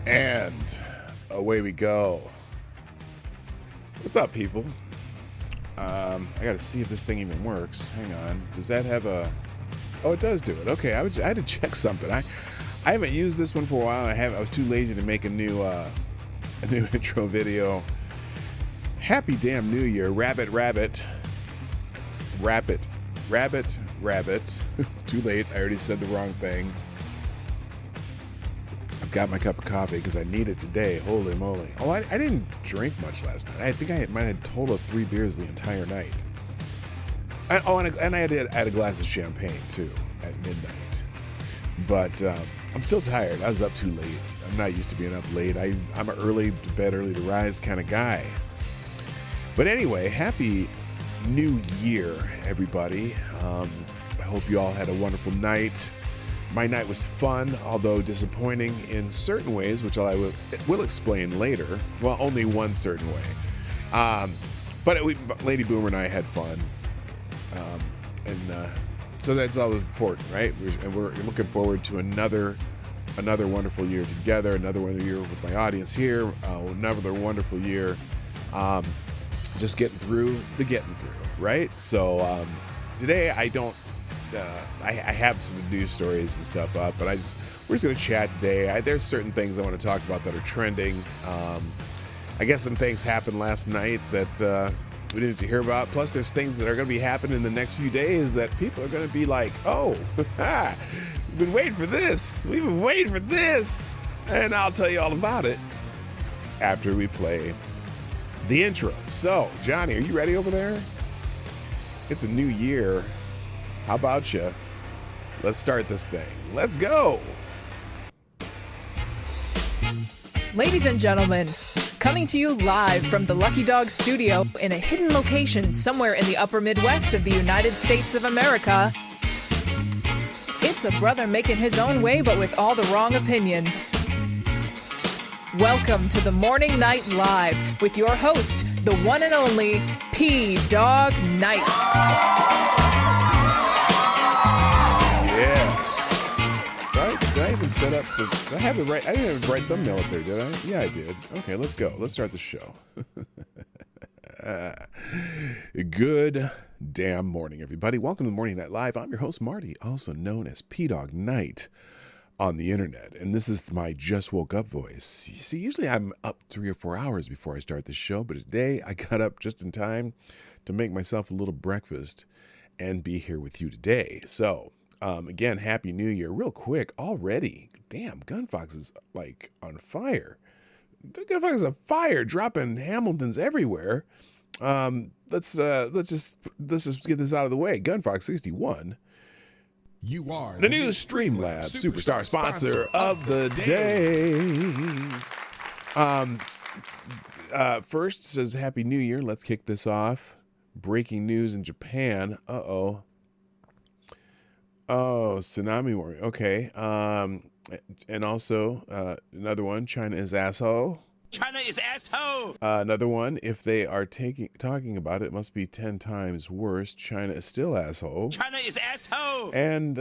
And away we go. What's up, people? I gotta see if this thing even works. Hang on. Does that have a... Oh, it does do it. Okay, I had to check something. I haven't used this one for a while. I was too lazy to make a new intro video. Happy damn New Year. Rabbit. Too late. I already said the wrong thing. I've got my cup of coffee because I need it today. Holy moly. Oh, I didn't drink much last night. I think I might have had a total of 3 beers the entire night. And I had a glass of champagne, too, at midnight. But I'm still tired. I was up too late. I'm not used to being up late. I'm an early to bed, early to rise kind of guy. But anyway, happy New Year, everybody. I hope you all had a wonderful night. My night was fun, although disappointing in certain ways, which I will explain later. Well, only one certain way. But Lady Boomer and I had fun. So that's all important, right? We're looking forward to another wonderful year together, another wonderful year with my audience here, another wonderful year just getting through, right? So today I have some news stories and stuff up, but we're just going to chat today. There's certain things I want to talk about that are trending. I guess some things happened last night that we didn't hear about. Plus, there's things that are going to be happening in the next few days that people are going to be like, oh, we've been waiting for this. We've been waiting for this. And I'll tell you all about it after we play the intro. So, Johnny, are you ready over there? It's a new year. How about you? Let's start this thing. Let's go. Ladies and gentlemen, coming to you live from the Lucky Dog studio in a hidden location somewhere in the upper Midwest of the United States of America, it's a brother making his own way, but with all the wrong opinions. Welcome to the Morning Night Live with your host, the one and only P-Dog Knight. Yes. Did I even set up did I have the right? I didn't have the right thumbnail up there, did I? Yeah, I did. Okay, let's go. Let's start the show. Good damn morning, everybody. Welcome to the Morning Night Live. I'm your host, Marty, also known as P-Dog Knight on the internet. And this is my just woke up voice. You see, usually I'm up 3 or 4 hours before I start this show, but today I got up just in time to make myself a little breakfast and be here with you today. So, again, Happy New Year. Real quick, already. Damn, Gunfox is like on fire. Gunfox is on fire, dropping Hamiltons everywhere. Let's just get this out of the way. Gunfox 61. You are the new Streamlabs Superstar sponsor of the day. First says Happy New Year. Let's kick this off. Breaking news in Japan. Oh, tsunami warning. Okay. And also another one. China is asshole. China is asshole. Another one. If they are talking about it, it must be 10 times worse. China is still asshole. China is asshole. And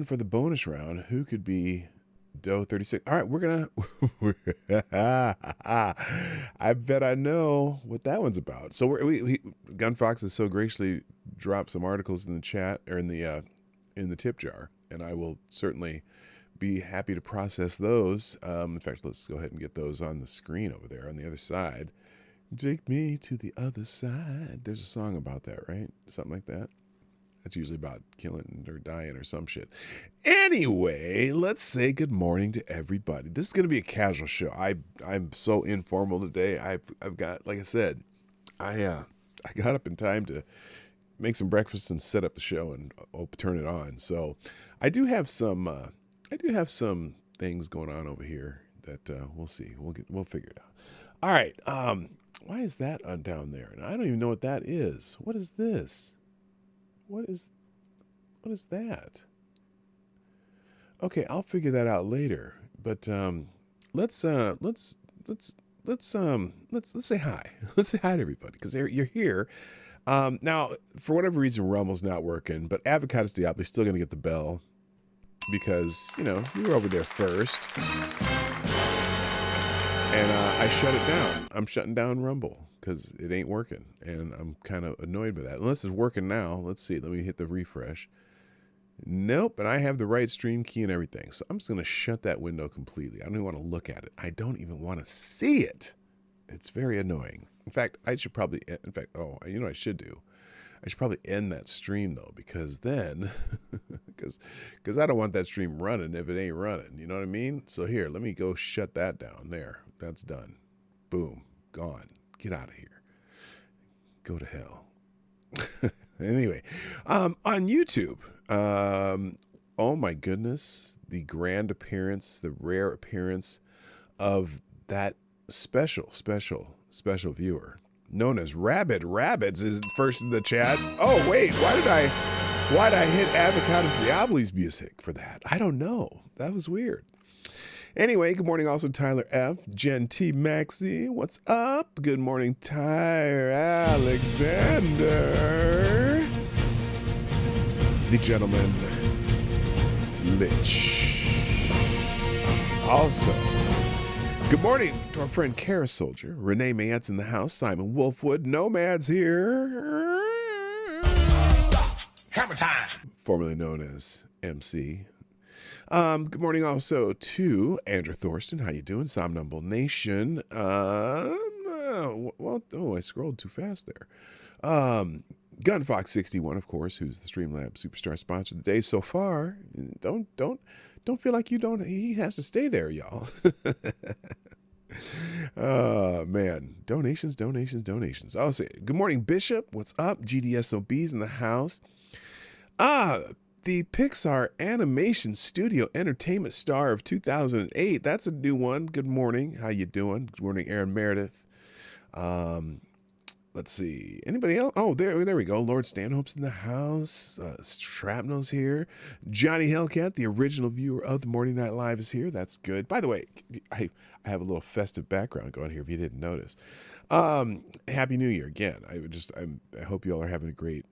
for the bonus round, who could be Doe 36? All right, we're gonna. I bet I know what that one's about. So Gunfox has so graciously dropped some articles in the chat or in the tip jar, and I will certainly be happy to process those. In fact, let's go ahead and get those on the screen over there on the other side. Take me to the other side. There's a song about that, right? Something like that. That's usually about killing or dying or some shit. Anyway, let's say good morning to everybody. This is going to be a casual show. I'm so informal today. I've got, like I said, I got up in time to make some breakfast and set up the show and turn it on. So I do have some things going on over here that we'll see. We'll figure it out. All right. Why is that down there? And I don't even know what that is. What is this? What is that? Okay, I'll figure that out later. But let's say hi. Let's say hi to everybody because you're here. Now, for whatever reason, Rummel's not working, but Avocados Diablo is still going to get the bell because, you were over there first. And I shut it down. I'm shutting down Rumble because it ain't working. And I'm kind of annoyed by that. Unless it's working now. Let's see. Let me hit the refresh. Nope. And I have the right stream key and everything. So I'm just going to shut that window completely. I don't even want to look at it. I don't even want to see it. It's very annoying. In fact, I should probably, you know what I should do? I should probably end that stream though, because then, because I don't want that stream running if it ain't running. You know what I mean? So here, let me go shut that down. There, that's done. Boom, gone. Get out of here. Go to hell. Anyway, on YouTube, oh my goodness, the grand appearance, the rare appearance of that special viewer known as Rabid Rabbits is first in the chat. Oh wait, why'd I hit Avocados Diaboli's music for that? I don't know. That was weird. Anyway, good morning also Tyler F, Jen T Maxie, what's up? Good morning Tyre Alexander, the gentleman Lich. Also, good morning to our friend Kara Soldier, Renee Mayette's in the house, Simon Wolfwood, Nomad's here. Stop. Hammer time. Formerly known as MC. Good morning also to Andrew Thorsten. How you doing? Somnambule Nation. I scrolled too fast there. Gunfox61, of course, who's the Streamlab Superstar sponsor of the day so far. Don't feel like he has to stay there, y'all. Oh, man. Donations. I'll say, good morning, Bishop. What's up? GDSOB's in the house. The Pixar Animation Studio Entertainment Star of 2008. That's a new one. Good morning. How you doing? Good morning, Aaron Meredith. Let's see. Anybody else? Oh, there we go. Lord Stanhope's in the house. Shrapnel's here. Johnny Hellcat, the original viewer of the Morning Night Live, is here. That's good. By the way, I have a little festive background going here if you didn't notice. Happy New Year again. I hope you all are having a great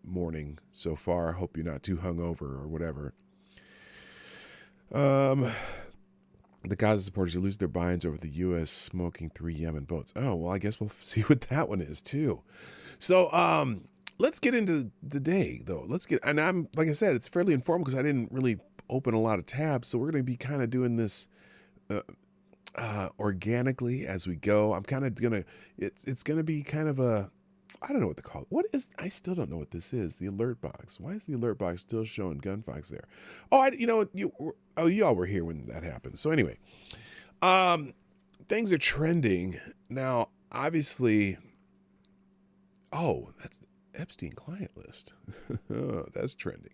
morning so far. I hope you're not too hungover or whatever. The Gaza supporters who lose their binds over the U.S. smoking 3 Yemen boats. Oh, well, I guess we'll see what that one is, too. So, let's get into the day, though. And I'm, like I said, it's fairly informal because I didn't really open a lot of tabs. So we're going to be kind of doing this organically as we go. I'm kind of going to, it's going to be kind of I don't know what to call it. I still don't know what this is. The alert box. Why is the alert box still showing Gunfox there? Oh, y'all were here when that happened. So anyway, things are trending now. Obviously, that's the Epstein client list. Oh, that's trending.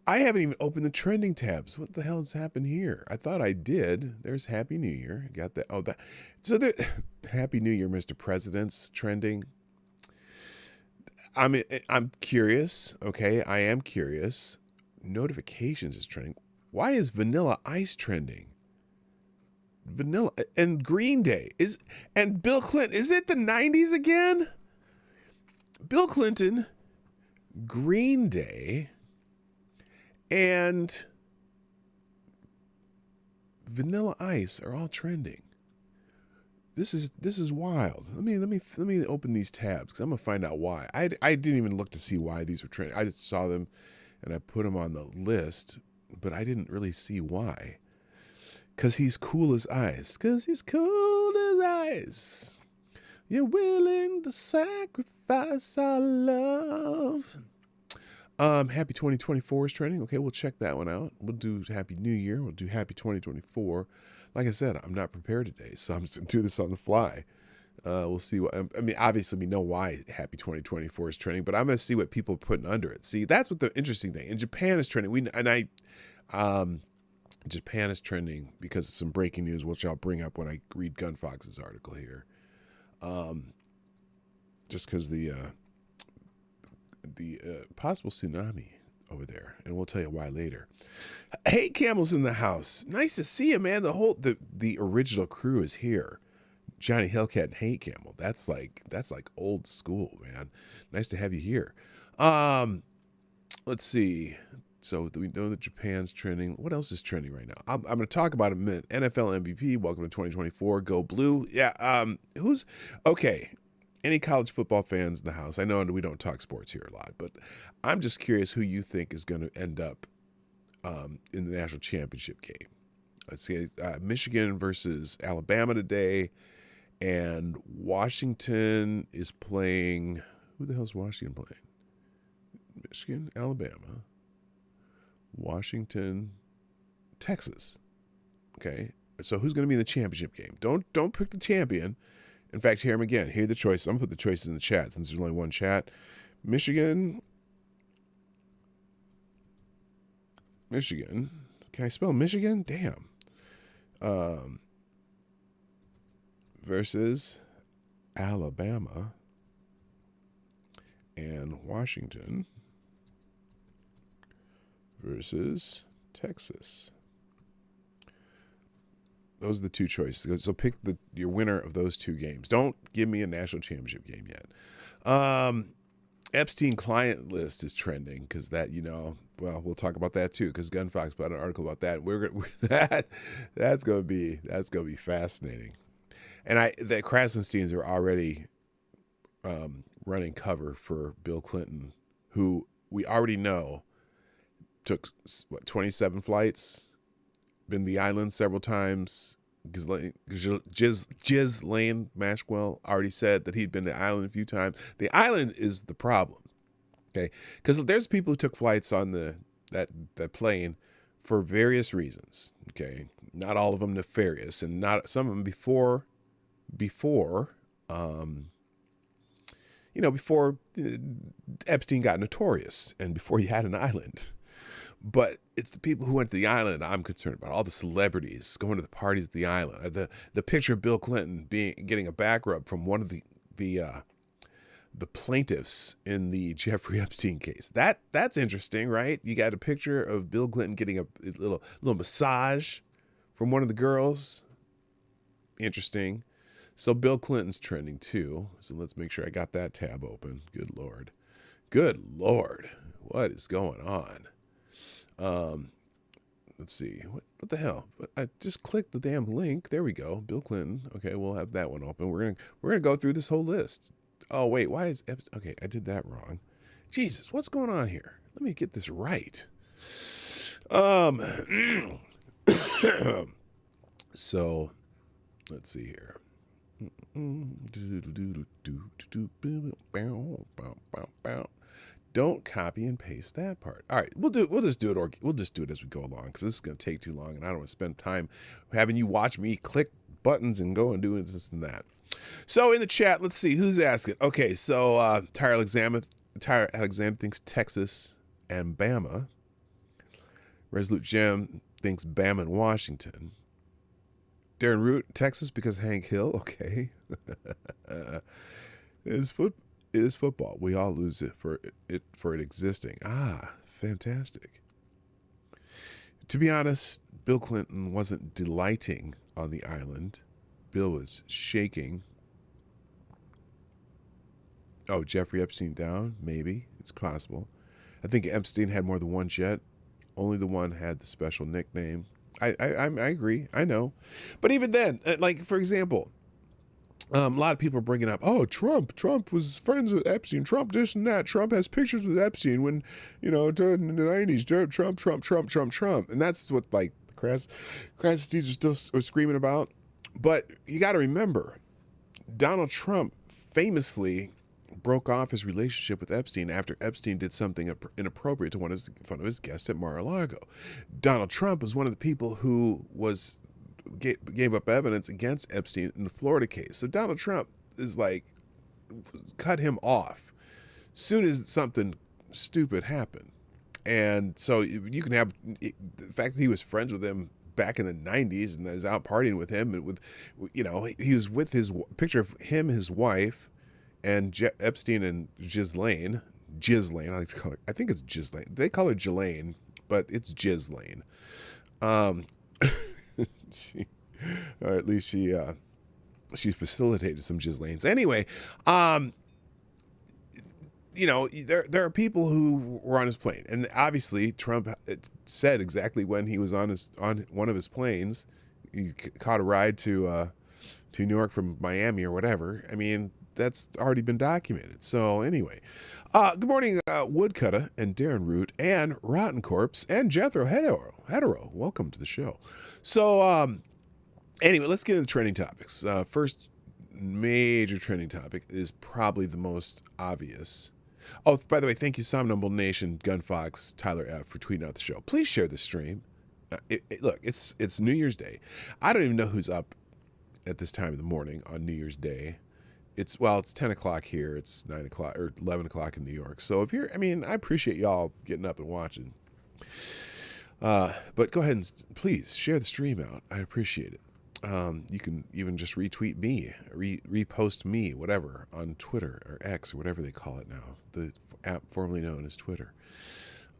I haven't even opened the trending tabs. What the hell has happened here? I thought I did. There's Happy New Year. Got that. Oh, so Happy New Year, Mr. President's trending. I mean, I'm curious. Okay, I am curious. Notifications is trending. Why is Vanilla Ice trending? Vanilla and Green Day and Bill Clinton. Is it the 90s again? Bill Clinton, Green Day, and Vanilla Ice are all trending. This is wild. Let me open these tabs because I'm gonna find out why. I didn't even look to see why these were trending. I just saw them, and I put them on the list, but I didn't really see why. Cause he's cool as ice. Cause he's cool as ice. You're willing to sacrifice our love. Happy 2024 is trending. Okay, we'll check that one out. We'll do Happy New Year. We'll do Happy 2024. Like I said, I'm not prepared today, so I'm just going to do this on the fly. We'll see what, I mean, obviously we know why Happy 2024 is trending, but I'm going to see what people are putting under it. See, that's what the interesting thing. And Japan is trending. Japan is trending because of some breaking news, which I'll bring up when I read Gunfox's article here. Just because the possible tsunami over there, and we'll tell you why later. Hey, Camel's in the house. Nice to see you, man. The original crew is here. Johnny Hellcat and Hey Camel. That's like old school, man. Nice to have you here. Let's see. So we know that Japan's trending. What else is trending right now? I'm going to talk about it in a minute. NFL MVP, welcome to 2024. Go Blue. Yeah. Who's okay? Any college football fans in the house? I know we don't talk sports here a lot, but I'm just curious who you think is going to end up in the national championship game. Let's see, Michigan versus Alabama today, and Washington is playing. Who the hell is Washington playing? Michigan, Alabama, Washington, Texas. Okay, so who's going to be in the championship game? Don't pick the champion. In fact, hear them again. Hear the choices. I'm going to put the choices in the chat since there's only one chat. Michigan. Can I spell Michigan? Damn. Versus Alabama and Washington versus Texas. Those are the two choices. So pick your winner of those two games. Don't give me a national championship game yet. Epstein client list is trending because that, well, we'll talk about that too because Gunfox put out an article about that. That's gonna be fascinating. And the Krasensteins are already running cover for Bill Clinton, who we already know took 27 flights. Been to the island several times. Ghislaine Maxwell already said that he'd been to the island a few times. The island is the problem, okay? Because there's people who took flights on that plane for various reasons, okay? Not all of them nefarious, and not some of them before Epstein got notorious and before he had an island. But it's the people who went to the island I'm concerned about. All the celebrities going to the parties at the island. The picture of Bill Clinton getting a back rub from one of the plaintiffs in the Jeffrey Epstein case. That's interesting, right? You got a picture of Bill Clinton getting a little massage from one of the girls. Interesting. So Bill Clinton's trending too. So let's make sure I got that tab open. Good Lord. What is going on? Let's see. What the hell? I just clicked the damn link. There we go. Bill Clinton. Okay, we'll have that one open. We're gonna go through this whole list. Oh wait, why is okay? I did that wrong. Jesus, what's going on here? Let me get this right. So let's see here. Don't copy and paste that part. All right, we'll just do it as we go along because this is going to take too long, and I don't want to spend time having you watch me click buttons and go and do this and that. So in the chat, let's see who's asking. Okay, so Tyre Alexander thinks Texas and Bama. Resolute Gem thinks Bama and Washington. Darren Root, Texas because Hank Hill. Okay, it is football. We all lose it for it existing. Ah, fantastic. To be honest, Bill Clinton wasn't delighting on the island. Bill was shaking. Oh, Jeffrey Epstein down? Maybe. It's possible. I think Epstein had more than one jet. Only the one had the special nickname. I agree. I know. But even then, like, for example, a lot of people are bringing up, oh, Trump was friends with Epstein. Trump this and that. Trump has pictures with Epstein when, in the 90s, Trump. And that's what, like, Krasensteins are still screaming about. But you got to remember, Donald Trump famously broke off his relationship with Epstein after Epstein did something inappropriate to one of his guests at Mar-a-Lago. Donald Trump was one of the people who gave up evidence against Epstein in the Florida case. So Donald Trump is like, cut him off soon as something stupid happened. And so you can have the fact that he was friends with him back in the 90s and was out partying with him, and he was with his picture of him, his wife, and Epstein and Ghislaine, I like to call it. I think it's Ghislaine. They call her Ghislaine, but it's Ghislaine. Or at least she facilitated some Ghislaines. Anyway, there are people who were on his plane, and obviously Trump said exactly when he was on one of his planes. He caught a ride to New York from Miami or whatever. I mean, that's already been documented. So anyway, good morning, Woodcutter and Darren Root and Rotten Corpse and Jethro Hetero. Welcome to the show. So anyway, let's get into trending topics. First major trending topic is probably the most obvious. Oh, by the way, thank you, Somnambule Nation, Gunfox, Tyler F. for tweeting out the show. Please share the stream. Look, it's New Year's Day. I don't even know who's up at this time of the morning on New Year's Day. It's 10 o'clock here. It's 9 o'clock or 11 o'clock in New York. So I appreciate y'all getting up and watching. But go ahead and please share the stream out. I appreciate it. You can even just retweet me, repost me, whatever, on Twitter or X or whatever they call it now, the app formerly known as Twitter.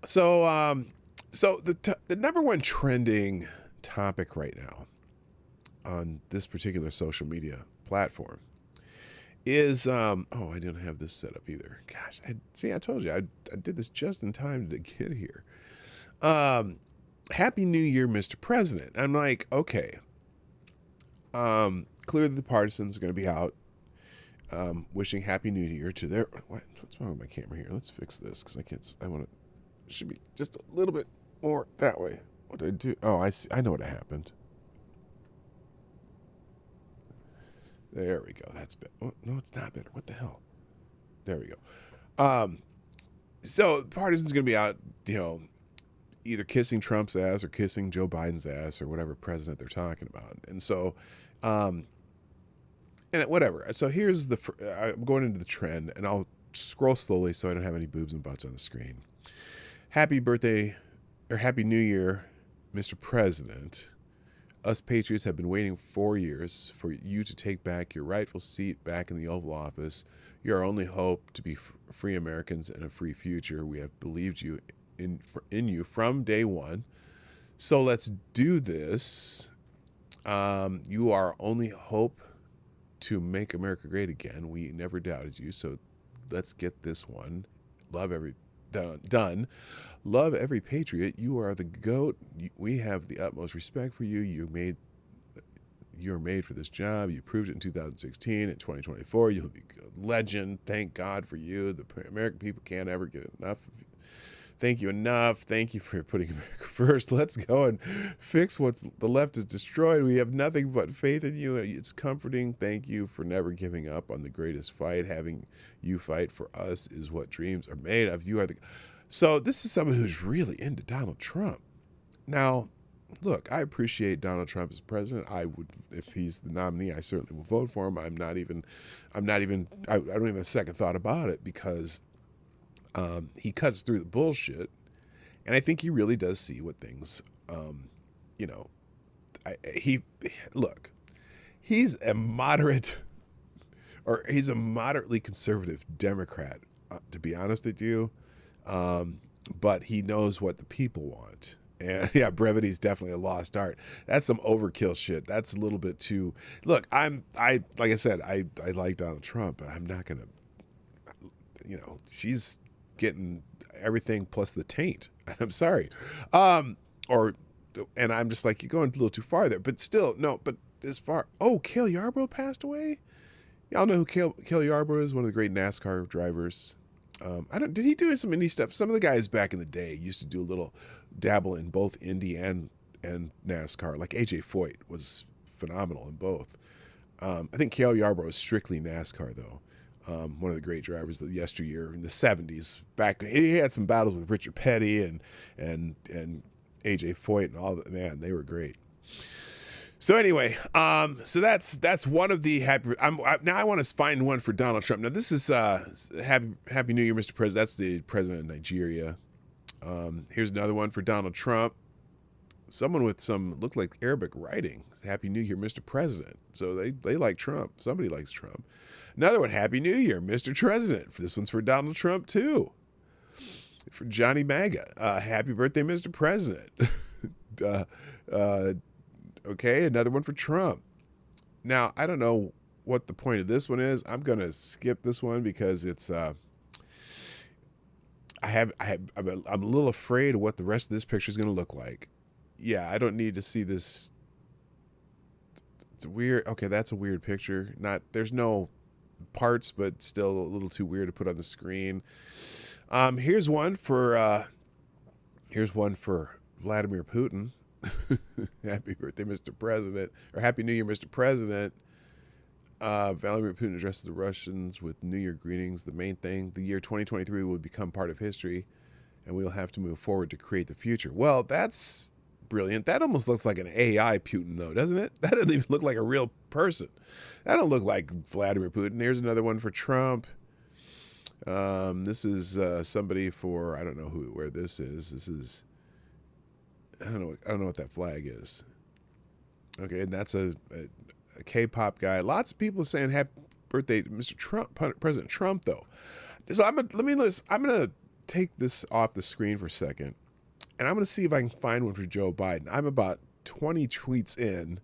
So the number one trending topic right now on this particular social media platform is I didn't have this set up either. Gosh, I told you I did this just in time to get here. Happy New Year, Mr. President. I'm like, okay. Clearly the partisans are going to be out wishing Happy New Year to their... What's wrong with my camera here? Let's fix this because it should be just a little bit more that way. What did I do? Oh, I see. I know what happened. There we go. That's better. Oh, no, it's not better. What the hell? There we go. So partisans are going to be out, either kissing Trump's ass or kissing Joe Biden's ass or whatever president they're talking about. And so, and whatever. So here's I'm going into the trend, and I'll scroll slowly so I don't have any boobs and butts on the screen. Happy birthday, or Happy New Year, Mr. President. Us patriots have been waiting 4 years for you to take back your rightful seat back in the Oval Office. You're our only hope to be free Americans and a free future. We have believed you in you from day one. So let's do this. You are our only hope to make America great again. We never doubted you. So let's get this one. Done. Love every patriot. You are the GOAT. We have the utmost respect for you. You're made for this job. You proved it in 2016. In 2024, you'll be a legend. Thank God for you. The American people can't ever get enough of you. Thank you enough. Thank you for putting America first. Let's go and fix what the left has destroyed. We have nothing but faith in you. It's comforting. Thank you for never giving up on the greatest fight. Having you fight for us is what dreams are made of. So this is someone who's really into Donald Trump. Now, look, I appreciate Donald Trump as president. I would, if he's the nominee, I certainly will vote for him. I don't even have a second thought about it because he cuts through the bullshit, and I think he really does see what things, he's a moderately conservative Democrat, to be honest with you, but he knows what the people want. And yeah, brevity is definitely a lost art. That's some overkill shit. That's a little bit too. Look, like I said, I like Donald Trump, but I'm not gonna. She's getting everything plus the taint. I'm sorry, and I'm just like, you're going a little too far there. But still, no. But as far, Cale Yarborough passed away. Y'all know who Cale Yarborough is? One of the great NASCAR drivers. Did he do some indie stuff? Some of the guys back in the day used to do a little dabble in both Indy and NASCAR. Like AJ Foyt was phenomenal in both. I think Cale Yarborough is strictly NASCAR though. One of the great drivers of the yesteryear in the 70s. Back, he had some battles with Richard Petty and AJ Foyt and all that. Man, they were great. So anyway, so that's one of the happy. Now I want to find one for Donald Trump. Now this is Happy New Year, Mr. President. That's the president of Nigeria. Here's another one for Donald Trump. Someone with looked like Arabic writing. Happy New Year, Mr. President. So they like Trump. Somebody likes Trump. Another one, Happy New Year, Mr. President. This one's for Donald Trump too. For Johnny MAGA. Happy birthday, Mr. President. Okay, another one for Trump. Now, I don't know what the point of this one is. I'm going to skip this one because it's I'm a little afraid of what the rest of this picture is going to look like. Yeah, I don't need to see this. It's weird. Okay, that's a weird picture. There's no parts, but still a little too weird to put on the screen. Here's one for Vladimir Putin. Happy birthday, Mr. President, or Happy New Year, Mr. President. Vladimir Putin addresses the Russians with New Year greetings. The main thing, the year 2023 will become part of history, and we will have to move forward to create the future. Well, that's brilliant. That almost looks like an AI Putin, though, doesn't it? That doesn't even look like a real person. That don't look like Vladimir Putin. Here's another one for Trump. This is somebody for, I don't know where this is. This is, I don't know what that flag is. Okay, and that's a K-pop guy. Lots of people saying happy birthday to Mr. Trump, President Trump, though. So I'm gonna take this off the screen for a second, and I'm gonna see if I can find one for Joe Biden. I'm about 20 tweets in,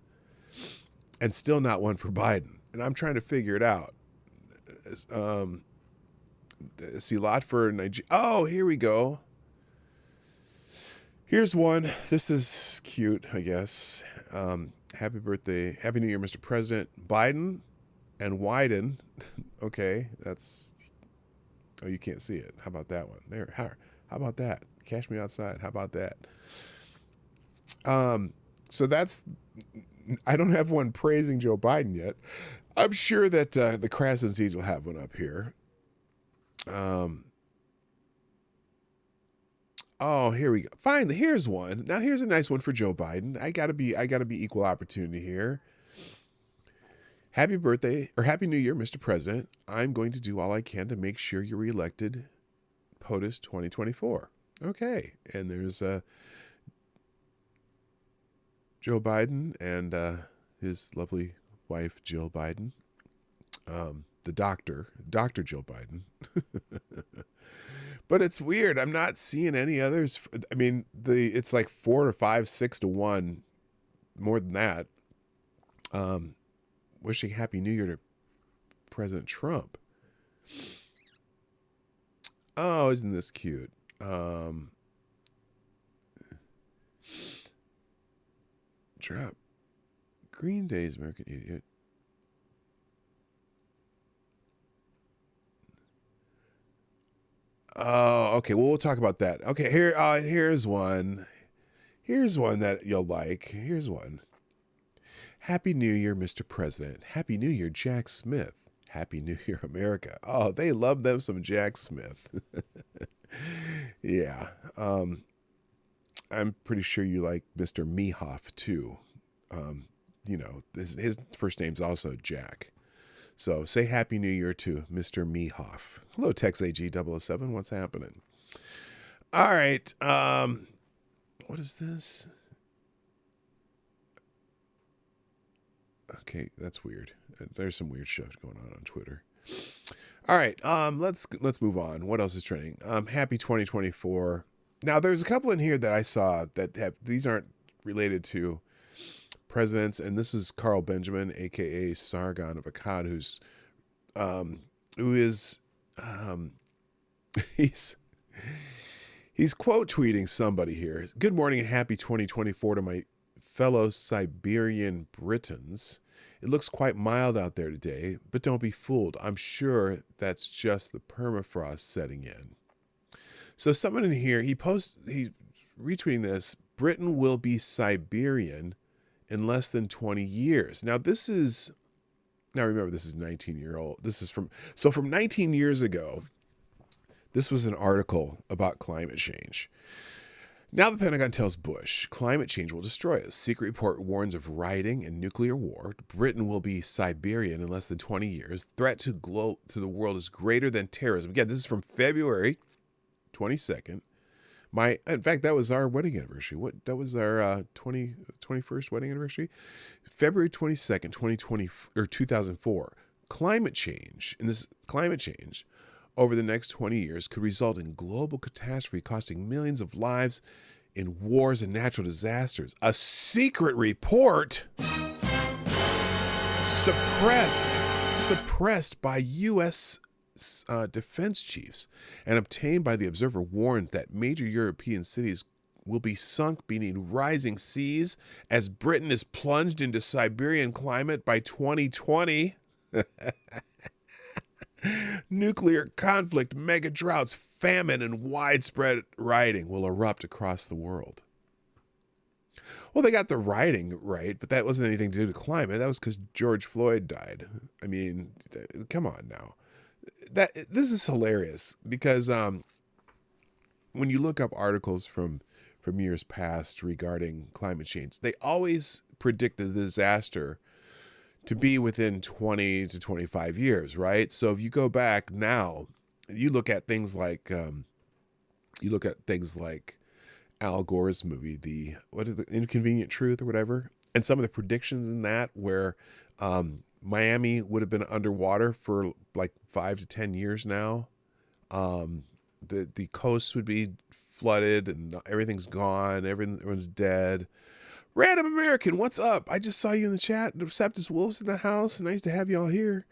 and still not one for Biden, and I'm trying to figure it out. See a lot for Nigeria. Oh, here we go. Here's one. This is cute, I guess. Happy birthday. Happy New Year, Mr. President. Biden and Wyden. Okay, that's... Oh, you can't see it. How about that one? There. How about that? Cash me outside. How about that? So that's... I don't have one praising Joe Biden yet. I'm sure that the Krasen Seeds will have one up here. Oh, here we go. Finally, here's one. Now here's a nice one for Joe Biden. I gotta be equal opportunity here. Happy birthday, or Happy New Year, Mr. President. I'm going to do all I can to make sure you're reelected POTUS 2024. Okay, and there's Joe Biden and his lovely wife, Jill Biden. The Dr. Jill Biden. But it's weird. I'm not seeing any others. I mean, it's like 4 to 5, 6 to 1, more than that. Wishing Happy New Year to President Trump. Oh, isn't this cute? Drop. Green Day's American Idiot. Oh, okay. Well, we'll talk about that. Okay, here's one. Here's one that you'll like. Here's one. Happy New Year, Mr. President. Happy New Year, Jack Smith. Happy New Year, America. Oh, they love them some Jack Smith. Yeah. I'm pretty sure you like Mr. Mehoff, too. His first name's also Jack. So say Happy New Year to Mr. Mehoff. Hello, TexAG007. What's happening? All right. What is this? Okay, that's weird. There's some weird stuff going on Twitter. All right. Let's move on. What else is trending? Happy 2024. Now, there's a couple in here that I saw that these aren't related to presidents, and this is Carl Benjamin, aka Sargon of Akkad, he's quote tweeting somebody here. Good morning and happy 2024 to my fellow Siberian Britons. It looks quite mild out there today, but don't be fooled. I'm sure that's just the permafrost setting in. So someone in here, he's retweeting this. Britain will be Siberian in less than 20 years. Now remember, this is 19-year-old. This is from 19 years ago. This was an article about climate change. Now the Pentagon tells Bush, climate change will destroy us. Secret report warns of rioting and nuclear war. Britain will be Siberian in less than 20 years. Threat to the world is greater than terrorism. Again, this is from February 22nd. In fact, that was our wedding anniversary. That was our 21st wedding anniversary. February 22nd, 2004. Climate change over the next 20 years could result in global catastrophe costing millions of lives in wars and natural disasters. A secret report suppressed by U.S. defense chiefs, and obtained by the Observer warns that major European cities will be sunk beneath rising seas as Britain is plunged into Siberian climate by 2020. Nuclear conflict, mega droughts, famine, and widespread rioting will erupt across the world. Well, they got the rioting right, but that wasn't anything to do with climate. That was because George Floyd died. I mean, come on now. This is hilarious because when you look up articles from years past regarding climate change, they always predict the disaster to be within 20 to 25 years, right? So if you go back now, you look at things like Al Gore's movie, the Inconvenient Truth or whatever, and some of the predictions in that where Miami would have been underwater for like 5 to 10 years now. The coast would be flooded and everything's gone, everyone's dead. Random American, what's up? I just saw you in the chat. Deceptus Wolves in the house. Nice to have y'all here.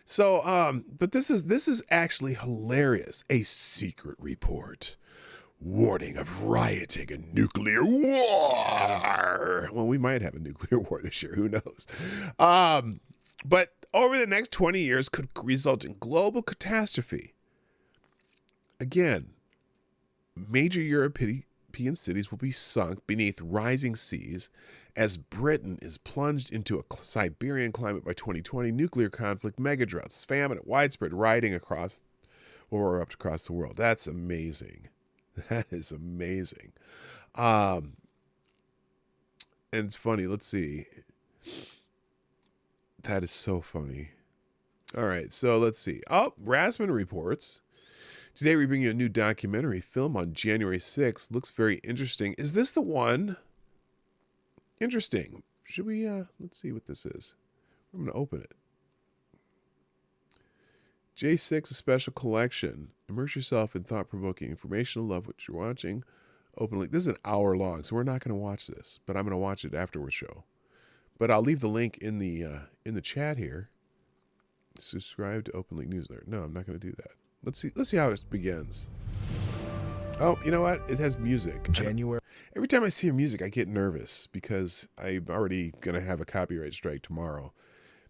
So, but this is actually hilarious. A secret report. Warning of rioting and nuclear war. Well, we might have a nuclear war this year. Who knows? But over the next 20 years could result in global catastrophe. Again, major European cities will be sunk beneath rising seas as Britain is plunged into a Siberian climate by 2020. Nuclear conflict, mega droughts, famine, widespread rioting across the world. That's amazing. That is amazing. And it's funny. Let's see. That is so funny. All right. So let's see. Oh, Rasman reports. Today we bring you a new documentary film on January 6th. Looks very interesting. Is this the one? Interesting. Should we, let's see what this is. I'm going to open it. J6, a special collection. Immerse yourself in thought-provoking information. Love what you're watching. Open link. This is an hour long, so we're not going to watch this, but I'm going to watch it afterwards show. But I'll leave the link in the chat here. Subscribe to Open Link Newsletter. No, I'm not going to do that. Let's see how it begins. Oh, you know what? It has music. January. Every time I hear music, I get nervous because I'm already going to have a copyright strike tomorrow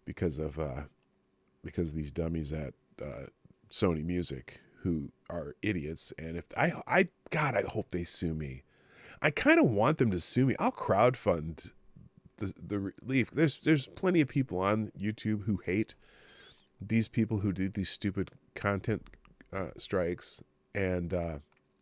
because of these dummies at Sony Music who are idiots. And if God, I hope they sue me. I kind of want them to sue me. I'll crowdfund the relief. There's plenty of people on YouTube who hate these people who do these stupid content strikes, and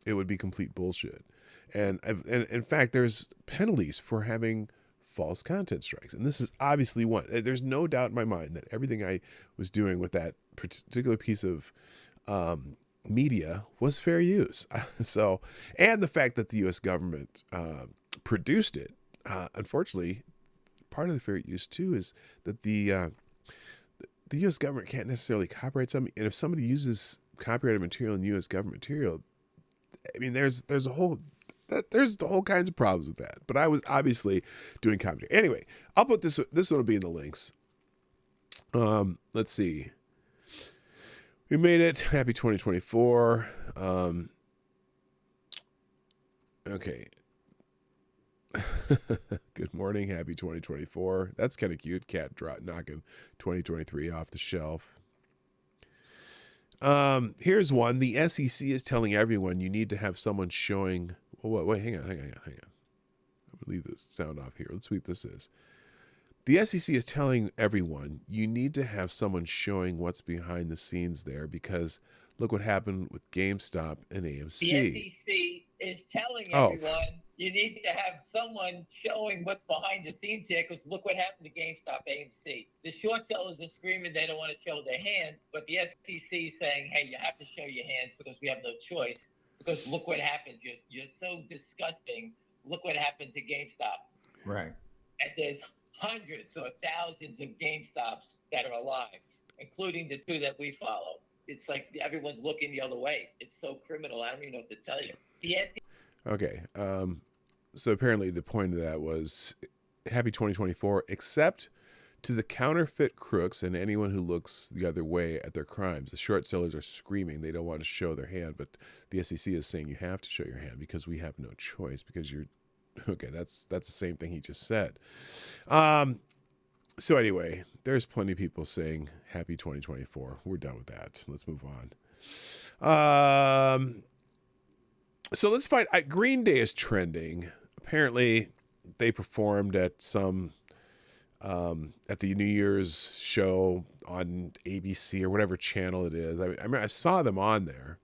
it would be complete bullshit. And in fact, there's penalties for having false content strikes, and this is obviously one. There's no doubt in my mind that everything I was doing with that particular piece of media was fair use. So, and the fact that the U.S. government produced it, unfortunately, part of the fair use too is that the U.S. government can't necessarily copyright something, and if somebody uses copyrighted material in U.S. government material, I mean, there's all kinds of problems with that. But I was obviously doing commentary. Anyway, I'll put this one will be in the links. Let's see. We made it. Happy 2024. Okay. Good morning. Happy 2024. That's kind of cute. Cat knocking 2023 off the shelf. Here's one. The SEC is telling everyone you need to have someone showing. Wait, hang on. I'm gonna leave this sound off here. Let's see what this is. The SEC is telling everyone you need to have someone showing what's behind the scenes there because look what happened with GameStop and AMC. The SEC is telling everyone you need to have someone showing what's behind the scenes here because look what happened to GameStop, AMC. The short sellers are screaming they don't want to show their hands, but the SEC is saying, hey, you have to show your hands because we have no choice because look what happened. You're so disgusting. Look what happened to GameStop. Right. And there's hundreds or thousands of GameStops that are alive, including the two that we follow. It's like everyone's looking the other way. It's so criminal. I don't even know what to tell you. Okay. So apparently the point of that was happy 2024, except To the counterfeit crooks and anyone who looks the other way at their crimes, the short sellers are screaming they don't want to show their hand, but the SEC is saying you have to show your hand because we have no choice because you're okay. That's the same thing he just said. So anyway, there's plenty of people saying happy 2024. We're done with that. Let's move on. So let's find Green Day is trending. Apparently they performed at some at the New Year's show on ABC or whatever channel it is. I mean, I saw them on there.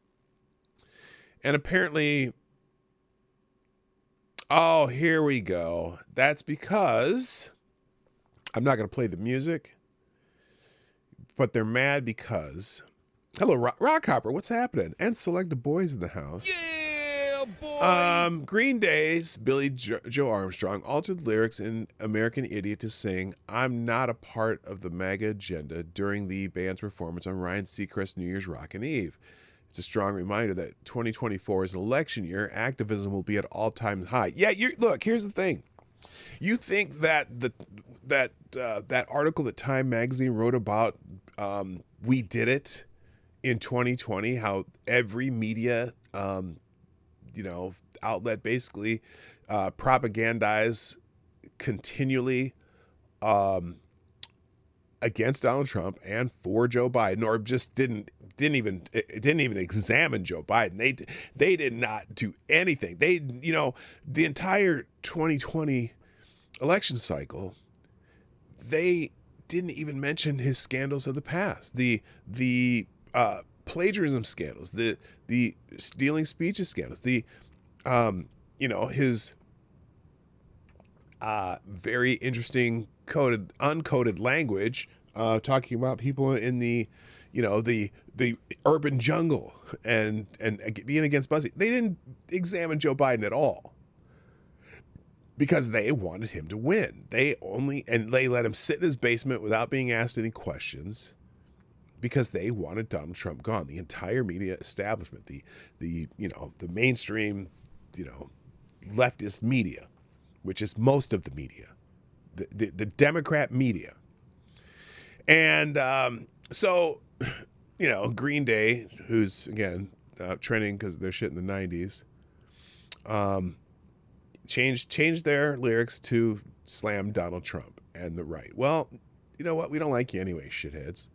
And apparently, oh, here we go. That's because I'm not going to play the music, but they're mad because, hello, Rockhopper, what's happening? And Select the Boys in the house. Yeah, boy. Green Day's Billy Joe Armstrong altered lyrics in American Idiot to sing "I'm Not a Part of the MAGA Agenda" during the band's performance on Ryan Seacrest's New Year's Rockin' Eve. It's a strong reminder that 2024 is an election year. Activism will be at all-time high. Yeah, look, here's the thing. You think that that article that Time Magazine wrote about We Did It in 2020, how every media outlet basically propagandize continually against Donald Trump and for Joe Biden, or just didn't even examine Joe Biden. They did not do anything. The entire 2020 election cycle, they didn't even mention his scandals of the past, the plagiarism scandals, the stealing speeches scandals, his very interesting uncoded language, talking about people in the urban jungle and being against BuzzFeed. They didn't examine Joe Biden at all because they wanted him to win. They let him sit in his basement without being asked any questions because they wanted Donald Trump gone. The entire media establishment, the mainstream, leftist media, which is most of the media, the Democrat media. And so, Green Day, who's, again, trending because they're shit in the 90s, changed their lyrics to slam Donald Trump and the right. Well, you know what? We don't like you anyway, shitheads.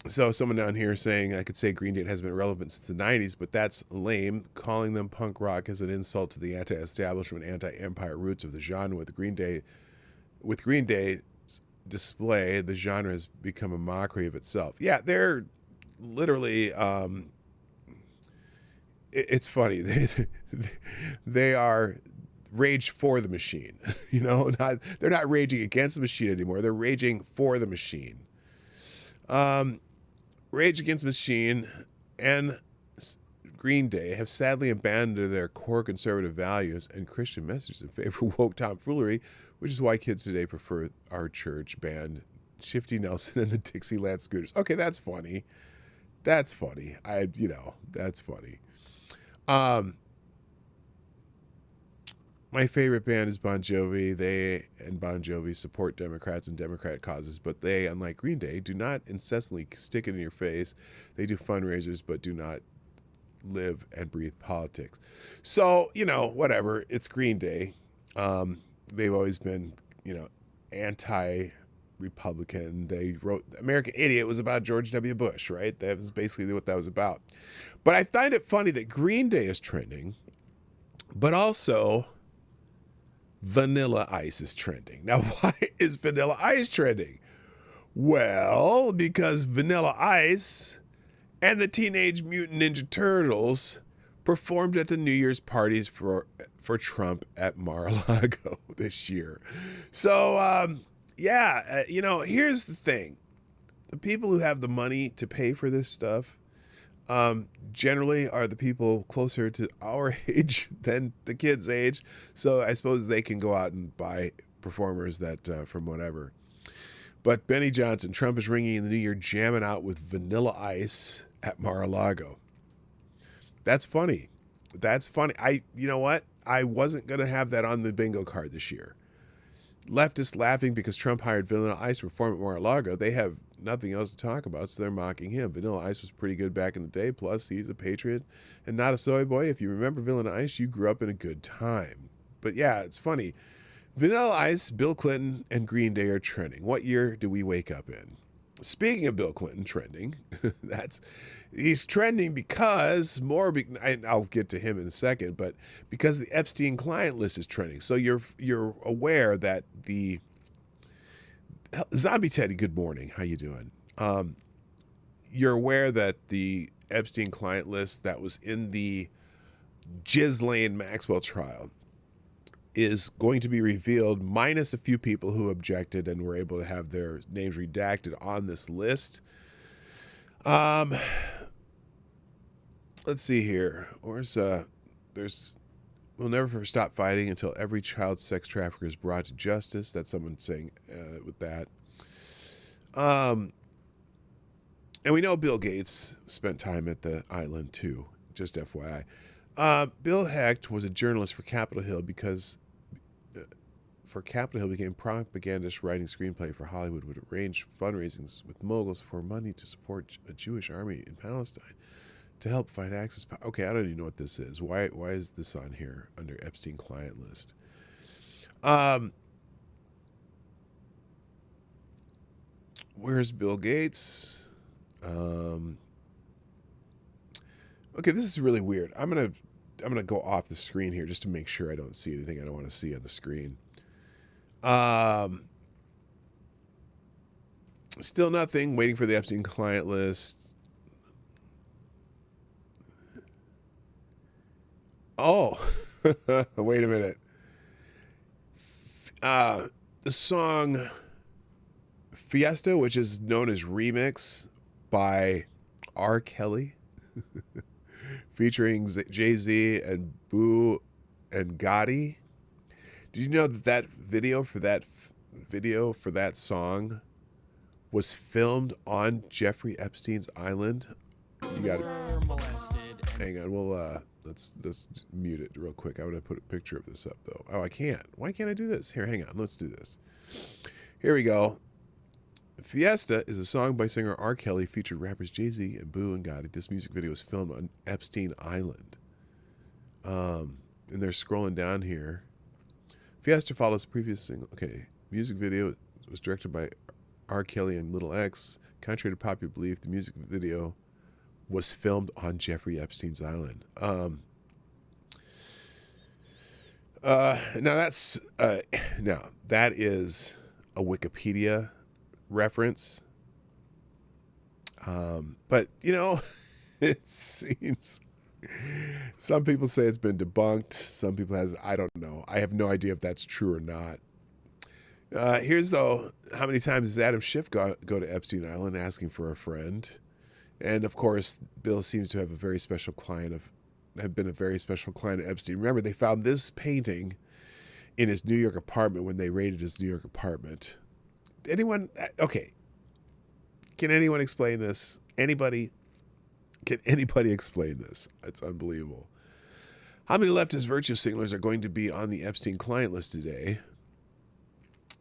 So someone down here saying, I could say Green Day has been relevant since the 90s, but that's lame. Calling them punk rock is an insult to the anti-establishment, anti-empire roots of the genre. With Green Day's display, the genre has become a mockery of itself. Yeah, they're literally, it's funny. They are rage for the machine, they're not raging against the machine anymore. They're raging for the machine. Rage Against the Machine and Green Day have sadly abandoned their core conservative values and Christian messages in favor of woke tomfoolery, which is why kids today prefer our church band, Shifty Nelson and the Dixieland Scooters. Okay, that's funny. That's funny. That's funny. My favorite band is Bon Jovi. They and Bon Jovi support Democrats and Democrat causes, but they, unlike Green Day, do not incessantly stick it in your face. They do fundraisers, but do not live and breathe politics. So, whatever. It's Green Day. They've always been, anti-Republican. They wrote American Idiot was about George W. Bush, right? That was basically what that was about. But I find it funny that Green Day is trending, but also Vanilla Ice is trending. Now, why is Vanilla Ice trending? Well, because Vanilla Ice and the Teenage Mutant Ninja Turtles performed at the New Year's parties for Trump at Mar-a-Lago this year. So, here's the thing. The people who have the money to pay for this stuff generally are the people closer to our age than the kids' age. So I suppose they can go out and buy performers that from whatever. But Benny Johnson, Trump is ringing in the new year, jamming out with Vanilla Ice at Mar-a-Lago. That's funny. You know what? I wasn't going to have that on the bingo card this year. leftists laughing because Trump hired Vanilla Ice to perform at Mar-a-Lago. They have nothing else to talk about, so they're mocking him. Vanilla Ice was pretty good back in the day. Plus, he's a patriot and not a soy boy. If you remember Vanilla Ice, you grew up in a good time. But yeah, it's funny. Vanilla Ice, Bill Clinton, and Green Day are trending. What year do we wake up in? Speaking of Bill Clinton trending, he's trending because I'll get to him in a second, but because the Epstein client list is trending. So you're aware that the Zombie Teddy, good morning. How you doing? You're aware that the Epstein client list that was in the Ghislaine Maxwell trial is going to be revealed, minus a few people who objected and were able to have their names redacted on this list. Let's see here. We'll never stop fighting until every child sex trafficker is brought to justice. That's someone saying with that. And we know Bill Gates spent time at the island too, just FYI. Bill Hecht was a journalist for Capitol Hill became propagandist writing screenplay for Hollywood, would arrange fundraisings with moguls for money to support a Jewish army in Palestine to help fight Axis. Okay, I don't even know what this is. Why is this on here under Epstein client list? Where's Bill Gates? Okay, this is really weird. I'm gonna go off the screen here just to make sure I don't see anything I don't want to see on the screen. Still nothing. Waiting for the Epstein client list. Oh, wait a minute. The song Fiesta, which is known as Remix by R. Kelly, featuring Jay-Z and Boo and Gotti. Did you know that video for that song was filmed on Jeffrey Epstein's island? You got it. Hang on, we'll let's mute it real quick. I want to put a picture of this up though. Oh, I can't. Why can't I do this? Here, hang on. Let's do this. Here we go. Fiesta is a song by singer R. Kelly, featured rappers Jay-Z and Boo and Gotti. This music video was filmed on Epstein Island. And they're scrolling down here. Fiesta follows the previous single. Okay, music video was directed by R. Kelly and Little X. Contrary to popular belief, the music video was filmed on Jeffrey Epstein's island. Now that is a Wikipedia reference. But it seems some people say it's been debunked. Some people I don't know. I have no idea if that's true or not. Here's though, how many times does Adam Schiff go to Epstein Island asking for a friend? And of course, Bill seems to have been a very special client of Epstein. Remember, they found this painting in his New York apartment when they raided his New York apartment. Anyone? Okay. Can anyone explain this? Anybody? Can anybody explain this? It's unbelievable. How many leftist virtue signalers are going to be on the Epstein client list today?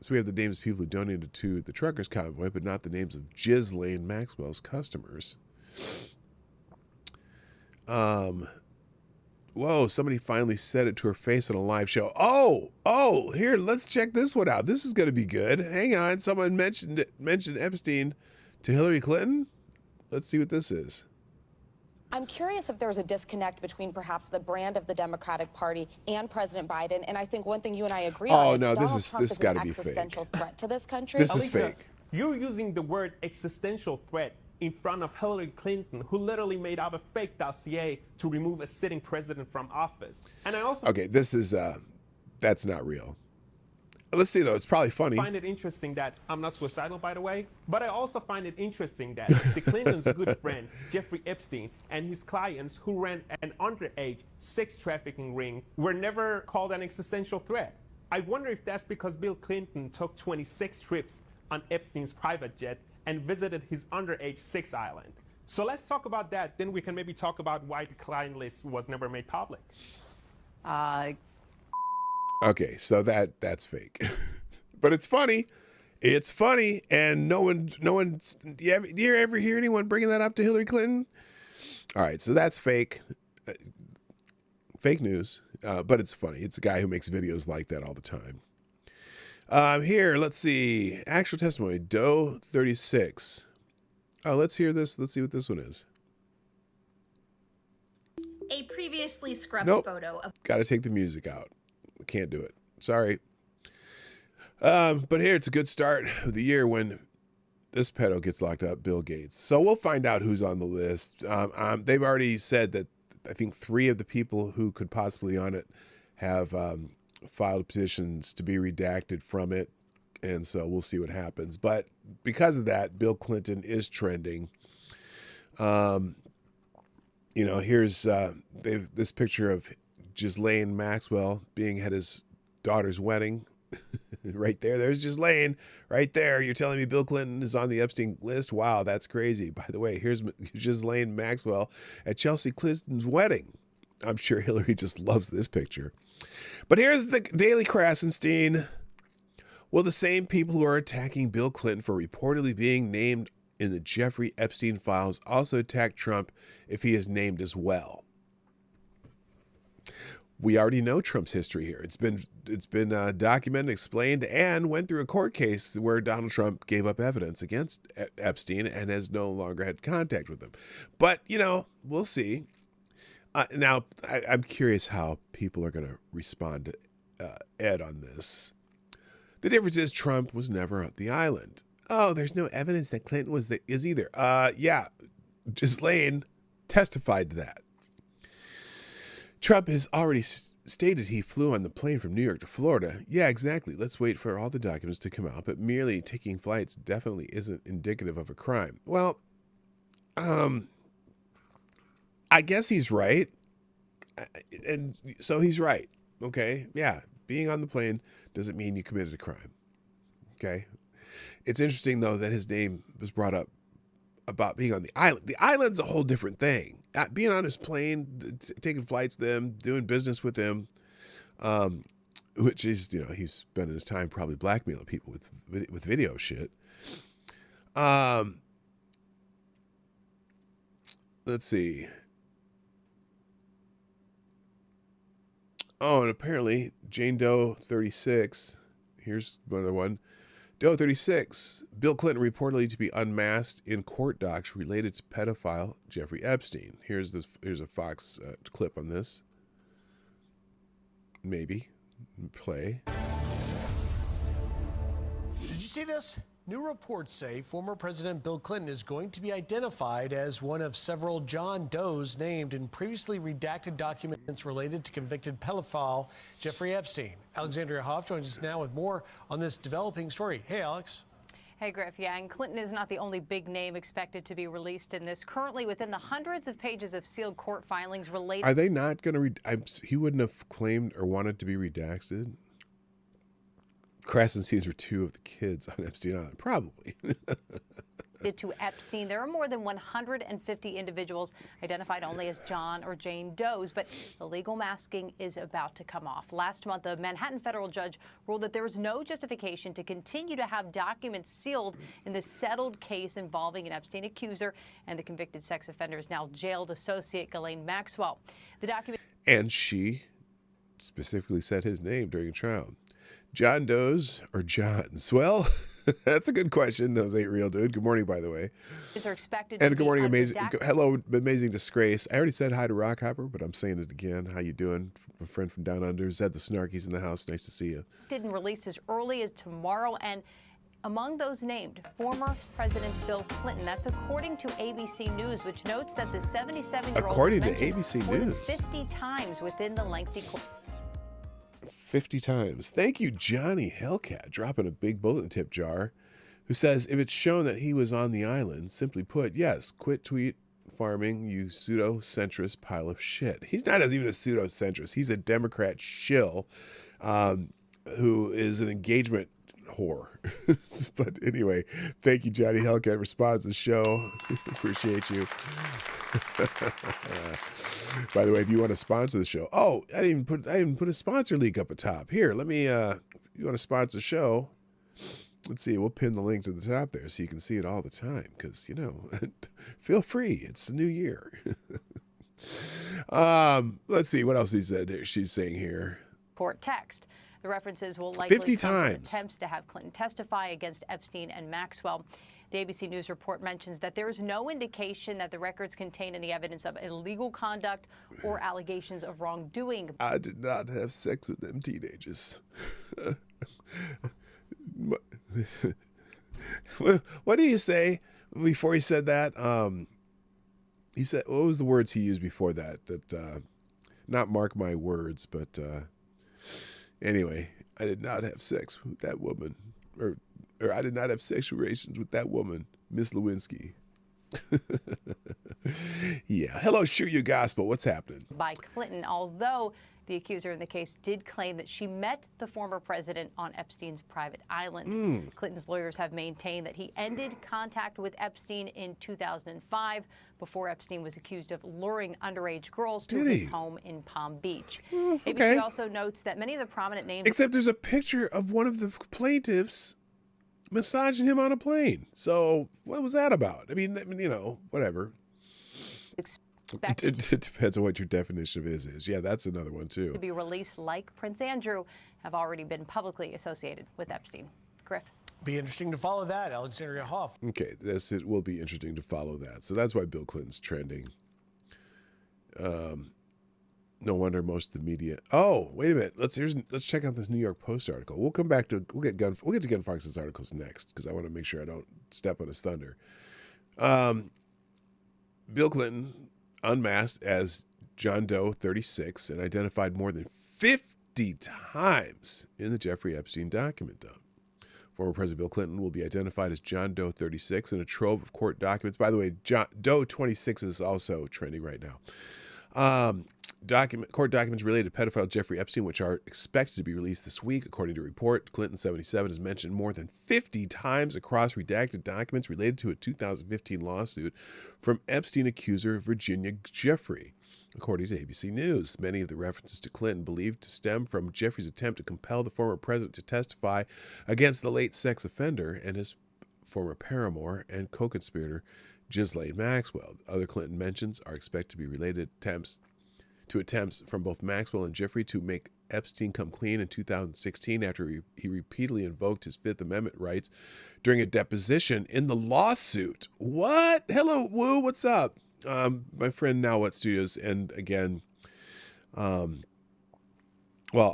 So we have the names of people who donated to the truckers convoy, but not the names of Ghislaine Maxwell's customers. Whoa, somebody finally said it to her face on a live show. Oh, here, let's check this one out. This is going to be good. Hang on. Someone mentioned Epstein to Hillary Clinton. Let's see what this is. I'm curious if there was a disconnect between perhaps the brand of the Democratic Party and President Biden. And I think one thing you and I agree on is Donald Trump is an existential threat to this country. This is fake. You're using the word existential threat in front of Hillary Clinton, who literally made out a fake dossier to remove a sitting president from office. And I also... Okay, this is, that's not real. Let's see, though. It's probably funny. I find it interesting that I'm not suicidal, by the way, but I also find it interesting that the Clintons' good friend, Jeffrey Epstein, and his clients who ran an underage sex trafficking ring were never called an existential threat. I wonder if that's because Bill Clinton took 26 trips on Epstein's private jet and visited his underage sex island. So let's talk about that. Then we can maybe talk about why the client list was never made public. Okay, so that's fake. But it's funny. It's funny, and no one. Do you ever hear anyone bringing that up to Hillary Clinton? All right, so that's fake news, but it's funny. It's a guy who makes videos like that all the time. Here, let's see. Actual testimony, Doe 36. Oh, let's hear this. Let's see what this one is. A previously scrubbed photo of... Got to take the music out. Can't do it. Sorry. But here, it's a good start of the year when this pedo gets locked up, Bill Gates. So we'll find out who's on the list. They've already said that I think 3 of the people who could possibly be on it have filed petitions to be redacted from it. And so we'll see what happens. But because of that, Bill Clinton is trending. Here's this picture of Ghislaine Maxwell being at his daughter's wedding. Right there. There's Ghislaine right there. You're telling me Bill Clinton is on the Epstein list? Wow, that's crazy. By the way, here's Ghislaine Maxwell at Chelsea Clinton's wedding. I'm sure Hillary just loves this picture. But here's the Daily Krasenstein. Will the same people who are attacking Bill Clinton for reportedly being named in the Jeffrey Epstein files also attack Trump if he is named as well? We already know Trump's history here. It's been documented, explained, and went through a court case where Donald Trump gave up evidence against Epstein and has no longer had contact with him. But, we'll see. Now, I'm curious how people are going to respond to Ed on this. The difference is Trump was never on the island. Oh, there's no evidence that Clinton is either. Yeah, Ghislaine testified to that. Trump has already stated he flew on the plane from New York to Florida. Yeah, exactly. Let's wait for all the documents to come out. But merely taking flights definitely isn't indicative of a crime. Well, I guess he's right. And so he's right. Okay. Yeah. Being on the plane doesn't mean you committed a crime. Okay. It's interesting, though, that his name was brought up about being on the island. The island's a whole different thing. Being on his plane, taking flights with him, doing business with him, which is, he's spending his time probably blackmailing people with video shit. Let's see. Oh, and apparently Jane Doe 36. Here's another one. Doe 36. Bill Clinton reportedly to be unmasked in court docs related to pedophile Jeffrey Epstein. Here's a Fox clip on this. Maybe play. Did you see this? New reports say former President Bill Clinton is going to be identified as one of several John Does named in previously redacted documents related to convicted pedophile Jeffrey Epstein. Alexandria Hoff joins us now with more on this developing story. Hey, Alex. Hey, Griff. Yeah, and Clinton is not the only big name expected to be released in this. Currently, within the hundreds of pages of sealed court filings related... Are they not going to... he wouldn't have claimed or wanted to be redacted? Krasensteins were 2 of the kids on Epstein Island, probably. To Epstein, there are more than 150 individuals identified only as John or Jane Does, but the legal masking is about to come off. Last month, a Manhattan federal judge ruled that there is no justification to continue to have documents sealed in the settled case involving an Epstein accuser and the convicted sex offender is now jailed associate Ghislaine Maxwell. The document... And she specifically said his name during a trial. John Does or Johns? Well, that's a good question. Those ain't real, dude. Good morning, by the way. Are expected and good morning, amazing. Hello, amazing disgrace. I already said hi to Rockhopper, but I'm saying it again. How you doing? A friend from down under. Zed the Snarkies in the house. Nice to see you. Didn't release as early as tomorrow, and among those named, former President Bill Clinton. That's according to ABC News, which notes that the 77-year-old according to ABC News 50 times within the lengthy court. 50 times. Thank you, Johnny Hellcat, dropping a big bulletin tip jar, who says, if it's shown that he was on the island, simply put, yes, quit tweet farming, you pseudo-centrist pile of shit. He's not even a pseudo-centrist. He's a Democrat shill who is an engagement whore. But anyway, thank you, Johnny Hellcat. Responds to the show. Appreciate you. By the way, if you want to sponsor the show, I didn't even put a sponsor link up at top. Here, let me. You want to sponsor the show? Let's see. We'll pin the link to the top there so you can see it all the time. Because feel free. It's the new year. Let's see what else she's saying here. Court text. The references will likely 50 come from times. attempts to have Clinton testify against Epstein and Maxwell. The ABC News report mentions that there is no indication that the records contain any evidence of illegal conduct or allegations of wrongdoing. I did not have sex with them teenagers. What did he say before he said that? He said, what was the words he used before that? That not mark my words, but anyway, I did not have sex with that woman, or I did not have sexual relations with that woman, Miss Lewinsky. Yeah. Hello, Sure Your Gospel. What's happening? By Clinton, although the accuser in the case did claim that she met the former president on Epstein's private island. Clinton's lawyers have maintained that he ended contact with Epstein in 2005 before Epstein was accused of luring underage girls to his home in Palm Beach. Okay. ABC also notes that many of the prominent names... Except there's a picture of one of the plaintiffs massaging him on a plane. So what was that about? I mean, whatever. It depends on what your definition of is. Yeah, that's another one, too. To be released, like Prince Andrew, have already been publicly associated with Epstein. Griff. Be interesting to follow that, Alexandria Hoff. Okay, it will be interesting to follow that. So that's why Bill Clinton's trending. No wonder most of the media. Oh, wait a minute. Let's check out this New York Post article. We'll get to Gun Fox's articles next because I want to make sure I don't step on his thunder. Bill Clinton unmasked as John Doe 36 and identified more than 50 times in the Jeffrey Epstein document dump. Former President Bill Clinton will be identified as John Doe 36 in a trove of court documents. By the way, Doe 26 is also trending right now. Court documents related to pedophile Jeffrey Epstein, which are expected to be released this week. According to a report, Clinton 77 is mentioned more than 50 times across redacted documents related to a 2015 lawsuit from Epstein accuser Virginia Giuffre. According to ABC News, many of the references to Clinton believed to stem from Jeffrey's attempt to compel the former president to testify against the late sex offender and his former paramour and co-conspirator Ghislaine Maxwell. Other Clinton mentions are expected to be related to attempts from both Maxwell and Giuffre to make Epstein come clean in 2016 after he repeatedly invoked his Fifth Amendment rights during a deposition in the lawsuit. What? Hello, Woo. What's up? My friend Now What Studios, and again, well,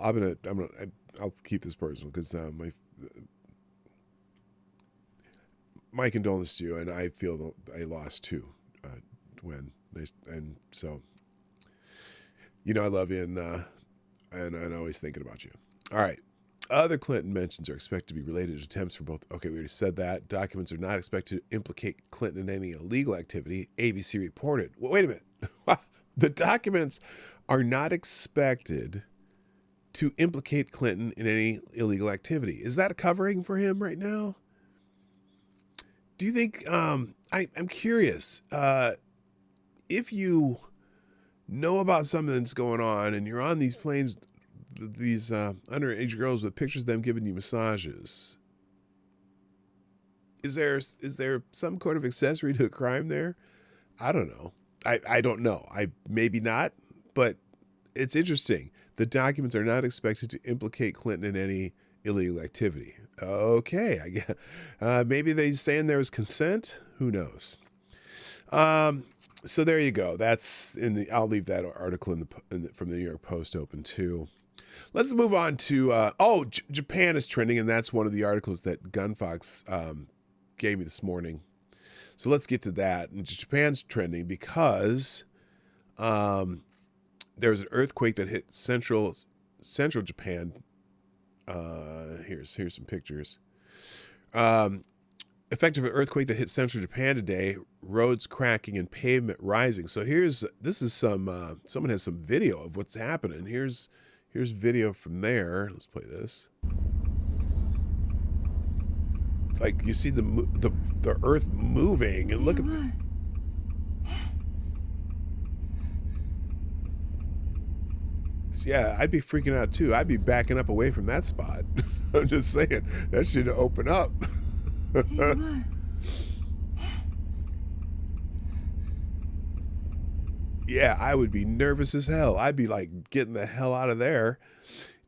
I'll keep this personal because my condolences to you, and I feel I lost too and so I love you, and I'm always thinking about you. All right. Other Clinton mentions are expected to be related to attempts for both. Okay, we already said that. Documents are not expected to implicate Clinton in any illegal activity, ABC reported. Well, wait a minute. The documents are not expected to implicate Clinton in any illegal activity. Is that a covering for him right now? Do you think, I'm curious, if you know about something that's going on and you're on these planes, these underage girls with pictures of them giving you massages, is there some kind of accessory to a crime there? I don't know. I don't know. Maybe not, but it's interesting. The documents are not expected to implicate Clinton in any illegal activity. Okay, I guess maybe they're saying there was consent. Who knows? So there you go. That's I'll leave that article from the New York Post open too. Let's move on to Japan is trending, and that's one of the articles that Gunfox gave me this morning. So let's get to that. And Japan's trending because there was an earthquake that hit central Japan. Here's some pictures. Effective earthquake that hit central Japan today. Roads cracking and pavement rising. So this is some someone has some video of what's happening. Here's video from there. Let's play this. Like you see the earth moving, and look at. Yeah, I'd be freaking out too. I'd be backing up away from that spot. I'm just saying, that should open up. Yeah, I would be nervous as hell. I'd be like getting the hell out of there.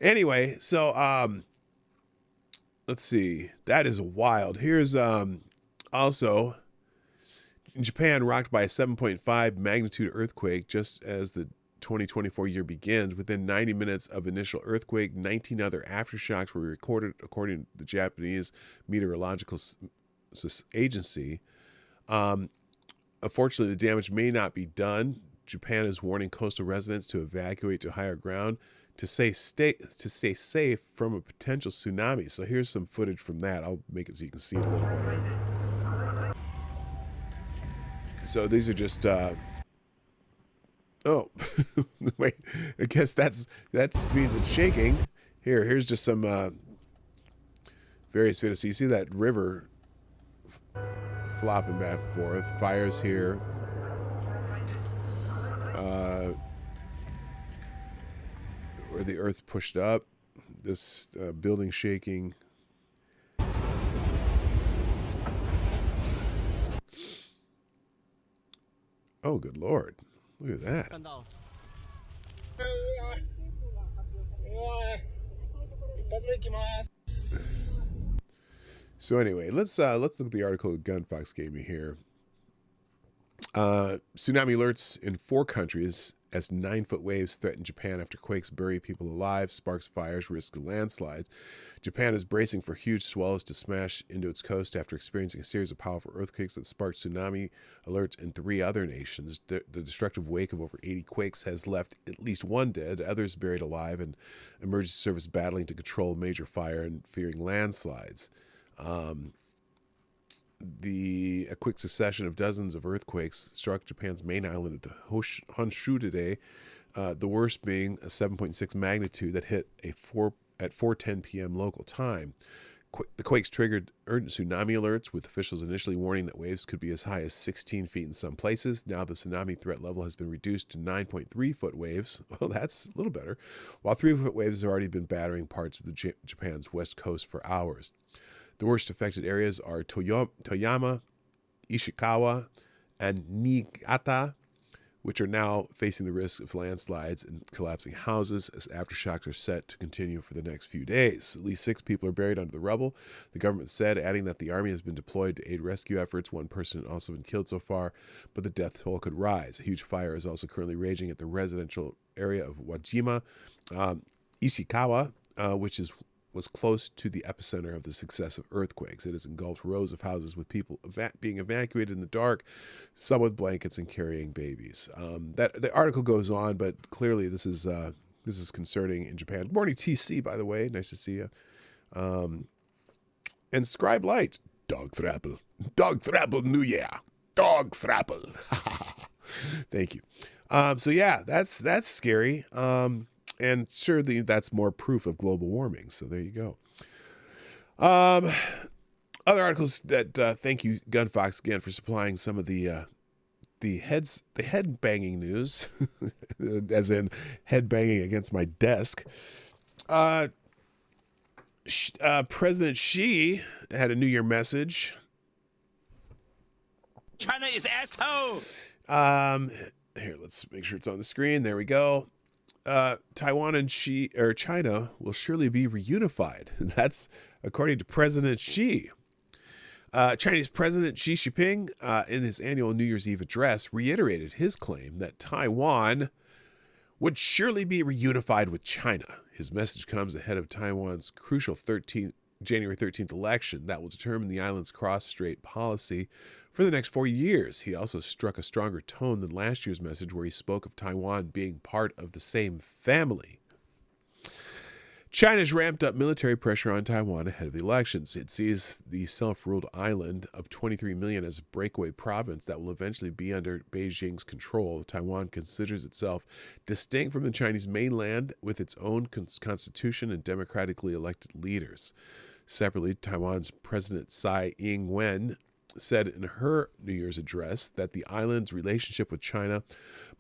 Anyway, so let's see. That is wild. Here's also in Japan, rocked by a 7.5 magnitude earthquake just as the 2024 year begins. Within 90 minutes of initial earthquake, 19 other aftershocks were recorded, according to the Japanese Meteorological Agency. Unfortunately, the damage may not be done. Japan is warning coastal residents to evacuate to higher ground to stay safe from a potential tsunami. So here's some footage from that. I'll make it so you can see it a little better. So these are just oh wait, I guess that means it's shaking. Here's just some various videos. So you see that river flopping back and forth. Fires here. Where the earth pushed up. This building shaking. Oh, good Lord. Look at that. So anyway, let's look at the article that Gunfox gave me here. Tsunami alerts in 4 countries as 9-foot waves threaten Japan after quakes bury people alive, sparks fires, risk landslides. Japan is bracing for huge swells to smash into its coast after experiencing a series of powerful earthquakes that sparked tsunami alerts in 3 other nations. The destructive wake of over 80 quakes has left at least 1 dead, others buried alive, and emergency service battling to control major fire and fearing landslides. A quick succession of dozens of earthquakes struck Japan's main island of Honshu today, the worst being a 7.6 magnitude that hit at 4:10 p.m. local time. The quakes triggered urgent tsunami alerts, with officials initially warning that waves could be as high as 16 feet in some places. Now the tsunami threat level has been reduced to 9.3-foot waves. Well, that's a little better. While 3-foot waves have already been battering parts of Japan's west coast for hours. The worst affected areas are Toyama, Ishikawa, and Niigata, which are now facing the risk of landslides and collapsing houses as aftershocks are set to continue for the next few days. At least 6 people are buried under the rubble, the government said, adding that the army has been deployed to aid rescue efforts. 1 person has also been killed so far, but the death toll could rise. A huge fire is also currently raging at the residential area of Wajima. Ishikawa, which was close to the epicenter of the successive earthquakes. It has engulfed rows of houses with people being evacuated in the dark, some with blankets and carrying babies. The article goes on, but clearly this is concerning in Japan. Good morning, TC, by the way. Nice to see you. And Scribe Light, Dog Thrapple, New Year, Dog Thrapple. Thank you. So yeah, that's scary. And surely that's more proof of global warming. So there you go. Other articles that thank you, Gunfox, again for supplying some of the head banging news, as in head banging against my desk. President Xi had a New Year message. China is asshole. Here, let's make sure it's on the screen. There we go. Taiwan and China will surely be reunified. That's according to President Xi. Chinese President Xi Jinping, in his annual New Year's Eve address, reiterated his claim that Taiwan would surely be reunified with China. His message comes ahead of Taiwan's crucial January 13th election that will determine the island's cross-strait policy for the next 4 years. He also struck a stronger tone than last year's message, where he spoke of Taiwan being part of the same family. China's ramped up military pressure on Taiwan ahead of the elections. It sees the self-ruled island of 23 million as a breakaway province that will eventually be under Beijing's control. Taiwan considers itself distinct from the Chinese mainland, with its own constitution and democratically elected leaders. Separately, Taiwan's President Tsai Ing-wen said in her New Year's address that the island's relationship with China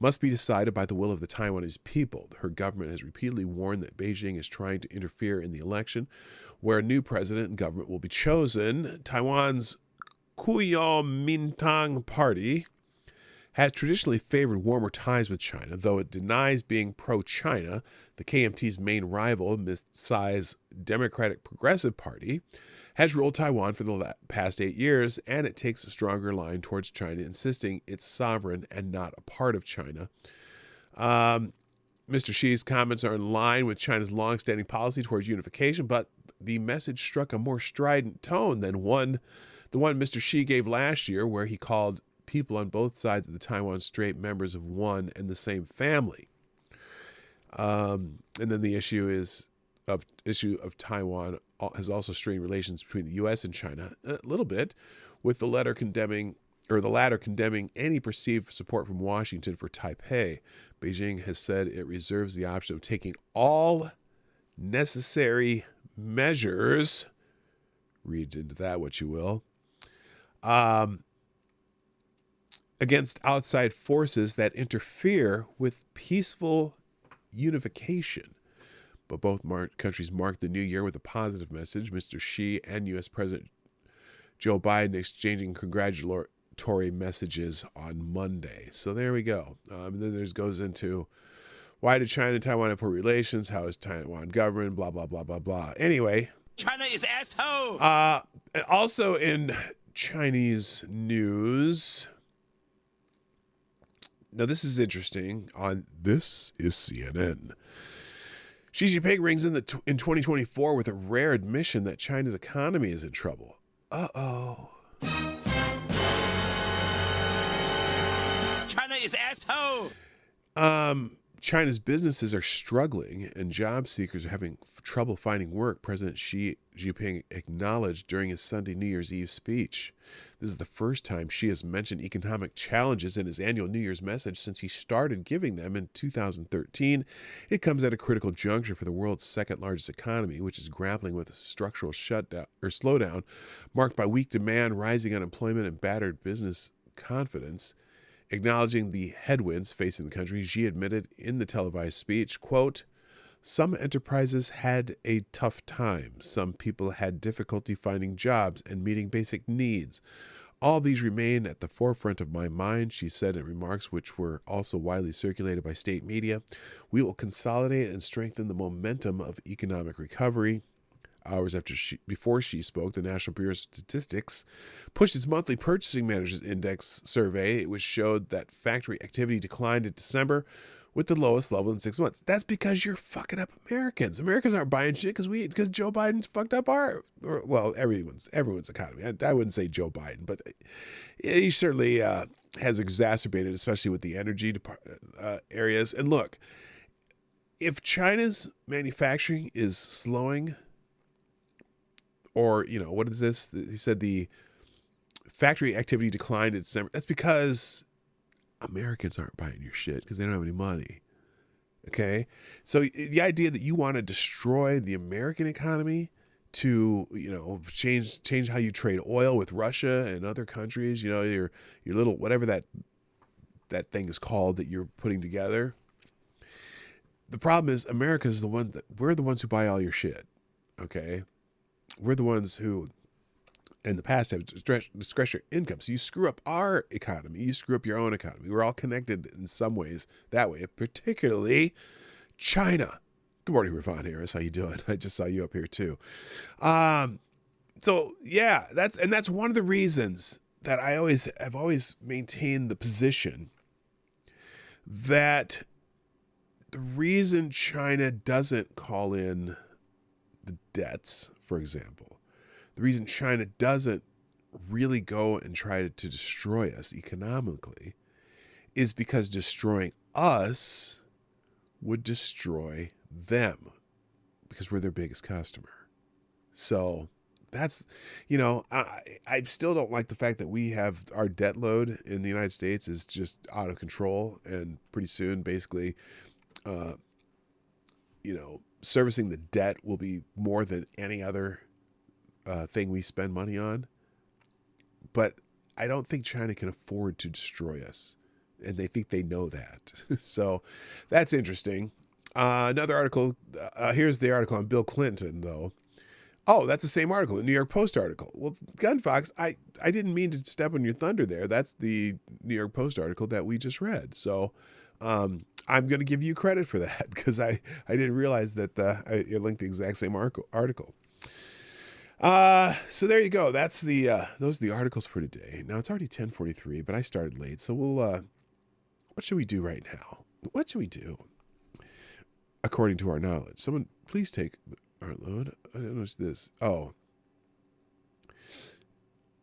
must be decided by the will of the Taiwanese people. Her government has repeatedly warned that Beijing is trying to interfere in the election where a new president and government will be chosen. Taiwan's Kuomintang Party has traditionally favored warmer ties with China, though it denies being pro-China. The KMT's main rival, Ms. Tsai's Democratic Progressive Party, has ruled Taiwan for the past 8 years, and it takes a stronger line towards China, insisting it's sovereign and not a part of China. Mr. Xi's comments are in line with China's longstanding policy towards unification, but the message struck a more strident tone than the one Mr. Xi gave last year, where he called people on both sides of the Taiwan Strait members of one and the same family. And then the issue of Taiwan has also strained relations between the U.S. and China a little bit, with the latter condemning any perceived support from Washington for Taipei. Beijing has said it reserves the option of taking all necessary measures, read into that what you will, against outside forces that interfere with peaceful unification. But both countries marked the new year with a positive message. Mr. Xi and U.S. President Joe Biden exchanging congratulatory messages on Monday. So there we go. And then there goes into why did China and Taiwan have poor relations? How is Taiwan governed? Blah, blah, blah, blah, blah. Anyway. China is asshole. Also in Chinese news. Now this is interesting. This is CNN. Xi Jinping rings in 2024 with a rare admission that China's economy is in trouble. Uh-oh. China is asshole. China's businesses are struggling and job seekers are having trouble finding work, President Xi Jinping acknowledged during his Sunday New Year's Eve speech. This is the first time Xi has mentioned economic challenges in his annual New Year's message since he started giving them in 2013. It comes at a critical juncture for the world's second largest economy, which is grappling with a structural slowdown marked by weak demand, rising unemployment, and battered business confidence. Acknowledging the headwinds facing the country, Xi admitted in the televised speech, quote, "Some enterprises had a tough time. Some people had difficulty finding jobs and meeting basic needs. All these remain at the forefront of my mind," she said in remarks which were also widely circulated by state media. "We will consolidate and strengthen the momentum of economic recovery." Hours before she spoke, the National Bureau of Statistics pushed its monthly Purchasing Managers Index survey, which showed that factory activity declined in December with the lowest level in 6 months. That's because you're fucking up Americans. Americans aren't buying shit because Joe Biden's fucked up everyone's economy. I wouldn't say Joe Biden, but he certainly has exacerbated, especially with the energy areas. And look, if China's manufacturing is slowing, or, what is this? He said the factory activity declined in December. That's because Americans aren't buying your shit because they don't have any money. Okay? So the idea that you want to destroy the American economy to, change how you trade oil with Russia and other countries, your little, whatever that thing is called that you're putting together. The problem is we're the ones who buy all your shit. Okay? We're the ones who, in the past, have discretionary income. So you screw up our economy. You screw up your own economy. We're all connected in some ways that way, particularly China. Good morning, Ravon Harris. How you doing? I just saw you up here too. So yeah, that's one of the reasons that I've always maintained the position that the reason China doesn't call in the debts, for example, the reason China doesn't really go and try to destroy us economically is because destroying us would destroy them because we're their biggest customer. So that's, I still don't like the fact that we have our debt load in the United States is just out of control. And pretty soon, basically, servicing the debt will be more than any other thing we spend money on. but I don't think China can afford to destroy us. And they think they know that. So that's interesting. Another article. Here's the article on Bill Clinton, though. Oh, that's the same article, the New York Post article. Well, Gunfox, I didn't mean to step on your thunder there. That's the New York Post article that we just read. So I'm going to give you credit for that because I didn't realize that I linked the exact same article. So there you go. That's those are the articles for today. Now it's already 10:43, but I started late. So we'll, what should we do right now? What should we do? According to our knowledge, someone please take our load. I don't know this. Oh,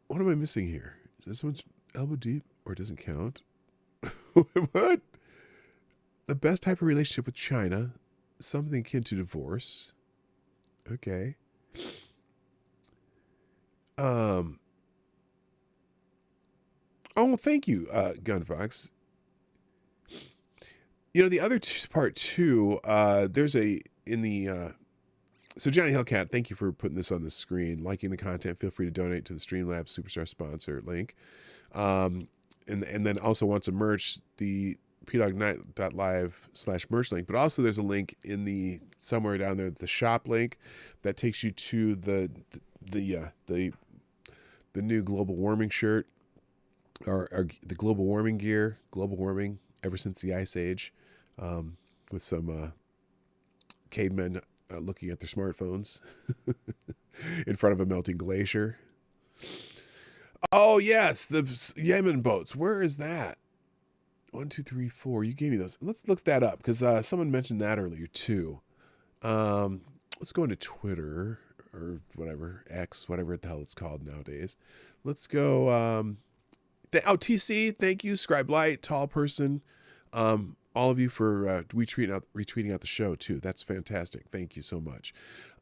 what am I missing here? Is this someone's elbow deep or it doesn't count? What? The best type of relationship with China, something akin to divorce. Okay. Oh, well, thank you, Gunfox. You know, the other part too, there's so Johnny Hellcat, thank you for putting this on the screen, liking the content. Feel free to donate to the Streamlabs Superstar sponsor link. And then also wants a merch, the pdognight.live/merch link, but also there's a link in the, somewhere down there, the shop link that takes you to the new global warming shirt, or the global warming gear, global warming ever since the Ice Age, with some cavemen looking at their smartphones in front of a melting glacier. Oh yes, the Yemen boats. Where is that? 1, 2, 3, 4. You gave me those. Let's look that up because someone mentioned that earlier too. Let's go into Twitter or whatever, X, whatever the hell it's called nowadays. Let's go. TC, thank you. Scribe Light, Tall Person, all of you for retweeting out the show too. That's fantastic. Thank you so much.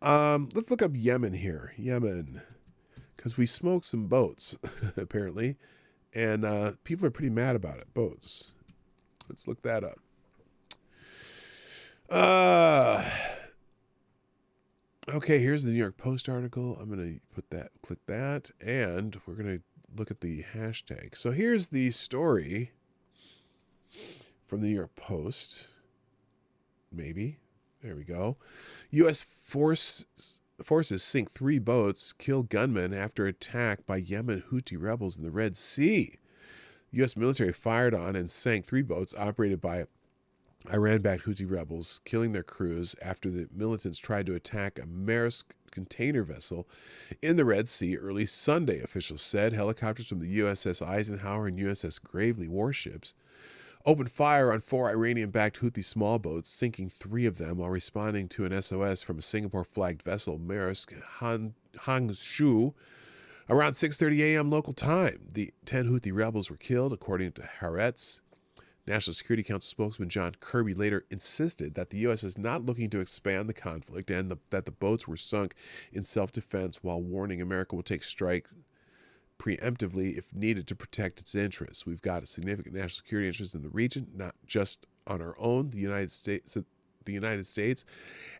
Let's look up Yemen here. Yemen, because we smoked some boats apparently, and people are pretty mad about it. Boats. Let's look that up. Okay, here's the New York Post article. I'm going to click that, and we're going to look at the hashtag. So here's the story from the New York Post. Maybe. There we go. U.S. forces sink 3 boats, kill gunmen after attack by Yemen Houthi rebels in the Red Sea. U.S. military fired on and sank 3 boats operated by Iran-backed Houthi rebels, killing their crews after the militants tried to attack a Maersk container vessel in the Red Sea early Sunday, officials said. Helicopters from the USS Eisenhower and USS Gravely warships opened fire on 4 Iranian-backed Houthi small boats, sinking 3 of them while responding to an SOS from a Singapore-flagged vessel, Maersk Hangshu, around 6:30 a.m. local time. The 10 Houthi rebels were killed, according to Haaretz. National Security Council spokesman John Kirby later insisted that the U.S. is not looking to expand the conflict and that the boats were sunk in self-defense, while warning America will take strikes preemptively if needed to protect its interests. We've got a significant national security interest in the region, not just on our own, the United States,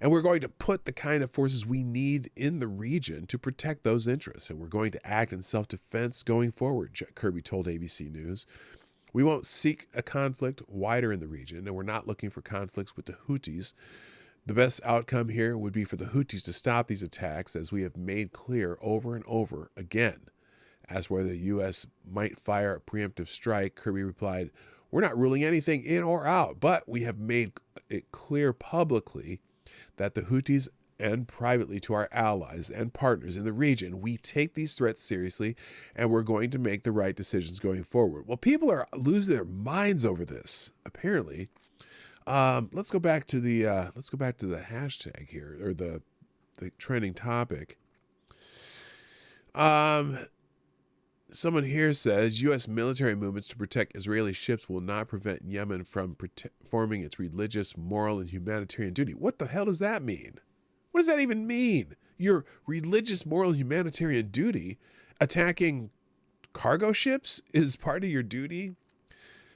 and we're going to put the kind of forces we need in the region to protect those interests, and we're going to act in self-defense going forward, Kirby told ABC News. We won't seek a conflict wider in the region, and we're not looking for conflicts with the Houthis. The best outcome here would be for the Houthis to stop these attacks, as we have made clear over and over again. As whether the U.S. might fire a preemptive strike, Kirby replied, "We're not ruling anything in or out, but we have made it clear publicly that the Houthis and privately to our allies and partners in the region, we take these threats seriously, and we're going to make the right decisions going forward." Well, people are losing their minds over this, apparently. Let's go back to the hashtag here, or the trending topic. Someone here says U.S. military movements to protect Israeli ships will not prevent Yemen from performing its religious, moral, and humanitarian duty. What the hell does that mean? What does that even mean? Your religious, moral, humanitarian duty, attacking cargo ships, is part of your duty?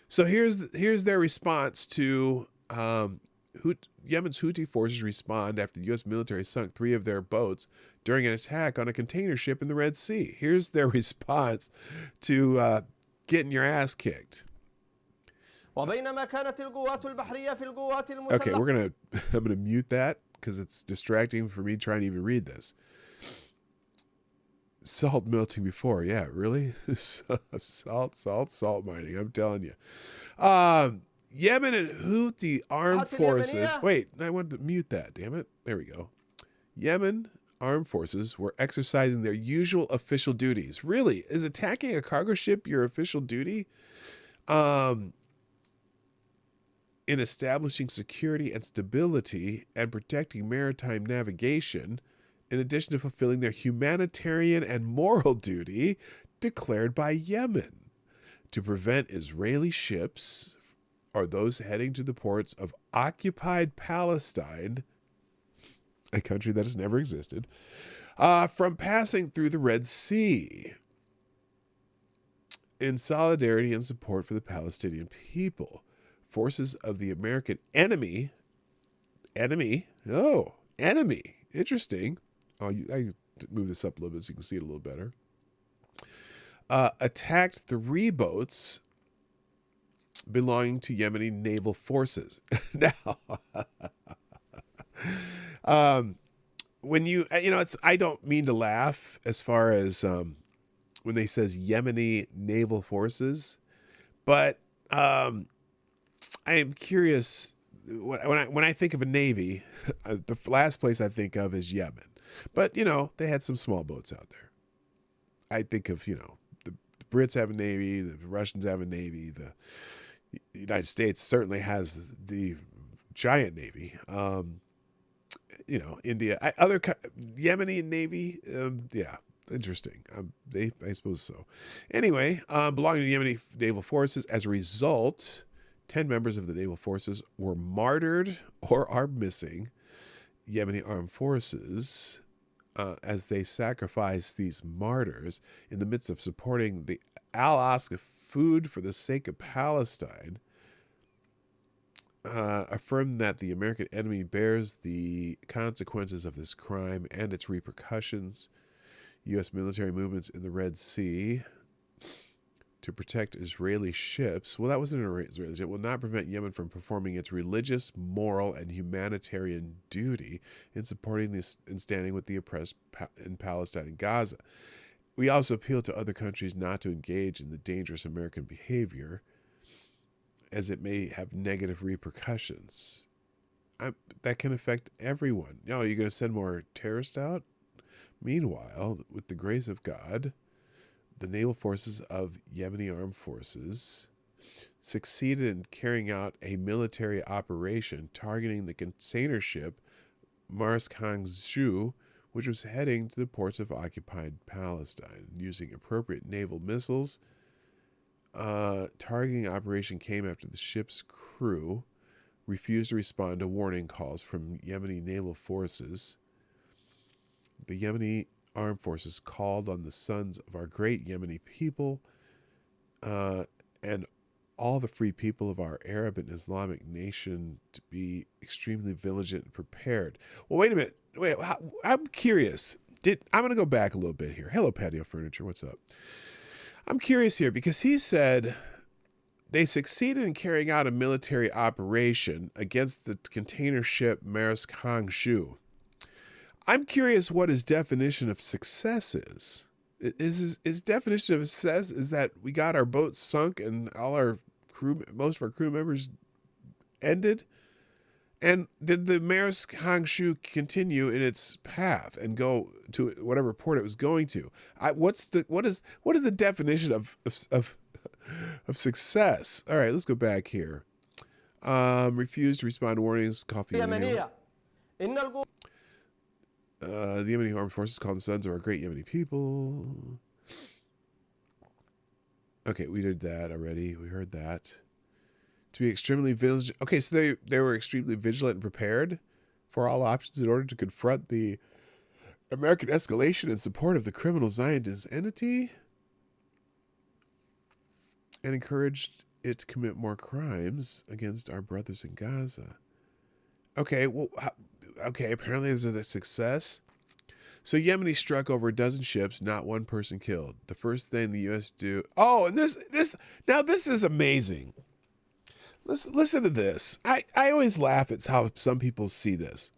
So here's their response to Yemen's Houthi forces respond after the U.S. military sunk 3 of their boats during an attack on a container ship in the Red Sea. Here's their response to getting your ass kicked. Okay, I'm gonna mute that because it's distracting for me trying to even read this. Salt melting before, yeah, really? salt mining. I'm telling you. Yemen and Houthi armed forces. Wait, I wanted to mute that. Damn it. There we go. Yemen armed forces were exercising their usual official duties. Really, is attacking a cargo ship your official duty? In establishing security and stability and protecting maritime navigation, in addition to fulfilling their humanitarian and moral duty declared by Yemen to prevent Israeli ships or those heading to the ports of occupied Palestine, a country that has never existed, from passing through the Red Sea. In solidarity and support for the Palestinian people, forces of the American enemy, interesting. I move this up a little bit so you can see it a little better. Attacked 3 boats belonging to Yemeni naval forces. Now, when I don't mean to laugh as far as when they says Yemeni naval forces, but I am curious. When I think of a navy, the last place I think of is Yemen. But, they had some small boats out there. I think of, the Brits have a navy, the Russians have a navy, the United States certainly has the giant navy. India, Yemeni navy, yeah, interesting. I suppose so. Anyway, belonging to the Yemeni naval forces, as a result, 10 members of the naval forces were martyred or are missing. Yemeni armed forces, as they sacrifice these martyrs in the midst of supporting the Al-Aqsa Food for the Sake of Palestine, affirmed that the American enemy bears the consequences of this crime and its repercussions. U.S. military movements in the Red Sea to protect Israeli ships. Well, that wasn't an Israeli ship. Will not prevent Yemen from performing its religious, moral, and humanitarian duty in supporting this and standing with the oppressed in Palestine and Gaza. We also appeal to other countries not to engage in the dangerous American behavior, as it may have negative repercussions. That can affect everyone. You're going to send more terrorists out? Meanwhile, with the grace of God, the naval forces of Yemeni armed forces succeeded in carrying out a military operation targeting the container ship Mars Khangzhou, which was heading to the ports of occupied Palestine. Using appropriate naval missiles, targeting operation came after the ship's crew refused to respond to warning calls from Yemeni naval forces. The Yemeni armed forces called on the sons of our great Yemeni people and all the free people of our Arab and Islamic nation to be extremely vigilant and prepared. Well, wait a minute. Wait, I'm curious. I'm going to go back a little bit here. Hello, Patio Furniture. What's up? I'm curious here because he said they succeeded in carrying out a military operation against the container ship Mars Khangzhou. I'm curious what his definition of success is. His definition of success is that we got our boats sunk and most of our crew members ended. And did the Mars Khangzhou continue in its path and go to whatever port it was going to? What is the definition of success? All right, let's go back here. Refused to respond to warnings. Coffee. The Yemeni armed forces called the sons of our great Yemeni people. Okay, we did that already. We heard that. To be extremely vigilant. Okay, so they were extremely vigilant and prepared for all options in order to confront the American escalation in support of the criminal Zionist entity and encouraged it to commit more crimes against our brothers in Gaza. Okay, well, okay, apparently this is a success. So Yemeni struck over a dozen ships, not one person killed. The first thing the U.S. do... Oh, and this is amazing. Listen to this. I always laugh at how some people see this.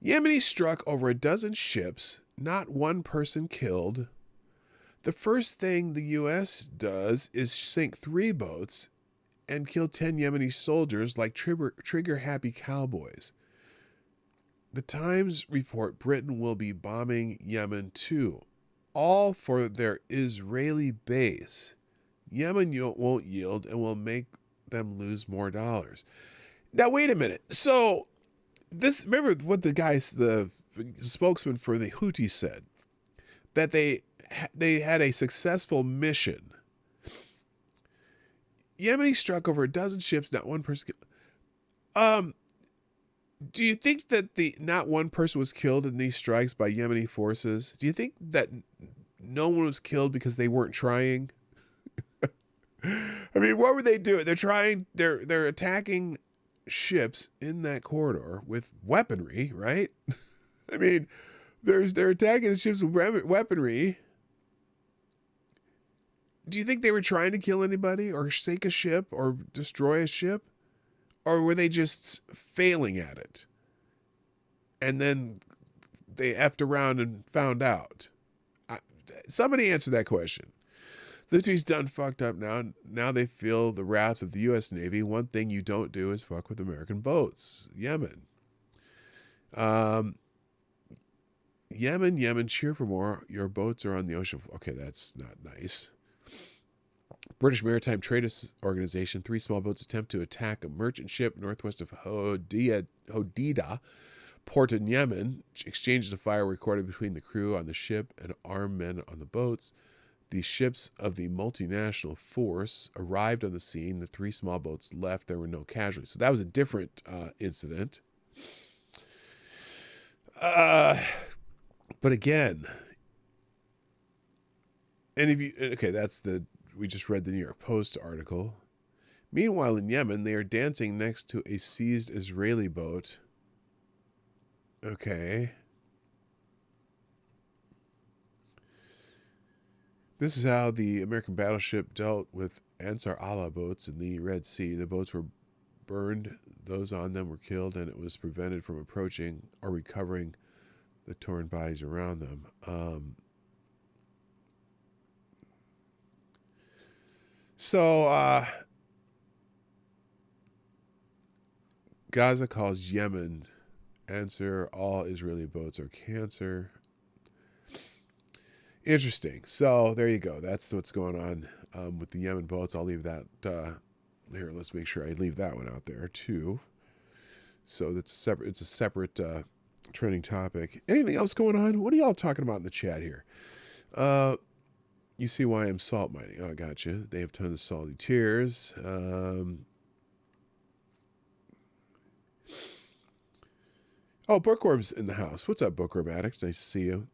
Yemeni struck over a dozen ships, not one person killed. The first thing the U.S. does is sink 3 boats and kill 10 Yemeni soldiers like trigger-happy cowboys. The Times report Britain will be bombing Yemen too, all for their Israeli base. Yemen won't yield and will make them lose more dollars. Now, wait a minute. So, remember what the spokesman for the Houthis said, that they had a successful mission. Yemeni struck over a dozen ships, not one person killed. Do you think that not one person was killed in these strikes by Yemeni forces? Do you think that no one was killed because they weren't trying? I mean, what were they doing? They're attacking ships in that corridor with weaponry, right? I mean, they're attacking the ships with weaponry. Do you think they were trying to kill anybody or sink a ship or destroy a ship? Or were they just failing at it? And then they effed around and found out. Somebody answer that question. The Houthis done fucked up now. Now they feel the wrath of the U.S. Navy. One thing you don't do is fuck with American boats. Yemen. Yemen, cheer for more. Your boats are on the ocean. Okay, that's not nice. British Maritime Trade Organization, 3 small boats attempt to attack a merchant ship northwest of Hodeidah, port in Yemen. Exchanges of fire recorded between the crew on the ship and armed men on the boats. The ships of the multinational force arrived on the scene. The 3 small boats left. There were no casualties. So that was a different incident. But again, we just read the New York Post article. Meanwhile, in Yemen, they are dancing next to a seized Israeli boat. Okay. This is how the American battleship dealt with Ansar Allah boats in the Red Sea. The boats were burned, those on them were killed, and it was prevented from approaching or recovering the torn bodies around them. Gaza calls Yemen answer all Israeli boats are cancer. Interesting. So there you go. That's what's going on with the Yemen boats. I'll leave that here. Let's make sure I leave that one out there too. So that's separate. It's a separate trending topic. Anything else going on? What are y'all talking about in the chat here? You see why I'm salt mining. Oh, gotcha. They have tons of salty tears. Bookworm's in the house. What's up, Bookworm Addicts? Nice to see you.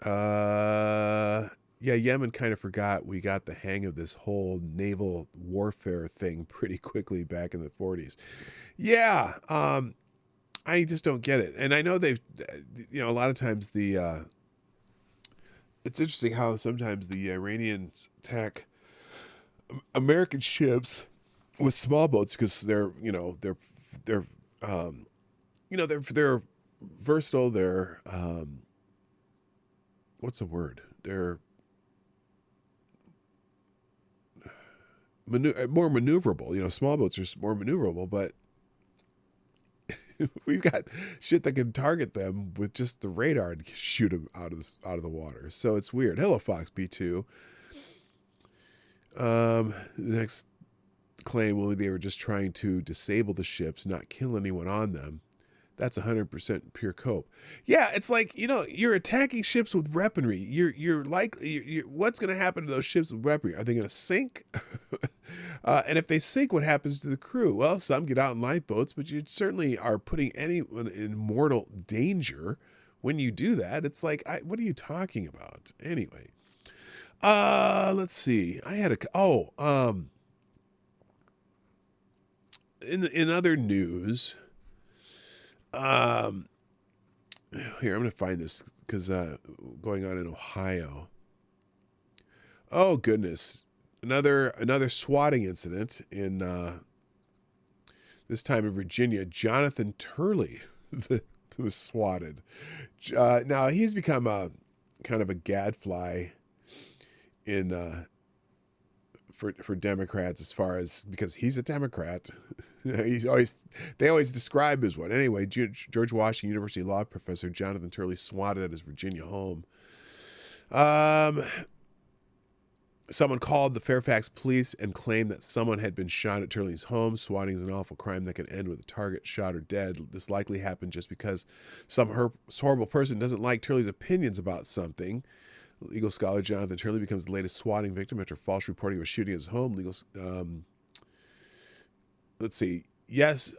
Yeah, Yemen kind of forgot we got the hang of this whole naval warfare thing pretty quickly back in the 40s. Yeah, I just don't get it. And I know they've, a lot of times it's interesting how sometimes the Iranians attack American ships with small boats because they're versatile. They're what's the word? They're more maneuverable. Small boats are more maneuverable, but we've got shit that can target them with just the radar and shoot them out of the water. So it's weird. Hello, Fox B2. The next claim, well, they were just trying to disable the ships, not kill anyone on them. That's 100% pure cope. Yeah, it's like, you're attacking ships with weaponry. You're what's going to happen to those ships with weaponry? Are they going to sink? And if they sink, what happens to the crew? Well, some get out in lifeboats, but you certainly are putting anyone in mortal danger when you do that. It's like, what are you talking about? Anyway, let's see. I had in other news, Here, I'm going to find this because going on in Ohio. Oh, goodness. Another swatting incident in this time in Virginia. Jonathan Turley was swatted. Now, he's become a kind of a gadfly in for Democrats as far as because he's a Democrat. They always describe as one. Anyway, George Washington University law professor Jonathan Turley swatted at his Virginia home. Someone called the Fairfax police and claimed that someone had been shot at Turley's home. Swatting is an awful crime that can end with a target shot or dead. This likely happened just because some horrible person doesn't like Turley's opinions about something. Legal scholar Jonathan Turley becomes the latest swatting victim after false reporting of a shooting at his home. Let's see. Yes,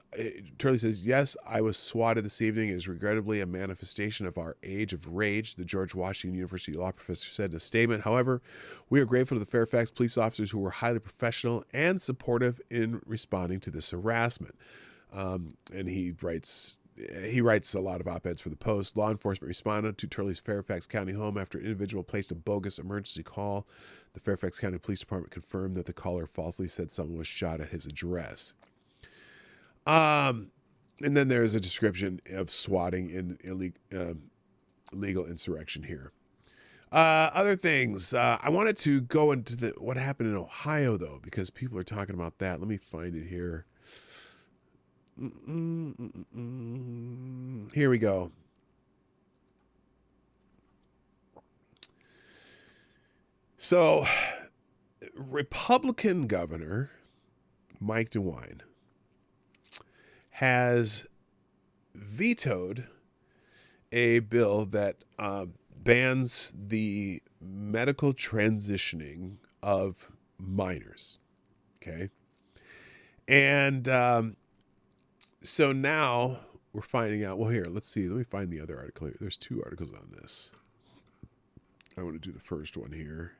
Turley says, yes, I was swatted this evening. It is regrettably a manifestation of our age of rage, the George Washington University law professor said in a statement. However, we are grateful to the Fairfax police officers who were highly professional and supportive in responding to this harassment. And he writes a lot of op-eds for the Post. Law enforcement responded to Turley's Fairfax County home after an individual placed a bogus emergency call. The Fairfax County Police Department confirmed that the caller falsely said someone was shot at his address. And then there's a description of swatting in illegal insurrection here. Other things. I wanted to go into what happened in Ohio, though, because people are talking about that. Let me find it here. Here we go. So, Republican Governor Mike DeWine has vetoed a bill that bans the medical transitioning of minors. Okay. And so now we're finding out, well, here, let's see. Let me find the other article here. There's two articles on this. I want to do the first one here.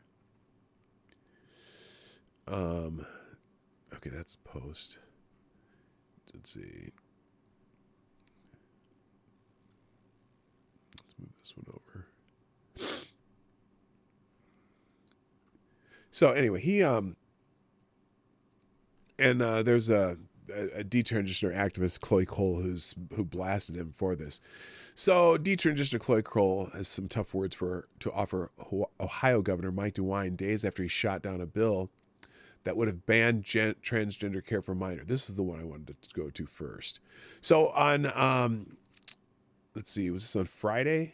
Okay, that's Post. Let's see. Let's move this one over. So anyway, he there's a detransitioner activist, Chloe Cole, who blasted him for this. So detransitioner Chloe Cole has some tough words to offer Ohio Governor Mike DeWine days after he shot down a bill that would have banned transgender care for minors. This is the one I wanted to go to first. So on, let's see, was this on Friday?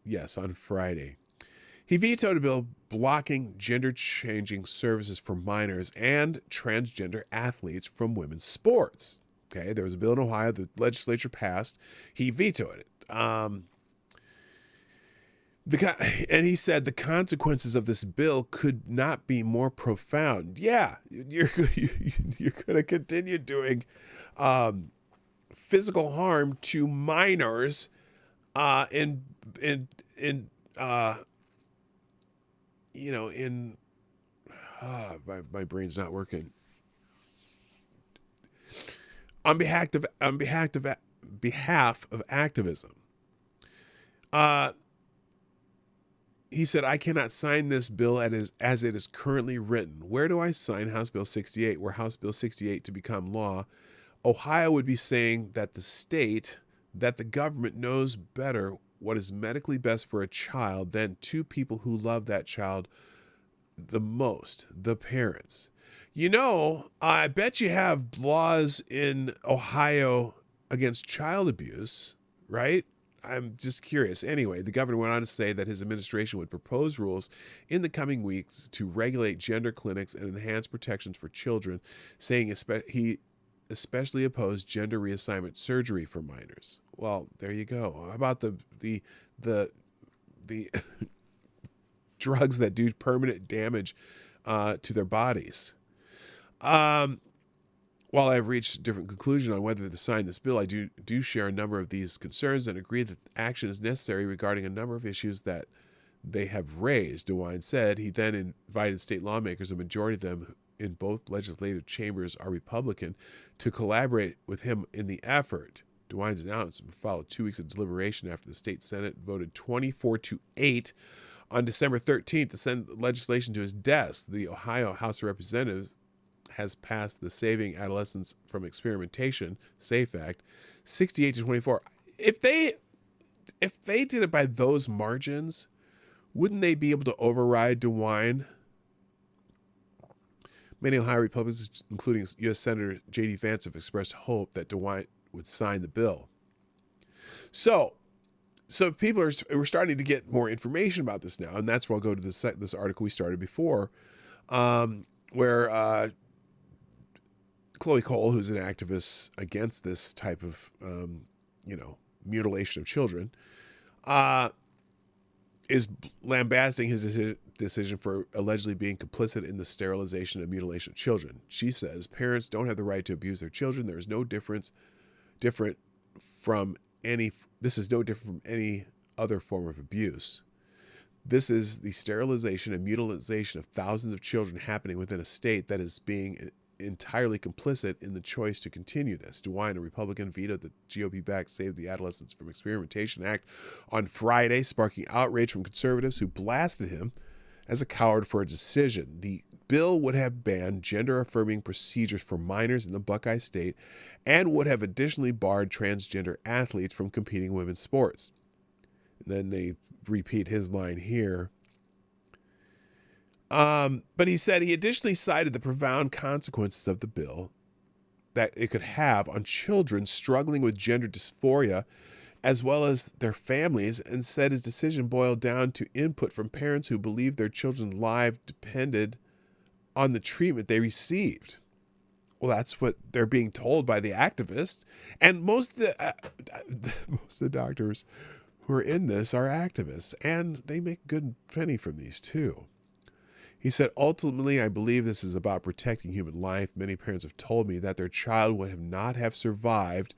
Yes, on Friday. He vetoed a bill blocking gender-changing services for minors and transgender athletes from women's sports. Okay, there was a bill in Ohio the legislature passed. He vetoed it. And he said the consequences of this bill could not be more profound. Yeah, you're going to continue doing physical harm to minors my brain's not working. On behalf of activism. He said, I cannot sign this bill as it is currently written. Where do I sign House Bill 68? Were House Bill 68 to become law, Ohio would be saying that the government knows better what is medically best for a child than two people who love that child the most, the parents. I bet you have laws in Ohio against child abuse, right? I'm just curious. Anyway, the governor went on to say that his administration would propose rules in the coming weeks to regulate gender clinics and enhance protections for children, saying he especially opposed gender reassignment surgery for minors. Well, there you go. How about the drugs that do permanent damage to their bodies? While I've reached a different conclusion on whether to sign this bill, I do share a number of these concerns and agree that action is necessary regarding a number of issues that they have raised, DeWine said. He then invited state lawmakers, a majority of them in both legislative chambers are Republican, to collaborate with him in the effort. DeWine's announcement followed 2 weeks of deliberation after the state Senate voted 24-8 on December 13th to send legislation to his desk. The Ohio House of Representatives has passed the Saving Adolescents from Experimentation, SAFE Act, 68-24. If they did it by those margins, wouldn't they be able to override DeWine? Many Ohio Republicans, including U.S. Senator J.D. Vance, have expressed hope that DeWine would sign the bill. So people we're starting to get more information about this now, and that's where I'll go to this article we started before, where Chloe Cole, who's an activist against this type of mutilation of children, is lambasting his decision for allegedly being complicit in the sterilization and mutilation of children. She says parents don't have the right to abuse their children. There is no different from any other form of abuse. This is the sterilization and mutilation of thousands of children happening within a state that is being entirely complicit in the choice to continue this. DeWine, a Republican, vetoed the GOP-backed Save the Adolescents from Experimentation Act on Friday, sparking outrage from conservatives who blasted him as a coward for a decision. The bill would have banned gender-affirming procedures for minors in the Buckeye State and would have additionally barred transgender athletes from competing in women's sports. And then they repeat his line here. But he said he additionally cited the profound consequences of the bill that it could have on children struggling with gender dysphoria as well as their families, and said his decision boiled down to input from parents who believed their children's lives depended on the treatment they received. Well, that's what they're being told by the activists. And most of the doctors who are in this are activists, and they make a good penny from these too. He said, ultimately, I believe this is about protecting human life. Many parents have told me that their child would not have survived,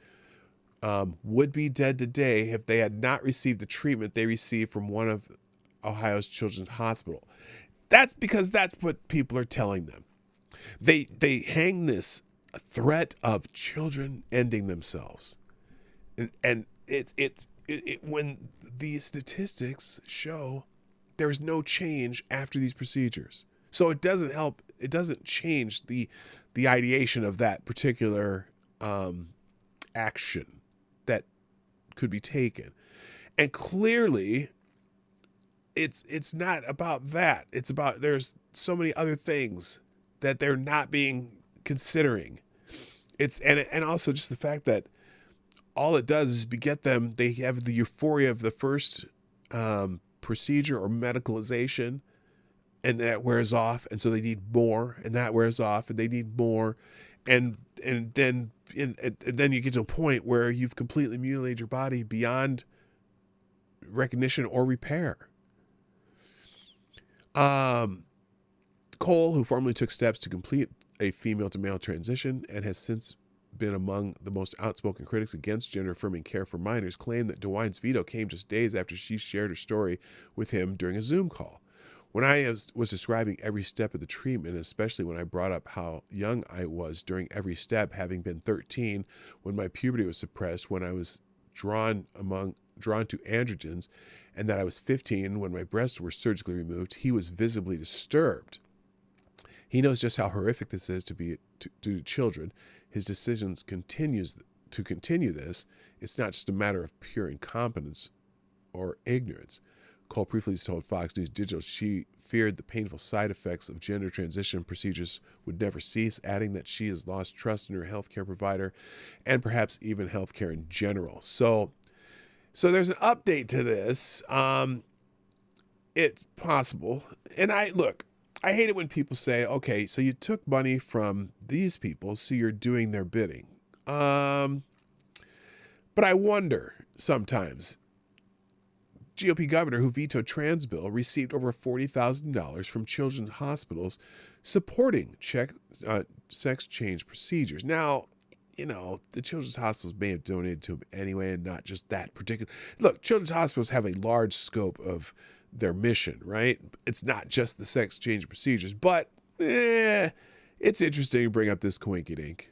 would be dead today if they had not received the treatment they received from one of Ohio's children's hospital. That's because that's what people are telling them. They hang this threat of children ending themselves. And when these statistics show there's no change after these procedures. So it doesn't help. It doesn't change the ideation of that particular action that could be taken. And clearly it's not about that. It's about, there's so many other things that they're not considering. And also just the fact that all it does is beget them. They have the euphoria of the first procedure or medicalization, and that wears off, and so they need more, and that wears off, and they need more, and then you get to a point where you've completely mutilated your body beyond recognition or repair. Cole, who formerly took steps to complete a female-to-male transition and has since been among the most outspoken critics against gender-affirming care for minors, claimed that DeWine's veto came just days after she shared her story with him during a Zoom call. When I was describing every step of the treatment, especially when I brought up how young I was during every step, having been 13 when my puberty was suppressed, when I was drawn to androgens, and that I was 15 when my breasts were surgically removed, he was visibly disturbed. He knows just how horrific this is to children. His decisions to continue this. It's not just a matter of pure incompetence or ignorance. Cole briefly told Fox News Digital she feared the painful side effects of gender transition procedures would never cease, adding that she has lost trust in her healthcare provider and perhaps even healthcare in general. So there's an update to this. It's possible. And I hate it when people say, okay, so you took money from these people, so you're doing their bidding. But I wonder sometimes, GOP governor who vetoed trans bill received over $40,000 from children's hospitals supporting sex change procedures. Now, the children's hospitals may have donated to him anyway, and not just that particular. Look, children's hospitals have a large scope of their mission, right? It's not just the sex change procedures, but it's interesting to bring up this coinky-dink.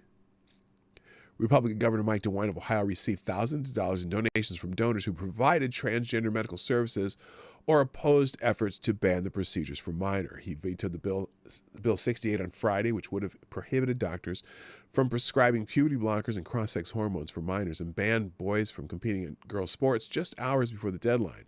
Republican Governor Mike DeWine of Ohio received thousands of dollars in donations from donors who provided transgender medical services or opposed efforts to ban the procedures for minors. He vetoed the Bill 68 on Friday, which would have prohibited doctors from prescribing puberty blockers and cross-sex hormones for minors and banned boys from competing in girls' sports just hours before the deadline.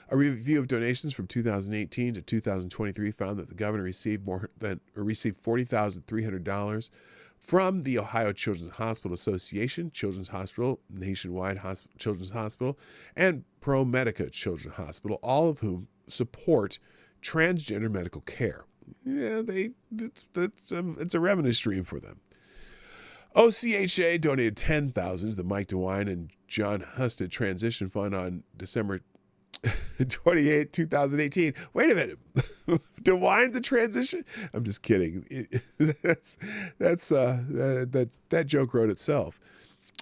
A review of donations from 2018 to 2023 found that the governor received $40,300 from the Ohio Children's Hospital Association, Children's Hospital, Nationwide Children's Hospital, and ProMedica Children's Hospital, all of whom support transgender medical care. Yeah, it's a revenue stream for them. OCHA donated $10,000 to the Mike DeWine and John Husted Transition Fund on December 28, 2018. Wait a minute. DeWine the transition? I'm just kidding. That joke wrote itself.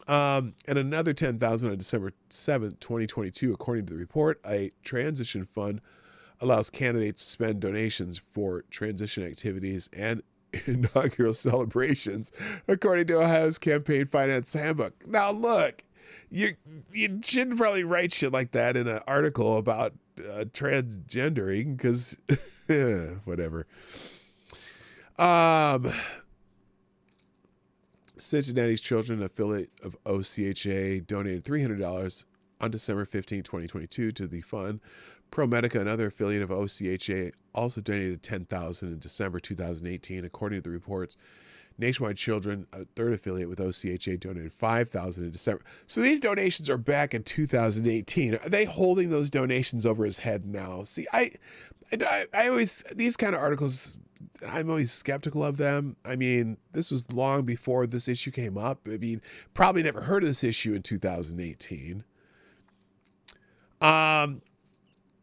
And another $10,000 on December 7th, 2022. According to the report, a transition fund allows candidates to spend donations for transition activities and inaugural celebrations, according to Ohio's campaign finance handbook. Now, look. You shouldn't probably write shit like that in an article about transgendering, because whatever. Cincinnati's Children, affiliate of OCHA, donated $300 on December 15, 2022 to the fund. ProMedica, another affiliate of OCHA, also donated $10,000 in December 2018, according to the reports. Nationwide Children, a third affiliate with OCHA, donated $5,000 in December. So these donations are back in 2018. Are they holding those donations over his head now? See, I always, these kind of articles, I'm always skeptical of them. I mean, this was long before this issue came up. I mean, probably never heard of this issue in 2018. Now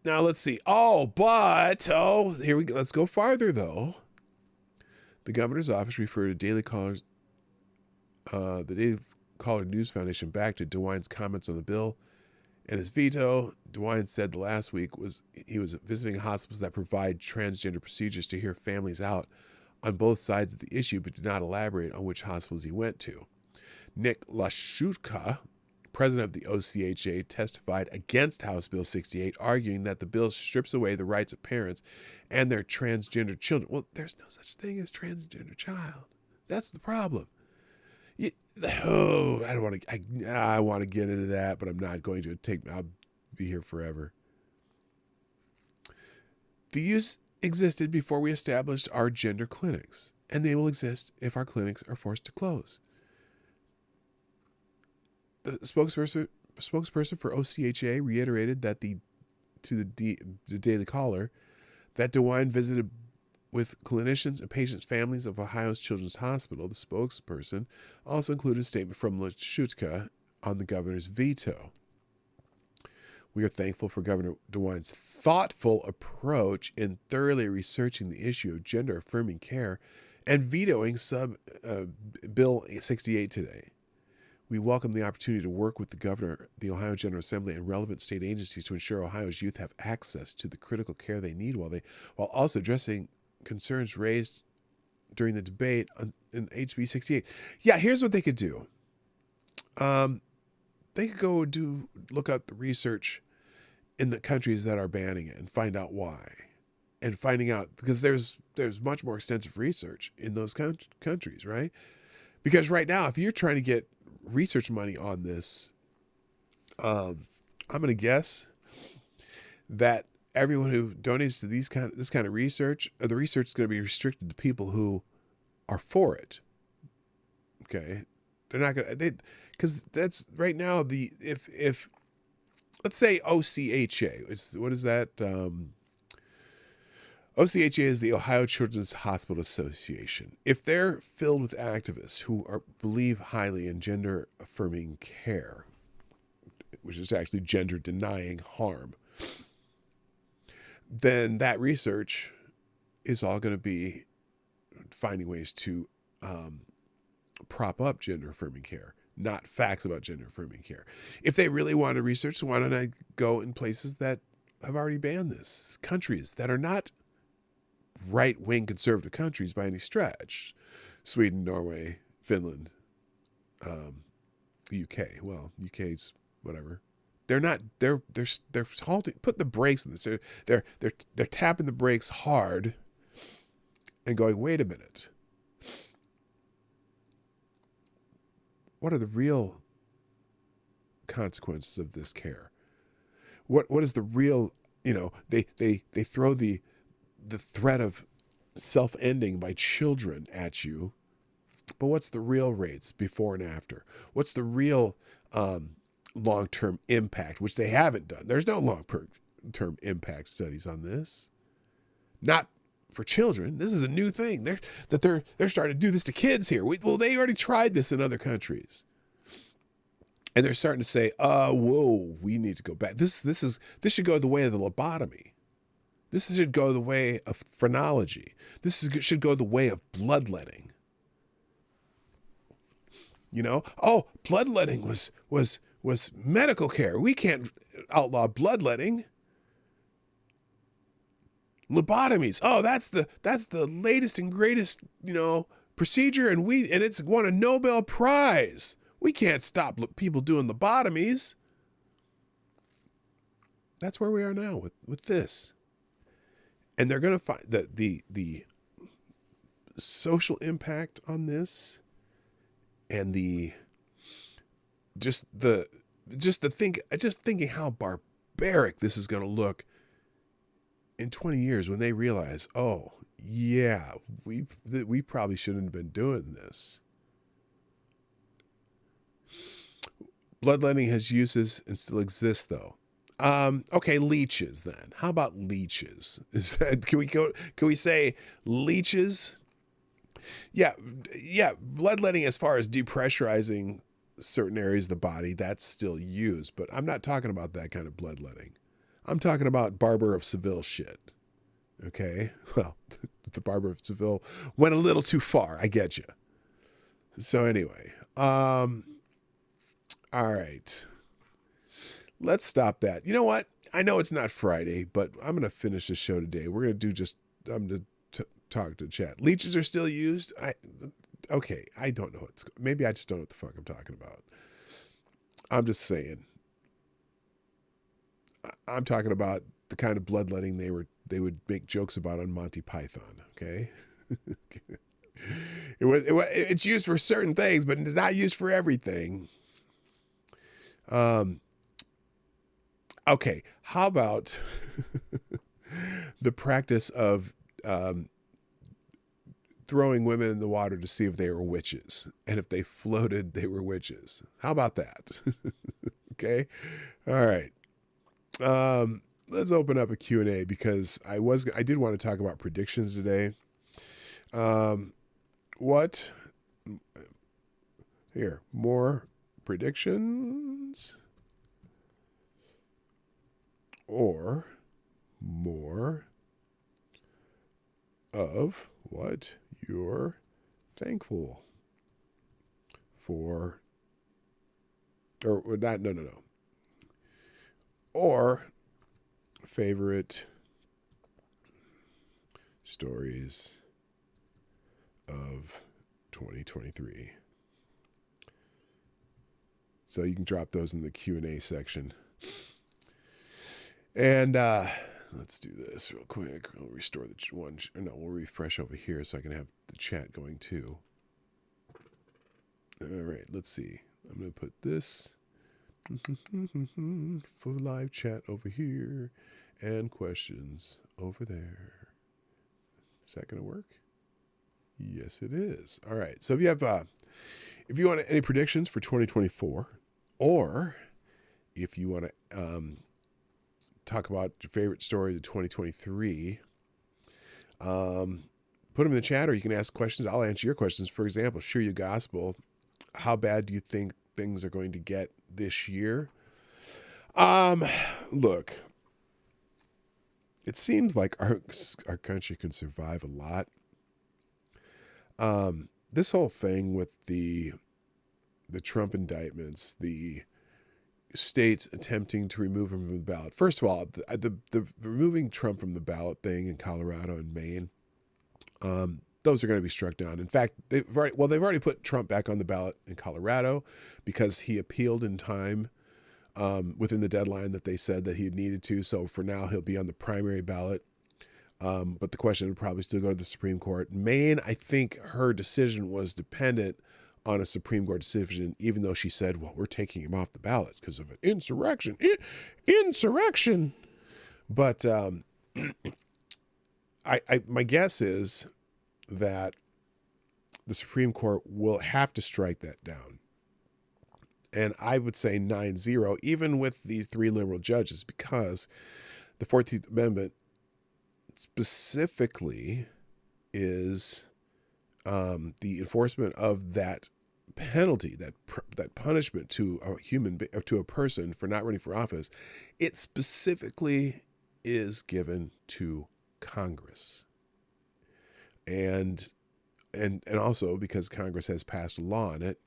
let's see. Here we go. Let's go farther though. The governor's office referred to the Daily Caller News Foundation back to DeWine's comments on the bill and his veto. DeWine said last week he was visiting hospitals that provide transgender procedures to hear families out on both sides of the issue, but did not elaborate on which hospitals he went to. Nick Lashutka, president of the OCHA, testified against House Bill 68, arguing that the bill strips away the rights of parents and their transgender children. Well, there's no such thing as transgender child. That's the problem. I want to get into that, but I'm not going to. I'll be here forever. The use existed before we established our gender clinics, and they will exist if our clinics are forced to close. The spokesperson for OCHA reiterated that the Daily Caller that DeWine visited with clinicians and patients' families of Ohio's Children's Hospital. The spokesperson also included a statement from Lashutka on the governor's veto. We are thankful for Governor DeWine's thoughtful approach in thoroughly researching the issue of gender-affirming care and vetoing Bill 68 today. We welcome the opportunity to work with the governor, the Ohio General Assembly, and relevant state agencies to ensure Ohio's youth have access to the critical care they need while also addressing concerns raised during the debate in HB 68. Yeah, here's what they could do. They could go look up the research in the countries that are banning it and find out why. And finding out, because there's much more extensive research in those countries, right? Because right now, if you're trying to get research money on this, I'm going to guess that everyone who donates to this kind of research, the research is going to be restricted to people who are for it. Okay, they're not going to, because that's right now if let's say OCHA, what is that? OCHA is the Ohio Children's Hospital Association. If they're filled with activists who believe highly in gender-affirming care, which is actually gender-denying harm, then that research is all going to be finding ways to prop up gender-affirming care, not facts about gender-affirming care. If they really want to research, why don't I go in places that have already banned this? Countries that are not right-wing conservative countries by any stretch. Sweden, Norway, Finland, UK. Well, UK's whatever. They're not. They're halting. Put the brakes in this. They're tapping the brakes hard, and going, wait a minute. What are the real consequences of this care? What is the real? They throw the threat of self-ending by children at you, but what's the real rates before and after? What's the real long-term impact, which they haven't done? There's no long-term impact studies on this. Not for children. This is a new thing. They're starting to do this to kids here. They already tried this in other countries. And they're starting to say, whoa, we need to go back. This should go the way of the lobotomy. This should go the way of phrenology. Should go the way of bloodletting. Bloodletting was medical care. We can't outlaw bloodletting. Lobotomies. Oh, that's the latest and greatest, procedure, and it's won a Nobel Prize. We can't stop people doing lobotomies. That's where we are now with this. And they're going to find that the social impact on this and just thinking how barbaric this is going to look in 20 years when they realize, oh yeah, we probably shouldn't have been doing this. Bloodletting has uses and still exists though. Okay, leeches then. How about leeches? Can we say leeches? Yeah, bloodletting as far as depressurizing certain areas of the body, that's still used, but I'm not talking about that kind of bloodletting. I'm talking about Barber of Seville shit. Okay? Well, the Barber of Seville went a little too far. I get you. So anyway, all right. Let's stop that. You know what? I know it's not Friday, but I'm going to finish the show today. We're going to do I'm going to talk to chat. Leeches are still used? Okay, I don't know. Maybe I just don't know what the fuck I'm talking about. I'm just saying. I'm talking about the kind of bloodletting they would make jokes about on Monty Python, okay? It's used for certain things, but it's not used for everything. Okay, how about the practice of throwing women in the water to see if they were witches, and if they floated, they were witches. How about that? Okay, all right. Let's open up a Q&A because I did want to talk about predictions today. More predictions or more of what you're thankful for, or not, no. Or favorite stories of 2023. So you can drop those in the Q&A section. And let's do this real quick. We'll restore the one. No, we'll refresh over here so I can have the chat going too. All right, let's see. I'm going to put this for live chat over here and questions over there. Is that going to work? Yes, it is. All right. So if you want any predictions for 2024, or if you want to talk about your favorite stories of 2023, put them in the chat, or you can ask questions. I'll answer your questions. For example, Sure You Gospel, how bad do you think things are going to get this year? Look, it seems like our country can survive a lot. This whole thing with the Trump indictments, the states attempting to remove him from the ballot. First of all, the removing Trump from the ballot thing in Colorado and Maine, those are going to be struck down. In fact, they've already put Trump back on the ballot in Colorado because he appealed in time within the deadline that they said that he needed to. So for now, he'll be on the primary ballot. But the question would probably still go to the Supreme Court. Maine, I think her decision was dependent on a Supreme Court decision, even though she said, well, we're taking him off the ballot because of an insurrection. Insurrection. But my guess is that the Supreme Court will have to strike that down. And I would say 9-0, even with the 3 liberal judges, because the 14th Amendment specifically is the enforcement of that penalty, that punishment to a person for not running for office. It specifically is given to Congress, and also because Congress has passed a law on it.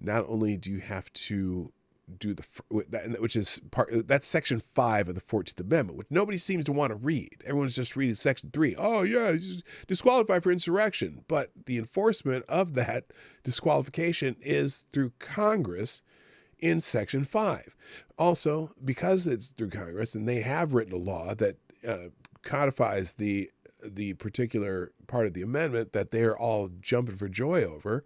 Not only do you have to do which is that's Section 5 of the 14th Amendment, which nobody seems to want to read. Everyone's just reading Section 3. Oh yeah, he's disqualified for insurrection. But the enforcement of that disqualification is through Congress in Section 5. Also, because it's through Congress and they have written a law that codifies the particular part of the amendment that they're all jumping for joy over,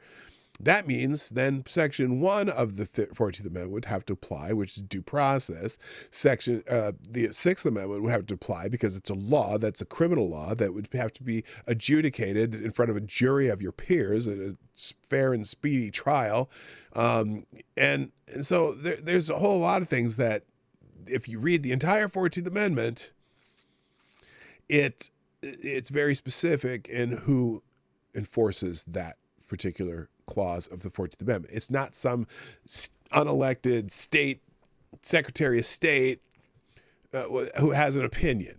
that means then Section 1 of the 14th Amendment would have to apply, which is due process. The 6th Amendment would have to apply because it's a law, that's a criminal law that would have to be adjudicated in front of a jury of your peers at a fair and speedy trial. And so there's a whole lot of things that if you read the entire 14th Amendment, it's very specific in who enforces that particular clause of the 14th Amendment. It's not some unelected state secretary of state who has an opinion,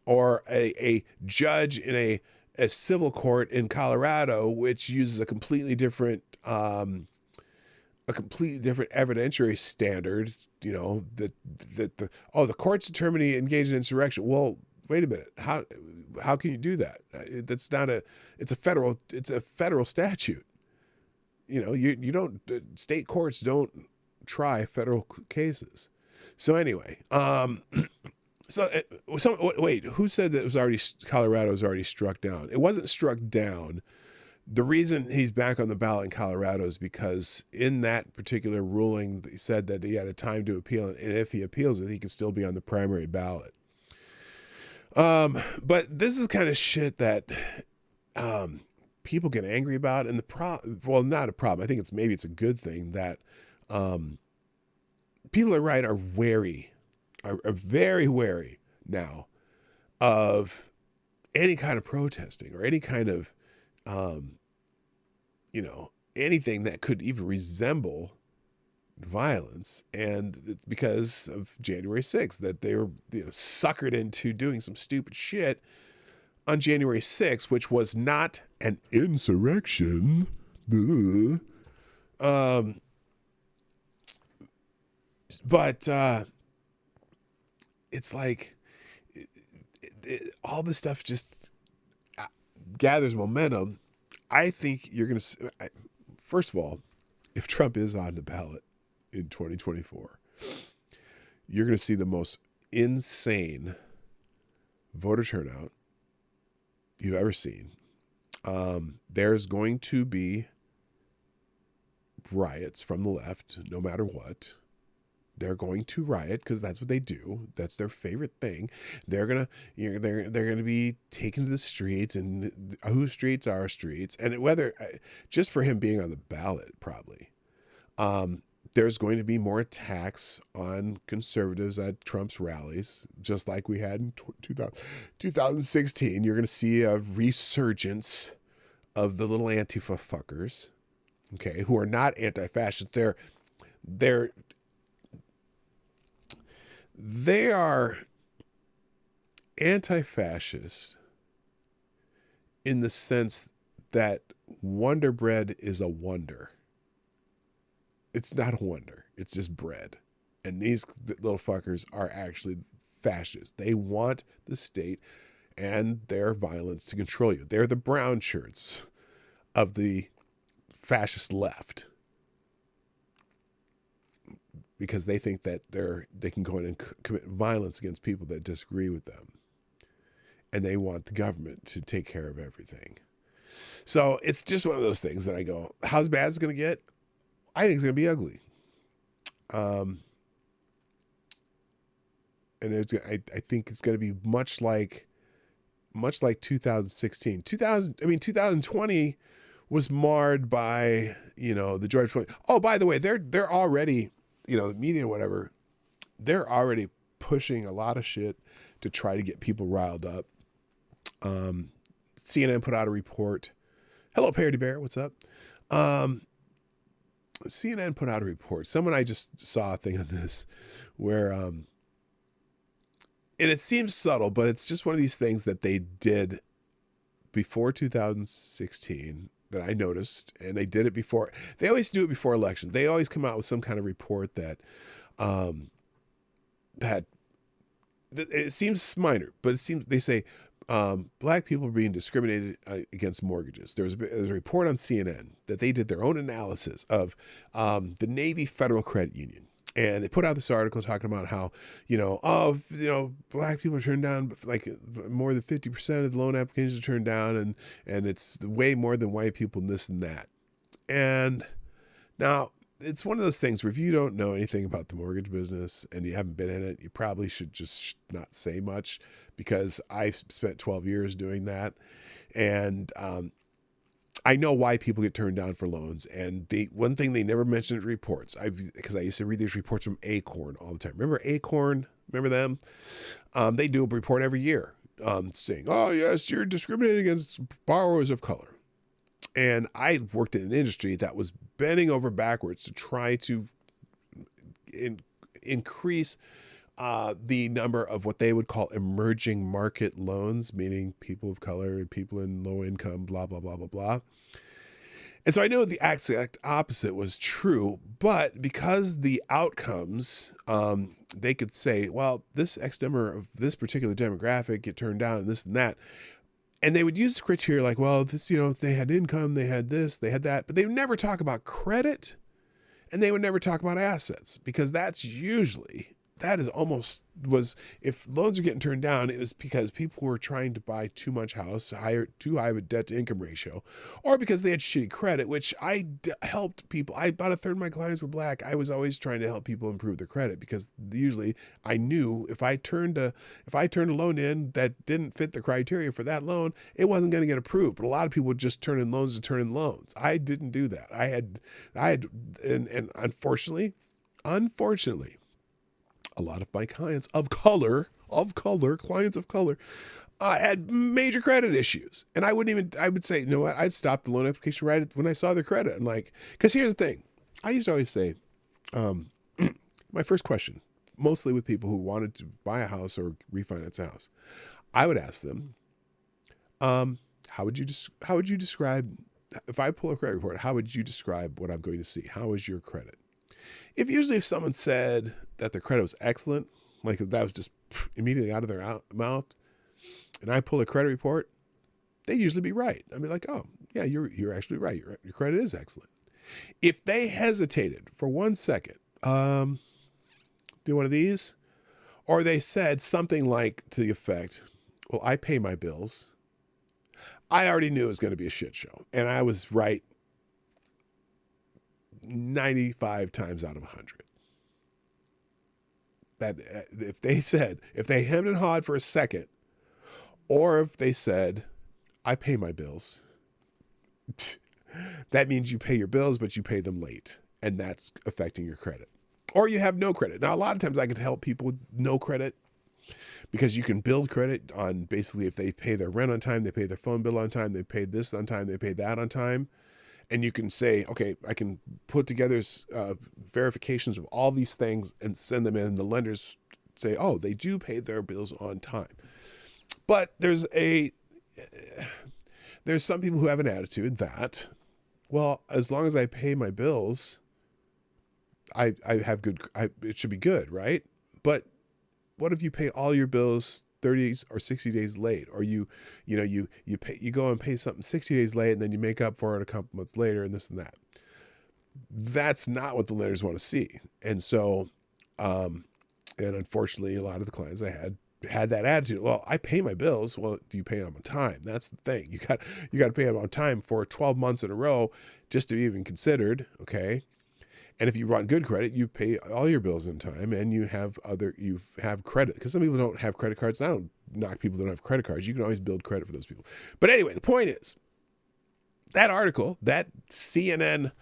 or a judge in a civil court in Colorado, which uses a completely different evidentiary standard. You know, the court's determined he engaged in insurrection. Well, wait a minute. How can you do that? It's a federal statute. You know, you don't, state courts don't try federal cases. So anyway, wait, who said that Colorado was already struck down? It wasn't struck down. The reason he's back on the ballot in Colorado is because in that particular ruling, he said that he had a time to appeal, and if he appeals it, he can still be on the primary ballot. But this is kind of shit that people get angry about, and not a problem. I think it's a good thing that people that right are very wary now of any kind of protesting or any kind of anything that could even resemble violence. And it's because of January 6th that they were suckered into doing some stupid shit on January 6th, which was not an insurrection. But it's like all this stuff just gathers momentum. I think you're going to, first of all, if Trump is on the ballot in 2024, you're going to see the most insane voter turnout you've ever seen. There's going to be riots from the left, no matter what. They're going to riot because that's what they do. That's their favorite thing. They're gonna be taken to the streets, and whose streets are streets, and whether just for him being on the ballot, probably. There's going to be more attacks on conservatives at Trump's rallies, just like we had in 2016. You're going to see a resurgence of the little Antifa fuckers, okay, who are not anti-fascist. They are anti-fascist in the sense that Wonder Bread is a wonder. It's not a wonder. It's just bread. And these little fuckers are actually fascists. They want the state and their violence to control you. They're the brown shirts of the fascist left, because they think that they can go in and commit violence against people that disagree with them. And they want the government to take care of everything. So it's just one of those things that I go, how bad is it going to get? I think it's going to be ugly. And I think it's going to be much like 2016. 2020 was marred by, the George Floyd. Oh, by the way, they're already, the media and whatever, they're already pushing a lot of shit to try to get people riled up. CNN put out a report. Hello, Parody Bear. What's up? CNN put out a report. I just saw a thing on this where, and it seems subtle, but it's just one of these things that they did before 2016 that I noticed, and they did it before. They always do it before election. They always come out with some kind of report that, it seems minor, but they say, black people are being discriminated against mortgages. There was a report on CNN that they did their own analysis of the Navy Federal Credit Union. And they put out this article talking about how, black people are turned down, like more than 50% of the loan applications are turned down, and it's way more than white people and this and that. And now it's one of those things where if you don't know anything about the mortgage business and you haven't been in it, you probably should just not say much, because I've spent 12 years doing that. And I know why people get turned down for loans. And one thing they never mention in reports, because I used to read these reports from Acorn all the time. Remember Acorn? Remember them? They do a report every year saying, oh, yes, you're discriminating against borrowers of color. And I worked in an industry that was bending over backwards to try to increase the number of what they would call emerging market loans, meaning people of color, people in low income, blah, blah, blah, blah, blah. And so I know the exact opposite was true, but because the outcomes, they could say, well, this X number of this particular demographic get turned down and this and that. And they would use criteria like, well, this, they had income, they had this, they had that, but they would never talk about credit, and they would never talk about assets, because if loans are getting turned down, it was because people were trying to buy too much house, too high of a debt to income ratio, or because they had shitty credit, which I helped people. About a third of my clients were black. I was always trying to help people improve their credit, because usually I knew if I turned a loan in that didn't fit the criteria for that loan, it wasn't going to get approved. But a lot of people would just turn in loans to turn in loans. I didn't do that. I had, and unfortunately, a lot of my clients of color, clients of color, had major credit issues. And I would say, you know what? I'd stop the loan application right when I saw their credit. And because here's the thing. I used to always say, my first question, mostly with people who wanted to buy a house or refinance a house, I would ask them, how would you describe, if I pull a credit report, how would you describe what I'm going to see? How is your credit? If someone said that their credit was excellent, like that was just immediately out of their mouth, and I pull a credit report, they'd usually be right. I'd be like, oh, yeah, you're actually right. Your credit is excellent. If they hesitated for 1 second, do one of these, or they said something like to the effect, well, I pay my bills, I already knew it was going to be a shit show, and I was right 95 times out of 100. That if they hemmed and hawed for a second, or if they said, I pay my bills, that means you pay your bills, but you pay them late, and that's affecting your credit. Or you have no credit. Now, a lot of times I can help people with no credit, because you can build credit on basically if they pay their rent on time, they pay their phone bill on time, they pay this on time, they pay that on time. And you can say, okay, I can put together verifications of all these things and send them in. And the lenders say, oh, they do pay their bills on time. But there's some people who have an attitude that, well, as long as I pay my bills, it should be good, right? But what if you pay all your bills 30 or 60 days late, or you go and pay something 60 days late and then you make up for it a couple months later and this and that. That's not what the lenders want to see. And so, and unfortunately, a lot of the clients I had that attitude. Well, I pay my bills. Well, do you pay them on time? That's the thing. You got to pay them on time for 12 months in a row just to be even considered. Okay. And if you run good credit, you pay all your bills in time, and you have credit, because some people don't have credit cards. I don't knock people that don't have credit cards. You can always build credit for those people. But anyway, the point is that article, that CNN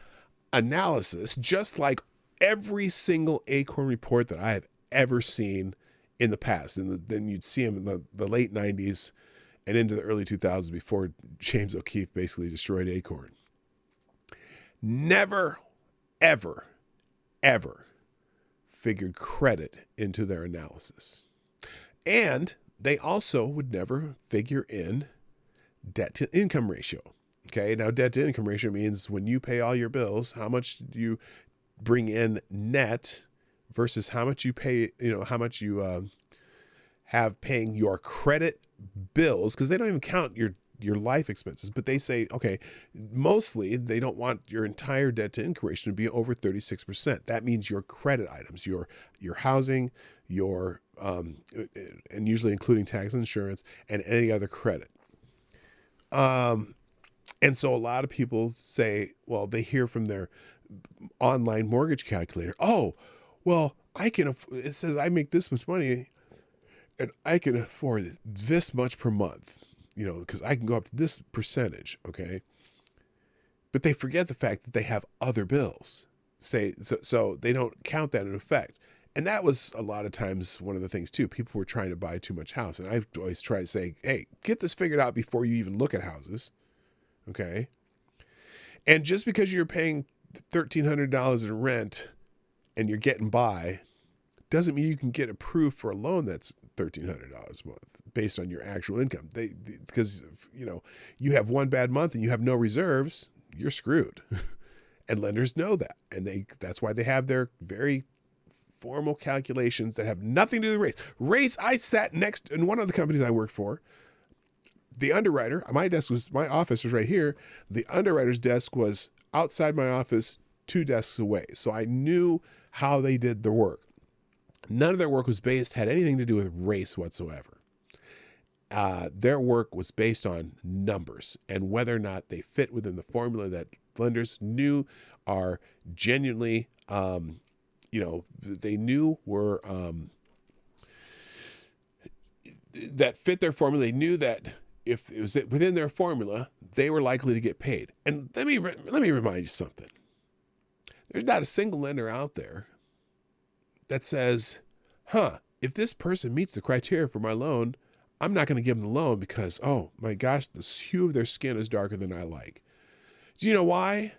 analysis, just like every single Acorn report that I have ever seen in the past, and then you'd see them in the late 90s and into the early 2000s before James O'Keefe basically destroyed Acorn. Never, ever, ever figured credit into their analysis. And they also would never figure in debt to income ratio. Okay, now debt to income ratio means when you pay all your bills, how much do you bring in net versus how much you pay, how much you have paying your credit bills, because they don't even count your life expenses, but they say, okay, mostly they don't want your entire debt to income ratio to be over 36%. That means your credit items, your housing, your and usually including tax and insurance and any other credit. And so a lot of people say, well, they hear from their online mortgage calculator, oh, well, it says I make this much money and I can afford this much per month, because I can go up to this percentage. Okay. But they forget the fact that they have other bills, so they don't count that in effect. And that was a lot of times one of the things too. People were trying to buy too much house. And I've always tried to say, hey, get this figured out before you even look at houses. Okay. And just because you're paying $1,300 in rent and you're getting by doesn't mean you can get approved for a loan that's $1,300 a month based on your actual income. Because you have one bad month and you have no reserves, you're screwed. And lenders know that. And that's why they have their very formal calculations that have nothing to do with race. I sat next in one of the companies I worked for. The underwriter, my office was right here. The underwriter's desk was outside my office, 2 desks away. So I knew how they did the work. None of their work had anything to do with race whatsoever. Their work was based on numbers and whether or not they fit within the formula that lenders knew are genuinely, they knew were, that fit their formula. They knew that if it was within their formula, they were likely to get paid. And let me remind you something. There's not a single lender out there that says, if this person meets the criteria for my loan, I'm not going to give them the loan because, oh my gosh, the hue of their skin is darker than I like. Do you know why?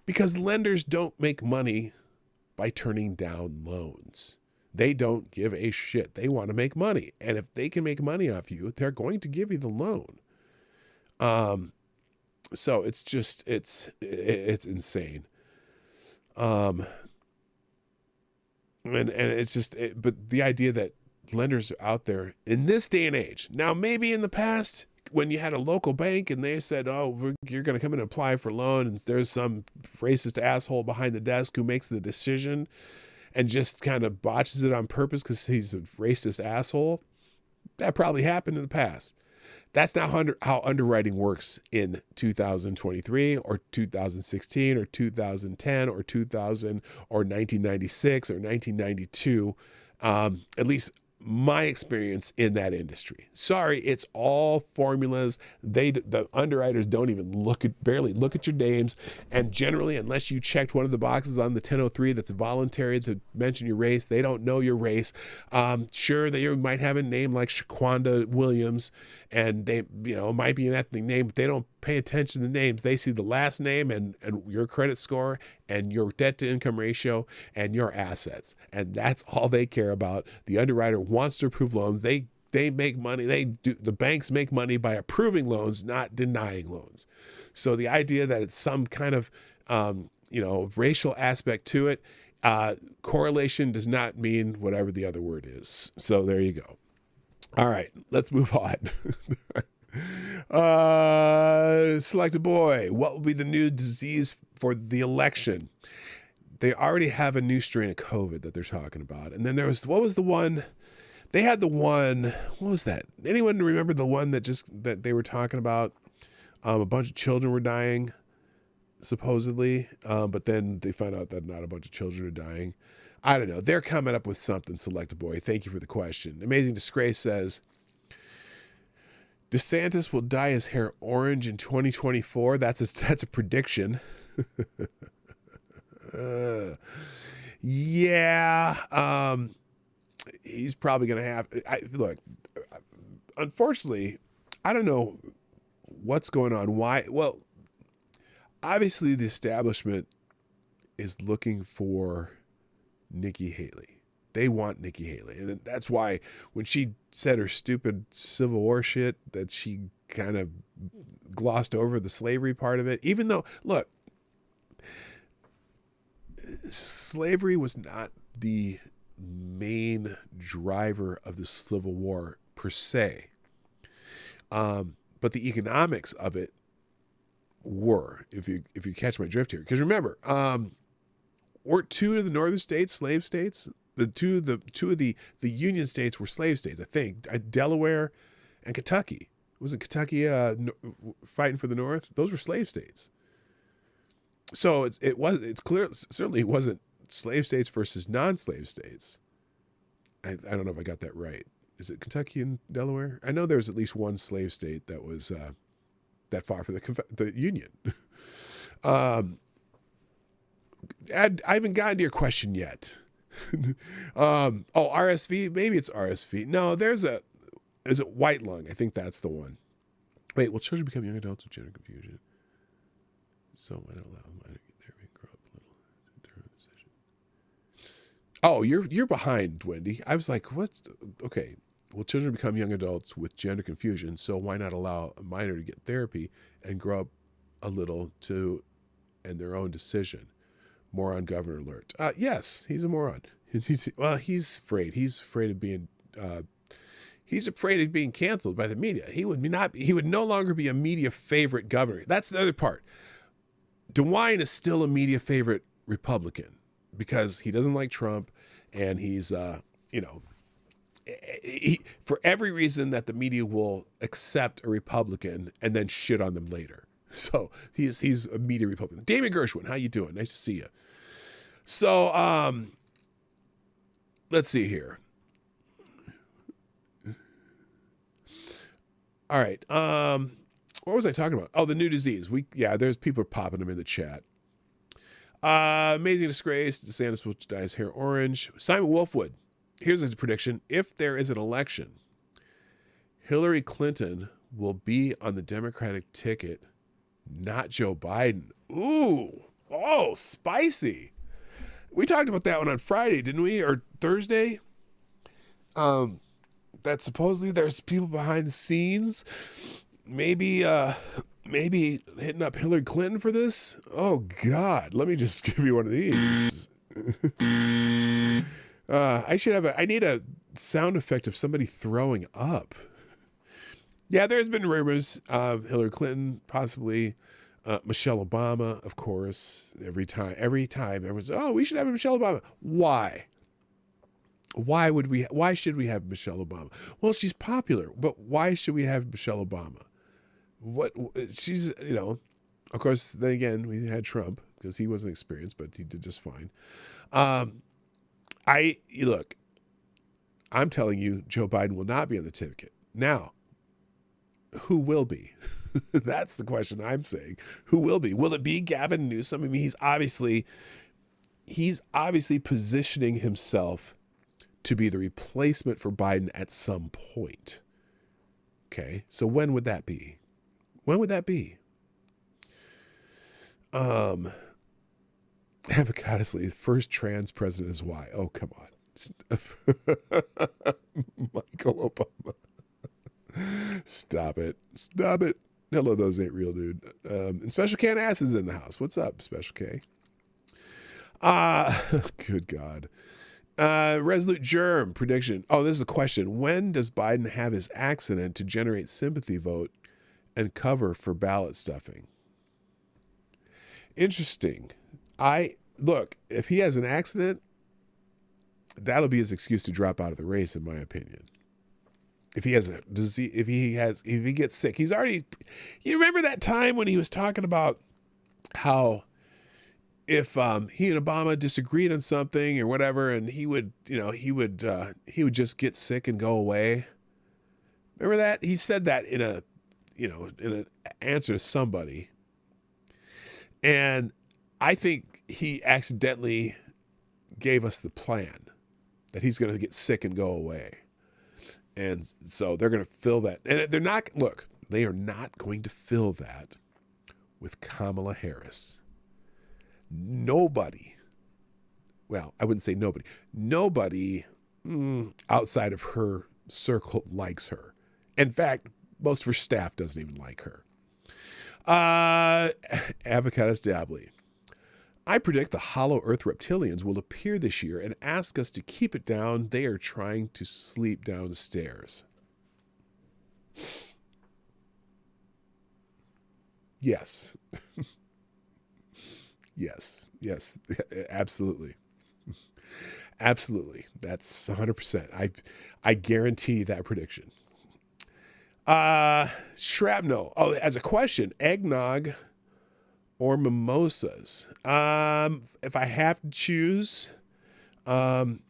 Because lenders don't make money by turning down loans. They don't give a shit. They want to make money. And if they can make money off you, they're going to give you the loan. So it's just, it's insane. And it's just, but the idea that lenders are out there in this day and age. Now, maybe in the past, when you had a local bank and they said, oh, you're going to come in and apply for a loan, and there's some racist asshole behind the desk who makes the decision and just kind of botches it on purpose because he's a racist asshole. That probably happened in the past. That's not how underwriting works in 2023 or 2016 or 2010 or 2000 or 1996 or 1992. At least my experience in that industry. Sorry, it's all formulas. The underwriters don't even barely look at your names. And generally, unless you checked one of the boxes on the 1003 that's voluntary to mention your race, they don't know your race. Sure, you might have a name like Shaquanda Williams, and they, might be an ethnic name, but they don't pay attention to the names. They see the last name and your credit score and your debt to income ratio and your assets. And that's all they care about. The underwriter wants to approve loans. They make money. The banks make money by approving loans, not denying loans. So the idea that it's some kind of, racial aspect to it, correlation does not mean whatever the other word is. So there you go. All right, let's move on. Selected boy, what will be the new disease for the election? They already have a new strain of COVID that they're talking about. And then there was, what was the one? They had the one, what was that? Anyone remember the one that they were talking about? A bunch of children were dying, supposedly. But then they found out that not a bunch of children are dying. I don't know. They're coming up with something, Selected boy. Thank you for the question. Amazing Disgrace says, DeSantis will dye his hair orange in 2024. That's a prediction. Yeah. He's probably going to have, look, unfortunately, I don't know what's going on. Why? Well, obviously the establishment is looking for Nikki Haley. They want Nikki Haley. And that's why when she said her stupid Civil War shit, that she kind of glossed over the slavery part of it. Even though, look, slavery was not the main driver of the Civil War per se. But the economics of it were, if you catch my drift here. Because remember, weren't two of the northern states slave states? Two of the Union states were slave states, I think. Delaware and Kentucky. Wasn't Kentucky fighting for the North? Those were slave states. So it's clear, certainly it wasn't slave states versus non-slave states. I don't know if I got that right. Is it Kentucky and Delaware? I know there's at least one slave state that was that far for the Union. I haven't gotten to your question yet. RSV? Maybe it's RSV. No, is it white lung? I think that's the one. Wait, will children become young adults with gender confusion? So I don't allow mine to get there and grow up a little to determine the decision. Oh, you're behind, Wendy. I was like, okay. Will children become young adults with gender confusion? So why not allow a minor to get therapy and grow up a little and their own decision? Moron governor alert. Yes, he's a moron. He's afraid. He's afraid of being. He's afraid of being canceled by the media. He would no longer be a media favorite governor. That's the other part. DeWine is still a media favorite Republican because he doesn't like Trump, and he's for every reason that the media will accept a Republican and then shit on them later. So he's a media Republican. Damon Gershwin, how you doing? Nice to see you. So let's see here. All right. What was I talking about? Oh, the new disease. There's people are popping them in the chat. Amazing Disgrace. DeSantis will dye his hair orange. Simon Wolfwood. Here's his prediction. If there is an election, Hillary Clinton will be on the Democratic ticket, not Joe Biden. Ooh. Oh, spicy. We talked about that one on Friday, didn't we? Or Thursday? That supposedly there's people behind the scenes. Maybe hitting up Hillary Clinton for this. Oh God, let me just give you one of these. I need a sound effect of somebody throwing up. Yeah, there's been rumors of Hillary Clinton, possibly Michelle Obama, of course. Every time everyone's, we should have a Michelle Obama. Why? Why should we have Michelle Obama? Well, she's popular, but why should we have Michelle Obama? She's, of course, then again, we had Trump because he wasn't experienced, but he did just fine. Look, I'm telling you, Joe Biden will not be on the ticket. Now, who will be? That's the question I'm saying. Who will be? Will it be Gavin Newsom? I mean, he's obviously positioning himself to be the replacement for Biden at some point. Okay, so when would that be? Avocadously, the first trans president is why. Oh, come on. Michael Obama. Stop it. Hello, those ain't real, dude. And Special K and Ass is in the house. What's up, Special K? Good God. Resolute Germ prediction. Oh, this is a question. When does Biden have his accident to generate sympathy vote and cover for ballot stuffing? Interesting. Look, if he has an accident, that'll be his excuse to drop out of the race, in my opinion. If he has a disease, if he gets sick, he's already. You remember that time when he was talking about how if he and Obama disagreed on something or whatever, and he would just get sick and go away. Remember that? He said that in an answer to somebody. And I think he accidentally gave us the plan that he's going to get sick and go away. And so they're going to fill that. And they are not going to fill that with Kamala Harris. Nobody, well, I wouldn't say nobody outside of her circle likes her. In fact, most of her staff doesn't even like her. Avocados Diabli. I predict the hollow earth reptilians will appear this year and ask us to keep it down. They are trying to sleep downstairs. Yes. Yes, absolutely. Absolutely. That's 100%. I guarantee that prediction. Shrapnel. Oh, as a question, eggnog or mimosas? If I have to choose, and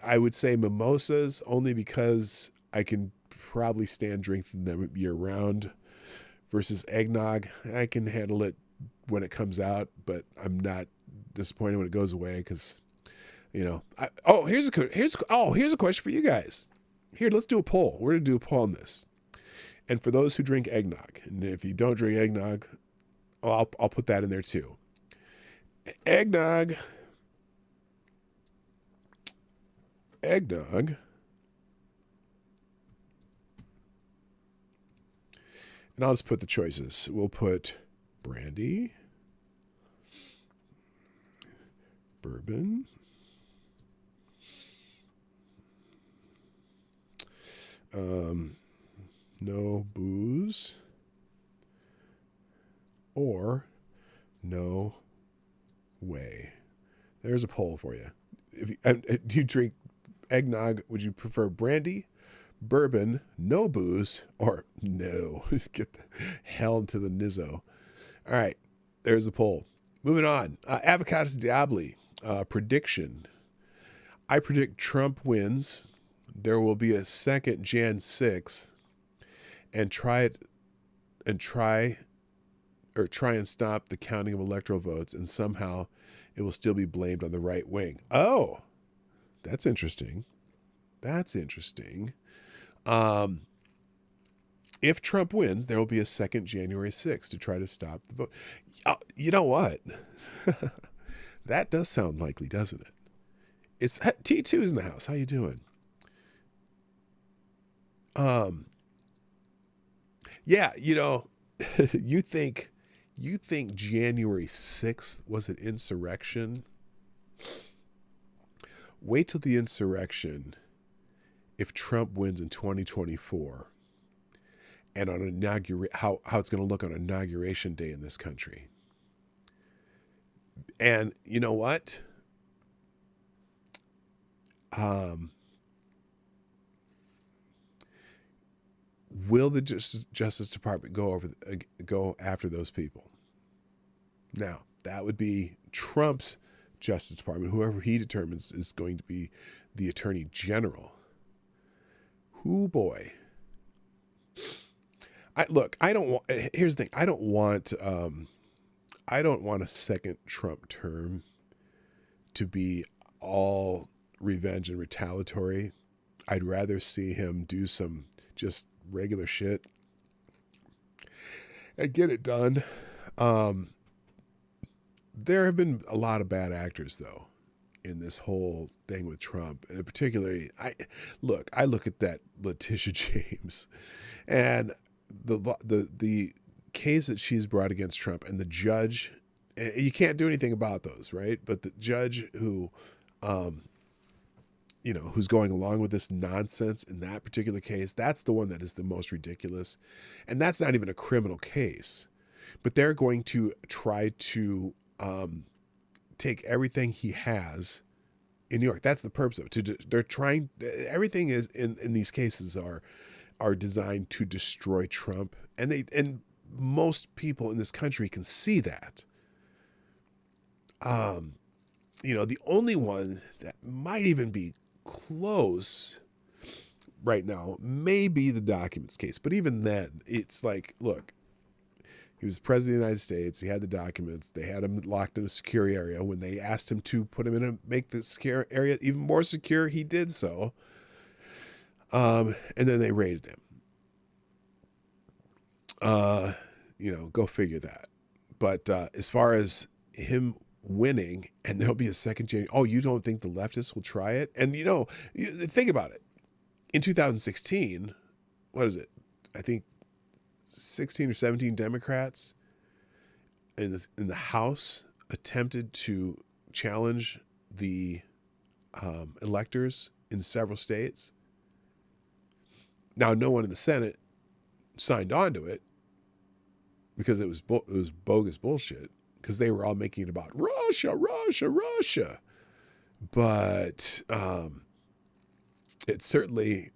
I would say mimosas only because I can probably stand drinking them year round, versus eggnog. I can handle it when it comes out, but I'm not disappointed when it goes away because, here's a question for you guys. Here, let's do a poll. We're going to do a poll on this. And for those who drink eggnog, and if you don't drink eggnog, I'll put that in there too. Eggnog. And I'll just put the choices. We'll put brandy, bourbon, no booze, or no way. There's a poll for you. Do you drink eggnog? Would you prefer brandy, bourbon, no booze, or no? Get the hell into the nizzo. All right, there's the poll. Moving on. Avocados Diabli prediction. I predict Trump wins. There will be a second Jan 6th, and try and stop the counting of electoral votes, and somehow it will still be blamed on the right wing. Oh, that's interesting. If Trump wins, there will be a second January 6th to try to stop the vote. You know what? That does sound likely, doesn't it? It's T2's in the house. How you doing? Yeah, you think January 6th was an insurrection? Wait till the insurrection if Trump wins in 2024 and on how it's going to look on Inauguration Day in this country. And you know what? Will the Justice Department go after those people? Now, that would be Trump's Justice Department. Whoever he determines is going to be the Attorney General. Hoo boy. Here's the thing. I don't want a second Trump term to be all revenge and retaliatory. I'd rather see him do some just regular shit and get it done. There have been a lot of bad actors though in this whole thing with Trump, and particularly I look at that Letitia James and the case that she's brought against Trump, and the judge. You can't do anything about those, right? But the judge who who's going along with this nonsense in that particular case, that's the one that is the most ridiculous. And that's not even a criminal case. But they're going to try to take everything he has in New York. That's the purpose of it. They're trying. Everything is in these cases are designed to destroy Trump, and most people in this country can see that. The only one that might even be close right now may be the documents case. But even then, it's like, look, he was president of the United States. He had the documents. They had him locked in a secure area. When they asked him to put him make the secure area even more secure, he did so. And then they raided him. Go figure that. But as far as him winning, and there'll be a second January. Oh, you don't think the leftists will try it? And think about it. In 2016, what is it? I think 16 or 17 Democrats in the House attempted to challenge the electors in several states. Now, no one in the Senate signed on to it because it was bogus bullshit, because they were all making it about Russia. But it certainly,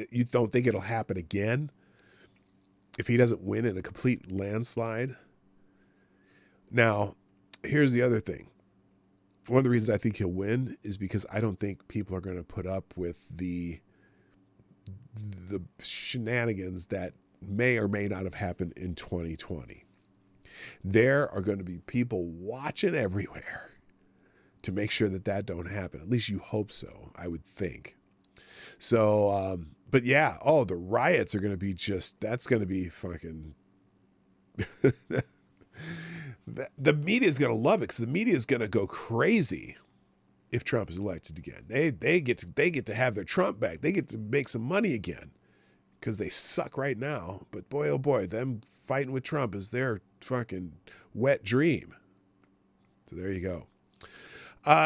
you don't think it'll happen again if he doesn't win in a complete landslide. Now, here's the other thing. One of the reasons I think he'll win is because I don't think people are going to put up with the shenanigans that may or may not have happened in 2020. There are going to be people watching everywhere to make sure that don't happen. At least you hope so, I would think. So, but yeah, the riots are going to be that's going to be fucking, the media is going to love it, because the media is going to go crazy if Trump is elected again. They get to have their Trump back. They get to make some money again, because they suck right now. But boy, oh boy, them fighting with Trump is their fucking wet dream. So there you go.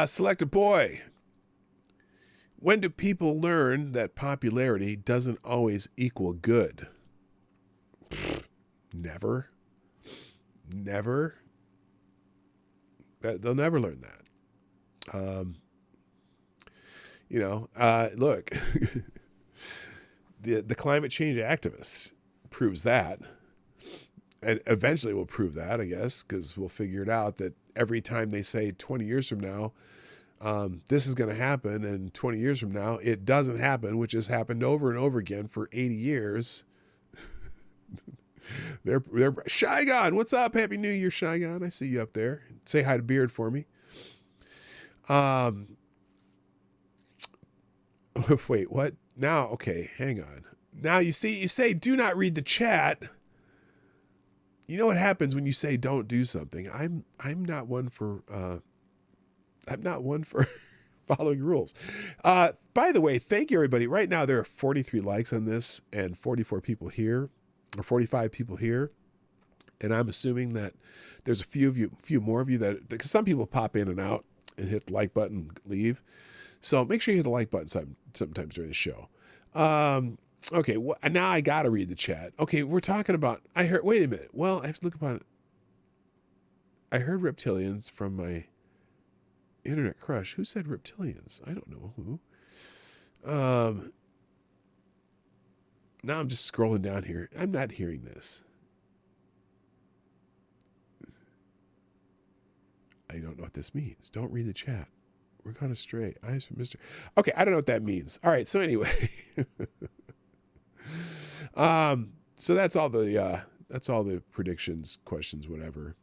Select a boy. When do people learn that popularity doesn't always equal good? Never. Never. They'll never learn that. Look, the climate change activists proves that. And eventually we'll prove that, I guess, because we'll figure it out that every time they say 20 years from now, this is going to happen, and 20 years from now, it doesn't happen, which has happened over and over again for 80 years. They're Shygon, what's up? Happy New Year, Shygon. I see you up there. Say hi to Beard for me. Wait, what? Now, okay, hang on. Now you say do not read the chat. You know what happens when you say don't do something? I'm not one for following rules. By the way, thank you everybody. Right now there are 43 likes on this and 44 people here, or 45 people here. And I'm assuming that there's a few more of you because some people pop in and out and hit the like button and leave. So make sure you hit the like button sometimes during the show. Okay, now I got to read the chat. Okay, we're talking about, wait a minute. Well, I have to look upon it. I heard reptilians from my internet crush. Who said reptilians? I don't know who. Now I'm just scrolling down here. I'm not hearing this. I don't know what this means. Don't read the chat. We're gone astray. Eyes from Mr. Okay, I don't know what that means. All right, so anyway. So that's all the predictions, questions, whatever.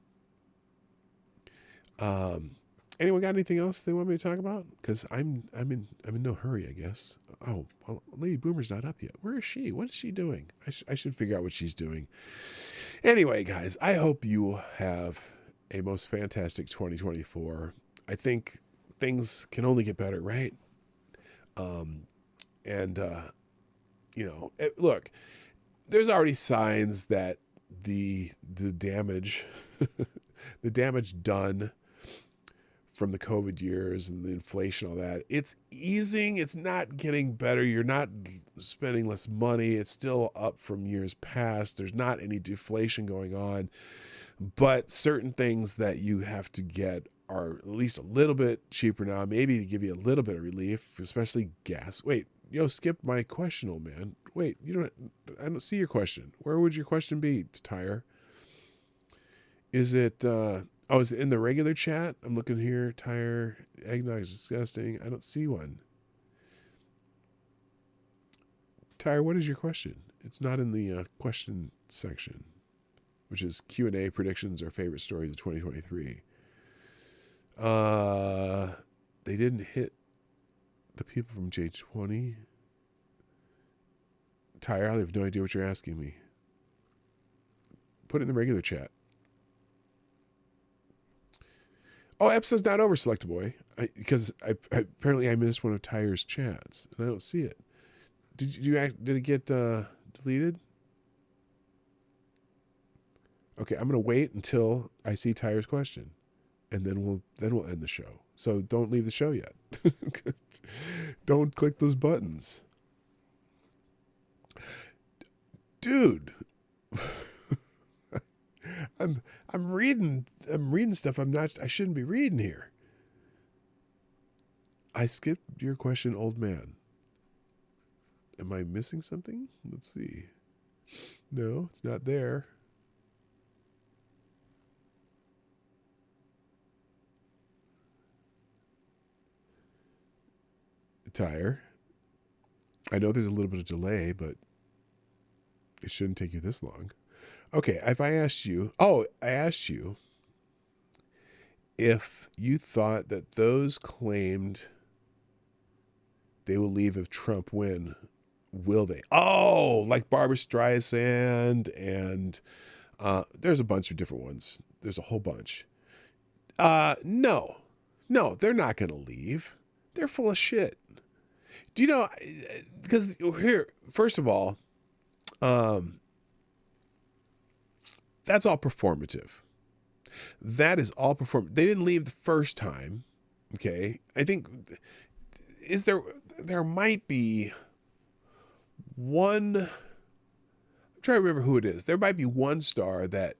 Anyone got anything else they want me to talk about? Because I'm in no hurry, I guess. Oh, well, Lady Boomer's not up yet. Where is she? What is she doing? I should figure out what she's doing. Anyway, guys, I hope you have a most fantastic 2024. I think things can only get better, right? Look, there's already signs that the damage, the damage done from the COVID years and the inflation, all that. It's easing. It's not getting better. You're not spending less money. It's still up from years past. There's not any deflation going on. But certain things that you have to get are at least a little bit cheaper now, maybe to give you a little bit of relief, especially gas. Wait, skip my question, old man. Wait, I don't see your question. Where would your question be, Tyre? Is it, is it in the regular chat? I'm looking here. Tyre, eggnog is disgusting. I don't see one. Tyre, what is your question? It's not in the question section, which is Q&A predictions or favorite stories of 2023. They didn't hit the people from J20. Tyre, I have no idea what you're asking me. Put it in the regular chat. Oh, episode's not over, Select Boy, because apparently I missed one of Tyre's chats and I don't see it. Did it get deleted? Okay, I'm gonna wait until I see Tyre's question, and then we'll end the show. So don't leave the show yet. Don't click those buttons, dude. I'm reading stuff I shouldn't be reading here. I skipped your question, old man. Am I missing something? Let's see. No, it's not there. Tyre. I know there's a little bit of delay, but it shouldn't take you this long. Okay, if I asked you, I asked you if you thought that those claimed they will leave if Trump win, will they? Oh, like Barbara Streisand and there's a bunch of different ones. There's a whole bunch. No, they're not going to leave. They're full of shit. Do you know, because here, first of all, that's all performative. That is all performative. They didn't leave the first time. Okay. I think, there might be one, I'm trying to remember who it is. There might be one star that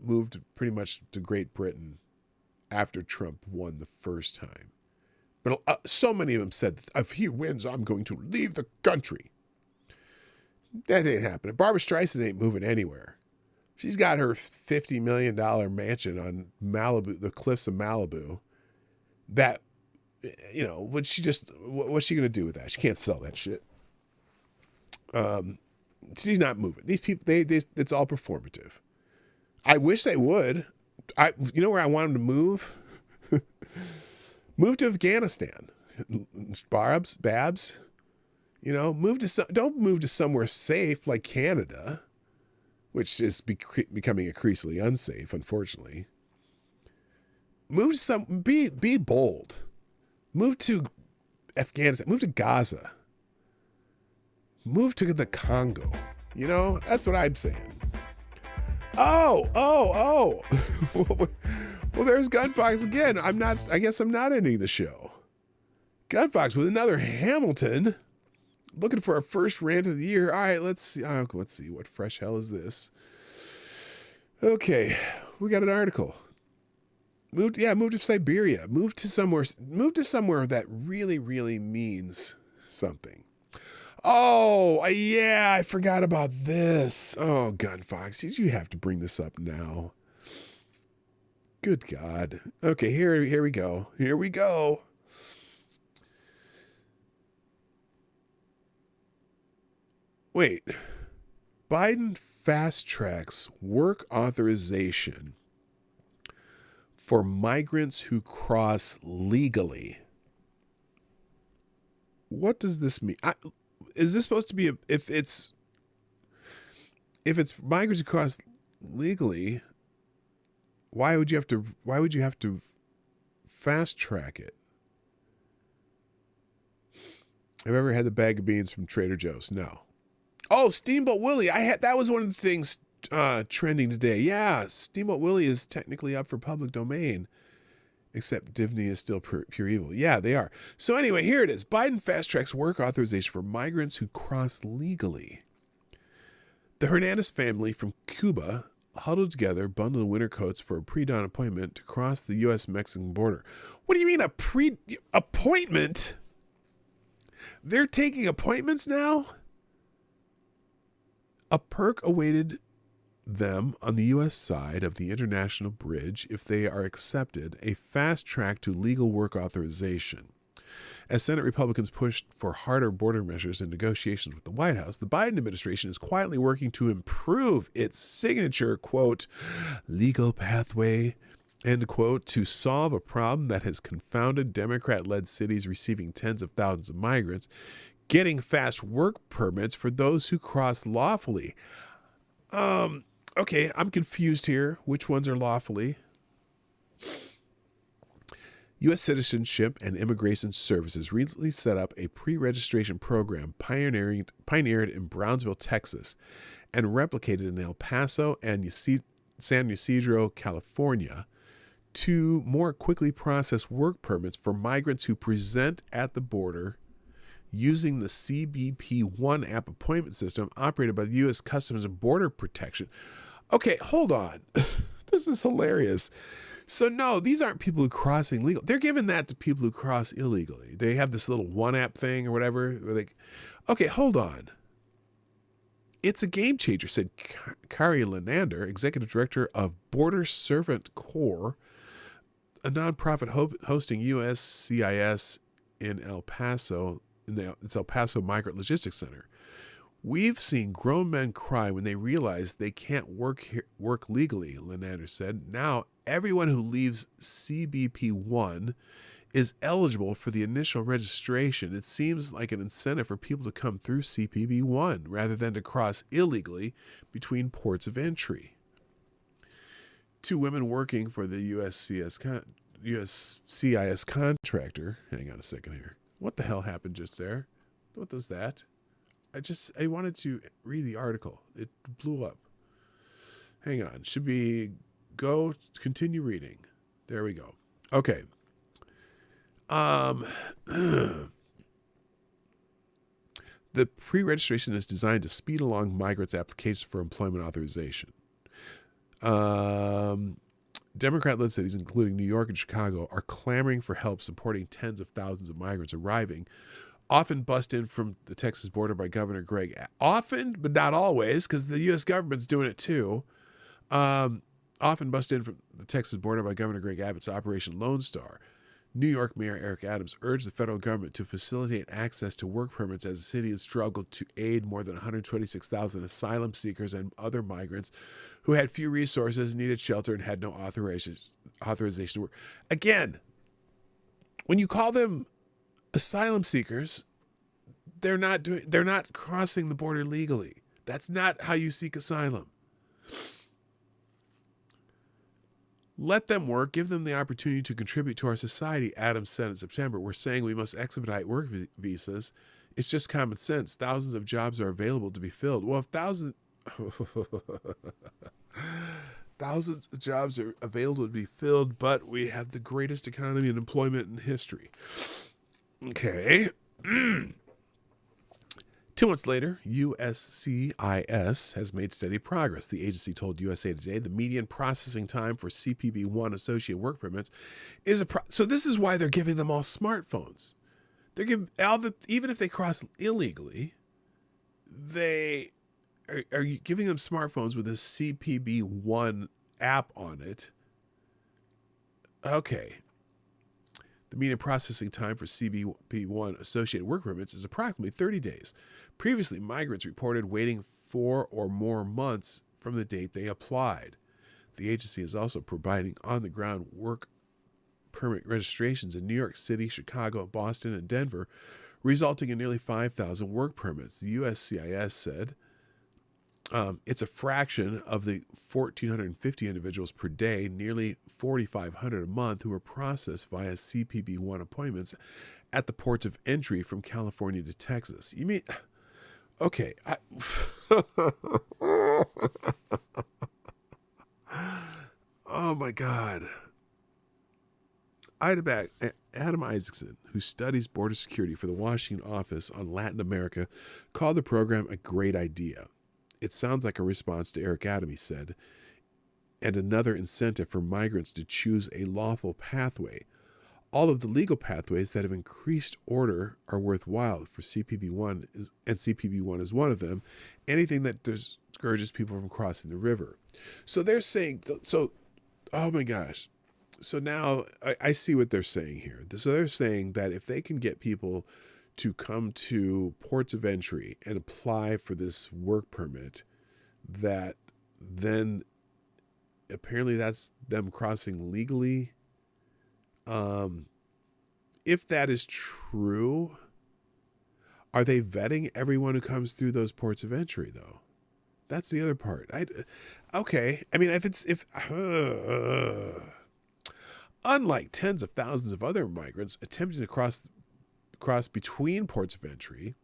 moved pretty much to Great Britain after Trump won the first time. But so many of them said, if he wins, I'm going to leave the country. That ain't happening. Barbara Streisand ain't moving anywhere. She's got her $50 million mansion on Malibu, the cliffs of Malibu. That, what's she going to do with that? She can't sell that shit. She's not moving. These people, it's all performative. I wish they would. You know where I want them to move? Move to Afghanistan. Babs, don't move to somewhere safe like Canada, which is becoming increasingly unsafe, unfortunately. Move to be bold. Move to Afghanistan. Move to Gaza. Move to the Congo. That's what I'm saying. Oh. Well, there's Gunfox again. I guess I'm not ending the show. Gunfox with another Hamilton. Looking for our first rant of the year. All right, let's see. What fresh hell is this? Okay, we got an article. Move to Siberia. Move to somewhere that really, really means something. Oh, yeah, I forgot about this. Oh, Gunfox, did you have to bring this up now? Good God. Okay, here we go. Here we go. Wait. Biden fast tracks work authorization for migrants who cross legally. What does this mean? Is this supposed to be if it's migrants who cross legally? Why would you have to fast track it? Have I ever had the bag of beans from Trader Joe's? No. Oh, Steamboat Willie. That was one of the things trending today. Yeah, Steamboat Willie is technically up for public domain. Except divinity is still pure evil. Yeah, they are. So anyway, here it is. Biden fast-tracks work authorization for migrants who cross legally. The Hernandez family from Cuba huddled together, bundled in winter coats for a pre-dawn appointment to cross the U.S.-Mexican border. What do you mean a pre-appointment? They're taking appointments now? A perk awaited them on the U.S. side of the international bridge if they are accepted, a fast track to legal work authorization. As Senate Republicans pushed for harder border measures in negotiations with the White House, the Biden administration is quietly working to improve its signature, quote, legal pathway, end quote, to solve a problem that has confounded Democrat-led cities receiving tens of thousands of migrants, getting fast work permits for those who cross lawfully. Okay, I'm confused here. Which ones are lawfully? U.S. Citizenship and Immigration Services recently set up a pre-registration program pioneered in Brownsville, Texas, and replicated in El Paso and San Ysidro, California, to more quickly process work permits for migrants who present at the border using the CBP-1 app appointment system operated by the U.S. Customs and Border Protection. Okay, hold on. This is hilarious. So no, these aren't people who crossing legal. They're giving that to people who cross illegally. They have this little one app thing or whatever. Okay, hold on. It's a game changer, said Kari Lenander, executive director of Border Servant Corps, a nonprofit hosting USCIS in El Paso, it's El Paso Migrant Logistics Center. We've seen grown men cry when they realize they can't work legally, Lenander said. Now, everyone who leaves CBP-1 is eligible for the initial registration. It seems like an incentive for people to come through CBP-1 rather than to cross illegally between ports of entry. Two women working for the USCIS contractor. Hang on a second here. What the hell happened just there? What was that? I wanted to read the article. It blew up. Hang on. Should we continue reading? There we go. Okay. The pre-registration is designed to speed along migrants' applications for employment authorization. Democrat-led cities, including New York and Chicago, are clamoring for help supporting tens of thousands of migrants arriving, often bussed in from the Texas border by Governor Greg. Often, but not always, because the U.S. government's doing it too. Often bussed in from the Texas border by Governor Greg Abbott's Operation Lone Star. New York Mayor Eric Adams urged the federal government to facilitate access to work permits as the city has struggled to aid more than 126,000 asylum seekers and other migrants who had few resources, needed shelter, and had no authorization to work. Again, when you call them asylum seekers, they're not crossing the border legally. That's not how you seek asylum. Let them work, give them the opportunity to contribute to our society, Adams said in September. We're saying we must expedite work visas. It's just common sense. Thousands of jobs are available to be filled. Well, if thousands of jobs are available to be filled, but we have the greatest economy and employment in history. Okay. 2 months later, USCIS has made steady progress. The agency told USA Today the median processing time for CPB-1 associate work permits is so this is why they're giving them all smartphones. They're giving even if they cross illegally, they are giving them smartphones with a CPB-1 app on it. Okay. The median processing time for CBP-1 associated work permits is approximately 30 days. Previously, migrants reported waiting 4 or more months from the date they applied. The agency is also providing on-the-ground work permit registrations in New York City, Chicago, Boston, and Denver, resulting in nearly 5,000 work permits. The USCIS said it's a fraction of the 1,450 individuals per day, nearly 4,500 a month, who are processed via CPB-1 appointments at the ports of entry from California to Texas. You mean, okay. Oh my God. Adam Isaacson, who studies border security for the Washington office on Latin America, called the program a great idea. It sounds like a response to Eric Adam, he said, and another incentive for migrants to choose a lawful pathway. All of the legal pathways that have increased order are worthwhile for CPB1, and CPB1 is one of them. Anything that discourages people from crossing the river. So they're saying, oh my gosh. So now I see what they're saying here. So they're saying that if they can get people to come to ports of entry and apply for this work permit, that then apparently that's them crossing legally. If that is true, are they vetting everyone who comes through those ports of entry though? That's the other part. Okay. I mean, unlike tens of thousands of other migrants attempting to cross between ports of entry,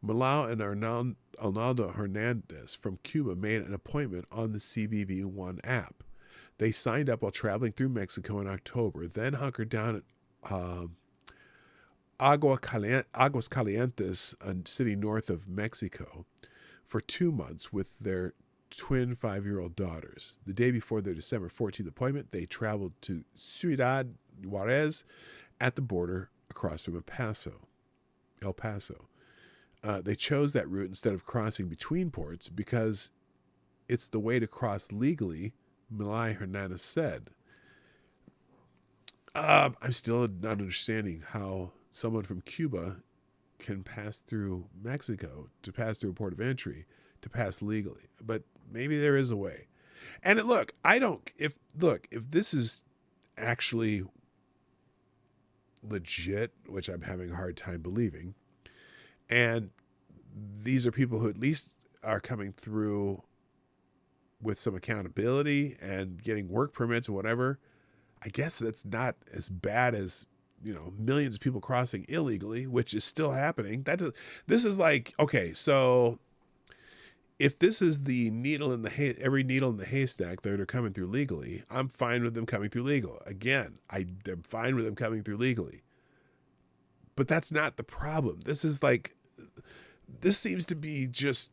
Malau and Arnaldo Hernandez from Cuba made an appointment on the CBB1 app. They signed up while traveling through Mexico in October, then hunkered down at Aguas Calientes, a city north of Mexico, for 2 months with their twin 5-year-old daughters. The day before their December 14th appointment, they traveled to Ciudad Juarez at the border across from El Paso. They chose that route instead of crossing between ports because it's the way to cross legally, Milay Hernandez said. I'm still not understanding how someone from Cuba can pass through Mexico to pass through a port of entry to pass legally, but maybe there is a way. And if this is actually legit, which I'm having a hard time believing, and these are people who at least are coming through with some accountability and getting work permits or whatever, I guess that's not as bad as, millions of people crossing illegally, which is still happening. This is like, okay, so if this is the needle in the every needle in the haystack that are coming through legally, I'm fine with them coming through legal. Again, I'm fine with them coming through legally. But that's not the problem. This seems to be just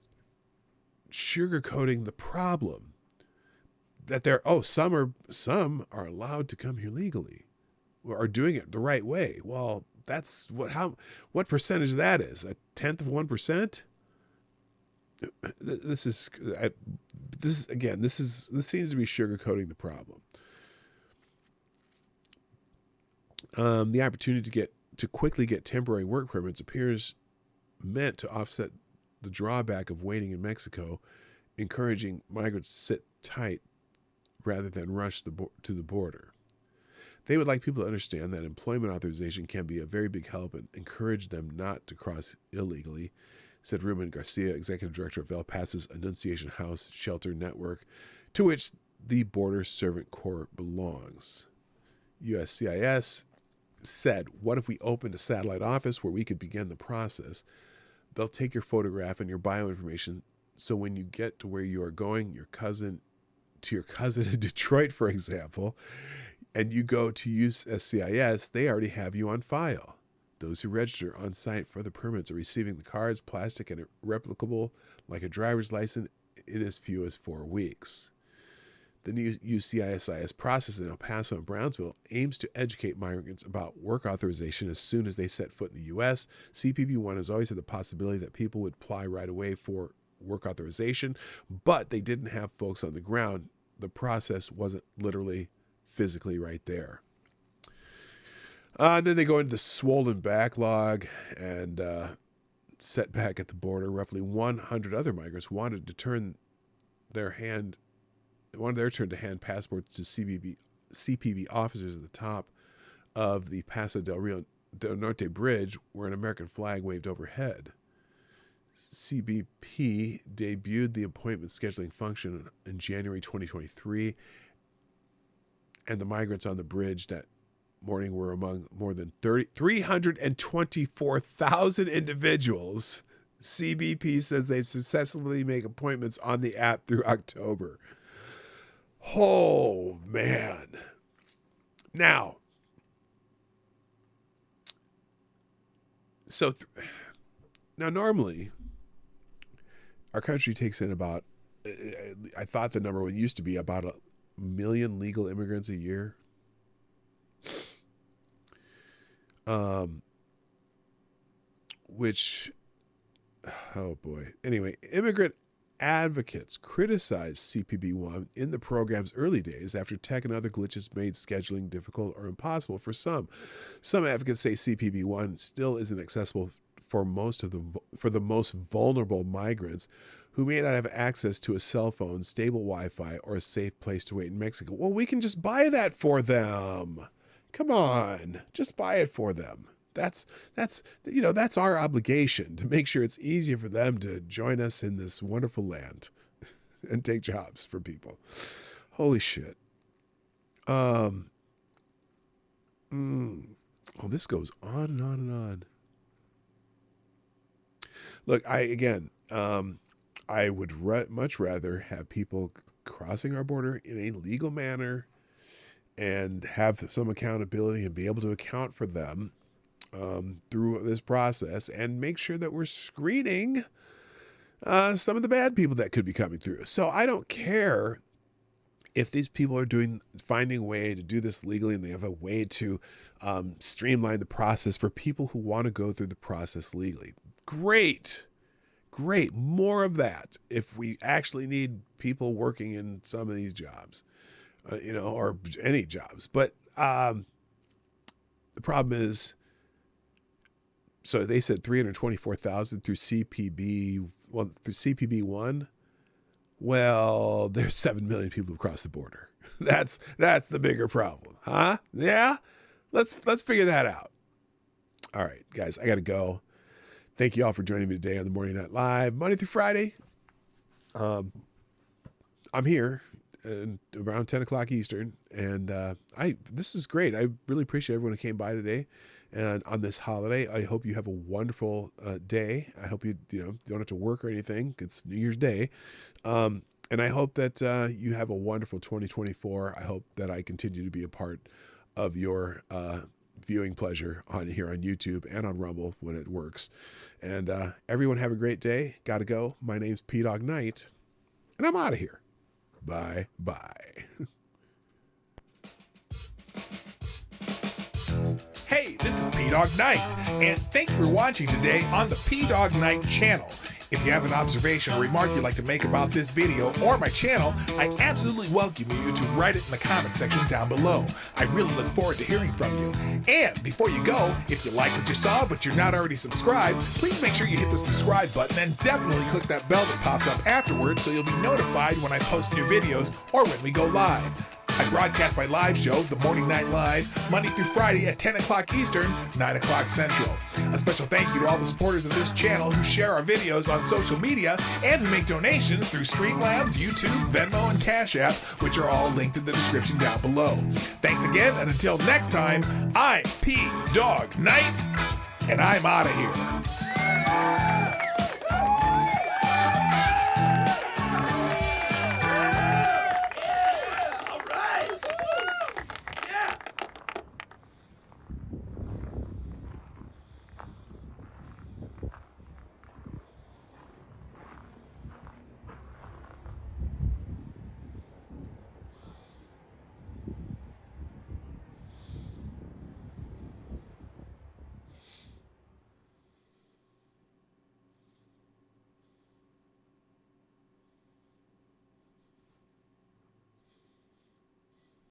sugarcoating the problem. That some are allowed to come here legally, or are doing it the right way. Well, that's what percentage that is? 1/10 of 1%? This seems to be sugarcoating the problem. The opportunity to quickly get temporary work permits appears meant to offset the drawback of waiting in Mexico, encouraging migrants to sit tight rather than rush to the border. They would like people to understand that employment authorization can be a very big help and encourage them not to cross illegally, said Ruben Garcia, executive director of El Paso's Annunciation House Shelter Network, to which the Border Servant Corps belongs. USCIS said, what if we opened a satellite office where we could begin the process? They'll take your photograph and your bioinformation, so when you get to where you are going, your cousin in Detroit, for example, and you go to USCIS, they already have you on file. Those who register on site for the permits are receiving the cards, plastic and replicable, like a driver's license, in as few as 4 weeks. The new USCIS process in El Paso and Brownsville aims to educate migrants about work authorization as soon as they set foot in the U.S. CPB1 has always had the possibility that people would apply right away for work authorization, but they didn't have folks on the ground. The process wasn't literally physically right there. Then they go into the swollen backlog and setback at the border. Roughly 100 other migrants wanted their turn to hand passports to CPB officers at the top of the Paso del Rio del Norte bridge, where an American flag waved overhead. CBP debuted the appointment scheduling function in January 2023, and the migrants on the bridge that morning were among more than 324,000 individuals. CBP says they successfully make appointments on the app through October. Oh, man. Now, So now normally our country takes in about, I thought the number used to be about 1 million legal immigrants a year. Which, oh boy. Anyway, immigrant advocates criticized CPB-1 in the program's early days after tech and other glitches made scheduling difficult or impossible for some. Some advocates say CPB-1 still isn't accessible for the most vulnerable migrants who may not have access to a cell phone, stable Wi-Fi, or a safe place to wait in Mexico. Well, we can just buy that for them. Come on, just buy it for them. That's our obligation, to make sure it's easier for them to join us in this wonderful land and take jobs for people. Holy shit. Oh, this goes on and on and on. Look, I would much rather have people crossing our border in a legal manner and have some accountability and be able to account for them through this process, and make sure that we're screening some of the bad people that could be coming through. So I don't care if these people are finding a way to do this legally, and they have a way to streamline the process for people who want to go through the process legally. Great. More of that if we actually need people working in some of these jobs, or any jobs. But the problem is, so they said 324,000 through CPB-1. Well, there's 7 million people who cross the border. That's the bigger problem, huh? Yeah, let's figure that out. All right, guys, I got to go. Thank you all for joining me today on the Morning Night Live, Monday through Friday. I'm here around 10 o'clock Eastern, and this is great. I really appreciate everyone who came by today. And on this holiday, I hope you have a wonderful day. I hope you don't have to work or anything. It's New Year's Day. And I hope that you have a wonderful 2024. I hope that I continue to be a part of your viewing pleasure here on YouTube and on Rumble when it works. And everyone have a great day. Gotta go. My name's P-Dog Knight, and I'm out of here. Bye-bye. Hey, this is P-Dog Knight, and thanks for watching today on the P-Dog Knight channel. If you have an observation or remark you'd like to make about this video or my channel, I absolutely welcome you to write it in the comment section down below. I really look forward to hearing from you. And before you go, if you like what you saw but you're not already subscribed, please make sure you hit the subscribe button and definitely click that bell that pops up afterwards so you'll be notified when I post new videos or when we go live. I broadcast my live show, The Morning Night Live, Monday through Friday at 10 o'clock Eastern, 9 o'clock Central. A special thank you to all the supporters of this channel who share our videos on social media and who make donations through Streamlabs, YouTube, Venmo, and Cash App, which are all linked in the description down below. Thanks again, and until next time, I'm P-Dog Knight, and I'm out of here.